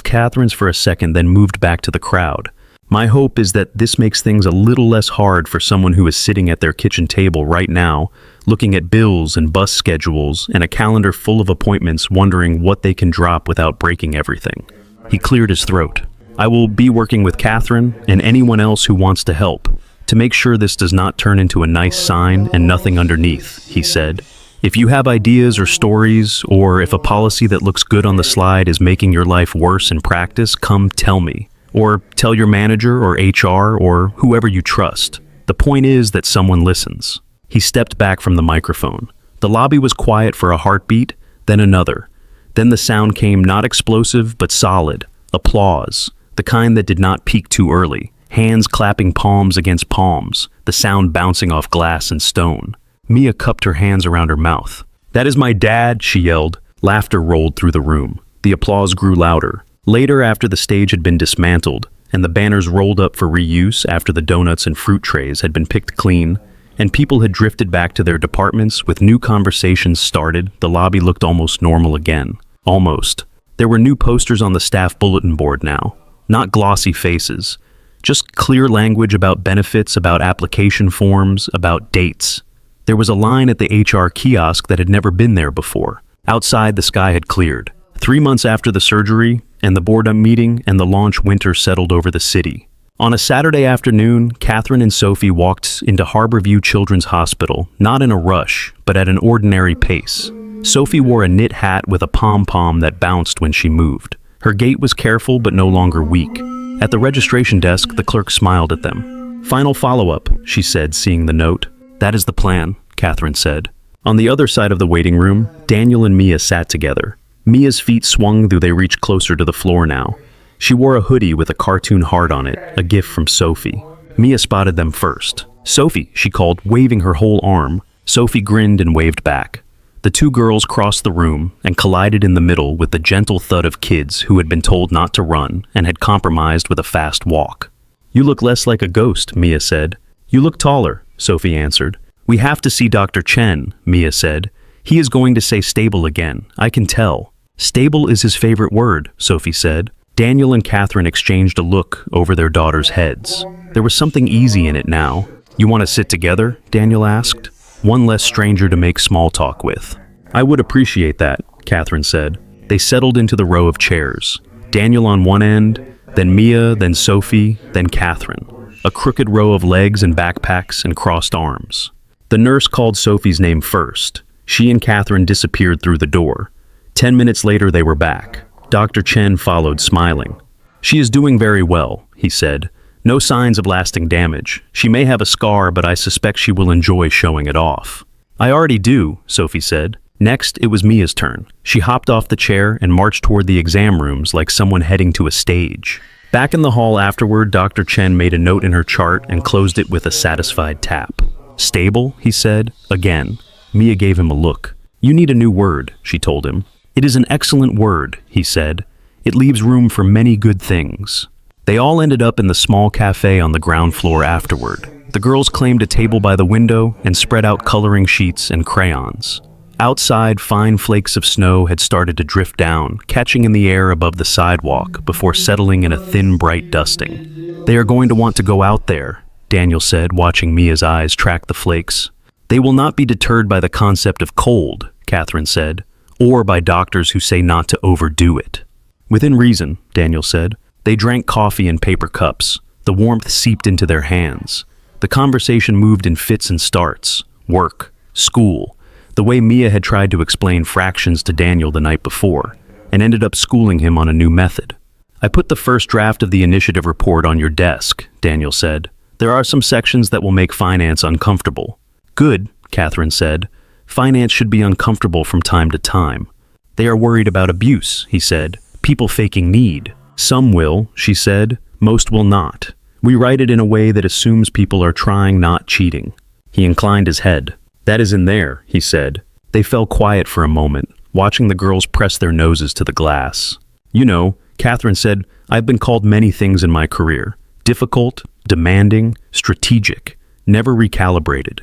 Catherine's for a second, then moved back to the crowd. My hope is that this makes things a little less hard for someone who is sitting at their kitchen table right now, looking at bills and bus schedules and a calendar full of appointments, wondering what they can drop without breaking everything. He cleared his throat. I will be working with Catherine and anyone else who wants to help to make sure this does not turn into a nice sign and nothing underneath, he said. If you have ideas or stories, or if a policy that looks good on the slide is making your life worse in practice, come tell me. Or tell your manager or HR or whoever you trust. The point is that someone listens. He stepped back from the microphone. The lobby was quiet for a heartbeat, then another. Then the sound came, not explosive, but solid. Applause. The kind that did not peak too early. Hands clapping palms against palms, the sound bouncing off glass and stone. Mia cupped her hands around her mouth. "That is my dad," she yelled. Laughter rolled through the room. The applause grew louder. Later, after the stage had been dismantled, and the banners rolled up for reuse after the donuts and fruit trays had been picked clean, and people had drifted back to their departments with new conversations started, the lobby looked almost normal again. Almost. There were new posters on the staff bulletin board now. Not glossy faces. Just clear language about benefits, about application forms, about dates. There was a line at the HR kiosk that had never been there before. Outside, the sky had cleared. 3 months after the surgery, and the board meeting and the launch, winter settled over the city. On a Saturday afternoon, Catherine and Sophie walked into Harborview Children's Hospital, not in a rush, but at an ordinary pace. Sophie wore a knit hat with a pom-pom that bounced when she moved. Her gait was careful but no longer weak. At the registration desk, the clerk smiled at them. "Final follow-up," she said, seeing the note. "That is the plan," Catherine said. On the other side of the waiting room, Daniel and Mia sat together. Mia's feet swung though they reached closer to the floor now. She wore a hoodie with a cartoon heart on it, a gift from Sophie. Mia spotted them first. "Sophie," she called, waving her whole arm. Sophie grinned and waved back. The two girls crossed the room and collided in the middle with the gentle thud of kids who had been told not to run and had compromised with a fast walk. "You look less like a ghost," Mia said. "You look taller," Sophie answered. "We have to see Dr. Chen," Mia said. "He is going to say stable again, I can tell." "Stable is his favorite word," Sophie said. Daniel and Catherine exchanged a look over their daughters' heads. There was something easy in it now. "You want to sit together?" Daniel asked. "One less stranger to make small talk with." "I would appreciate that," Catherine said. They settled into the row of chairs. Daniel on one end, then Mia, then Sophie, then Catherine. A crooked row of legs and backpacks and crossed arms. The nurse called Sophie's name first. She and Catherine disappeared through the door. 10 minutes later, they were back. Dr. Chen followed, smiling. "She is doing very well," he said. "No signs of lasting damage. She may have a scar, but I suspect she will enjoy showing it off." "I already do," Sophie said. Next, it was Mia's turn. She hopped off the chair and marched toward the exam rooms like someone heading to a stage. Back in the hall afterward, Dr. Chen made a note in her chart and closed it with a satisfied tap. "Stable," he said, again. Mia gave him a look. "You need a new word," she told him. "It is an excellent word," he said. "It leaves room for many good things." They all ended up in the small cafe on the ground floor afterward. The girls claimed a table by the window and spread out coloring sheets and crayons. Outside, fine flakes of snow had started to drift down, catching in the air above the sidewalk before settling in a thin, bright dusting. "They are going to want to go out there," Daniel said, watching Mia's eyes track the flakes. "They will not be deterred by the concept of cold," Catherine said, "or by doctors who say not to overdo it." "Within reason," Daniel said. They drank coffee in paper cups. The warmth seeped into their hands. The conversation moved in fits and starts. Work, school, the way Mia had tried to explain fractions to Daniel the night before, and ended up schooling him on a new method. "I put the first draft of the initiative report on your desk," Daniel said. "There are some sections that will make finance uncomfortable." "Good," Catherine said. "Finance should be uncomfortable from time to time." "They are worried about abuse," he said. "People faking need." "Some will," she said. "Most will not. We write it in a way that assumes people are trying, not cheating." He inclined his head. "That is in there," he said. They fell quiet for a moment, watching the girls press their noses to the glass. "You know," Catherine said, "I've been called many things in my career. Difficult, demanding, strategic, never recalibrated."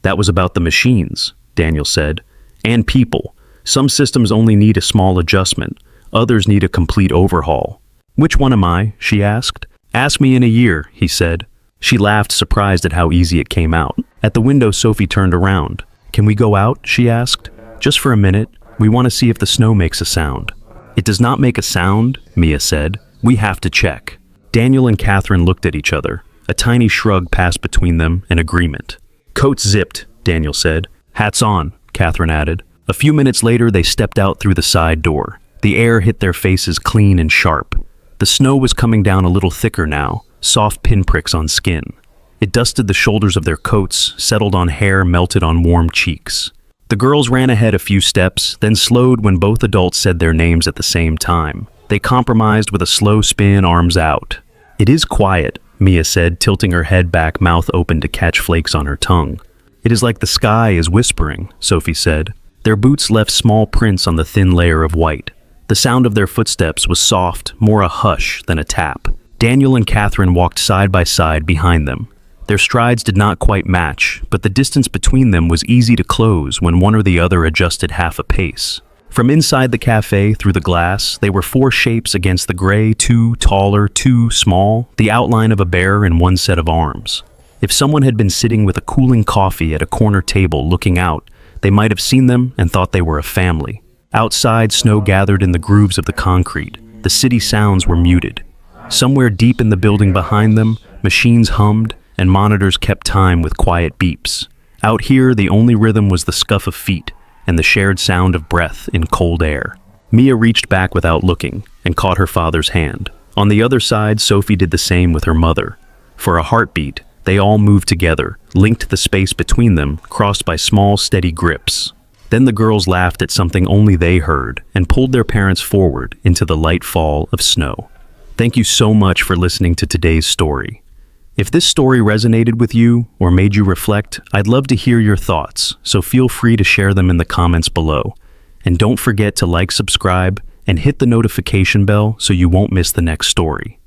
"That was about the machines," Daniel said. "And people. Some systems only need a small adjustment. Others need a complete overhaul." "Which one am I?" she asked. Ask me in a year, he said. She laughed, surprised at how easy it came out. At the window, Sophie turned around. Can we go out? She asked. Just for a minute. We want to see if the snow makes a sound. It does not make a sound, Mia said. We have to check. Daniel and Catherine looked at each other. A tiny shrug passed between them in agreement. Coats zipped, Daniel said. Hats on, Catherine added. A few minutes later, they stepped out through the side door. The air hit their faces clean and sharp. The snow was coming down a little thicker now, soft pinpricks on skin. It dusted the shoulders of their coats, settled on hair, melted on warm cheeks. The girls ran ahead a few steps, then slowed when both adults said their names at the same time. They compromised with a slow spin, arms out. It is quiet, Mia said, tilting her head back, mouth open to catch flakes on her tongue. It is like the sky is whispering, Sophie said. Their boots left small prints on the thin layer of white. The sound of their footsteps was soft, more a hush than a tap. Daniel and Catherine walked side by side behind them. Their strides did not quite match, but the distance between them was easy to close when one or the other adjusted half a pace. From inside the cafe, through the glass, they were four shapes against the gray, two taller, two small, the outline of a bear and one set of arms. If someone had been sitting with a cooling coffee at a corner table looking out, they might have seen them and thought they were a family. Outside, snow gathered in the grooves of the concrete. The city sounds were muted. Somewhere deep in the building behind them, machines hummed, and monitors kept time with quiet beeps. Out here, the only rhythm was the scuff of feet and the shared sound of breath in cold air. Mia reached back without looking and caught her father's hand. On the other side, Sophie did the same with her mother. For a heartbeat, they all moved together, linked the space between them, crossed by small, steady grips. Then the girls laughed at something only they heard and pulled their parents forward into the light fall of snow. Thank you so much for listening to today's story. If this story resonated with you or made you reflect, I'd love to hear your thoughts, so feel free to share them in the comments below. And don't forget to like, subscribe, and hit the notification bell so you won't miss the next story.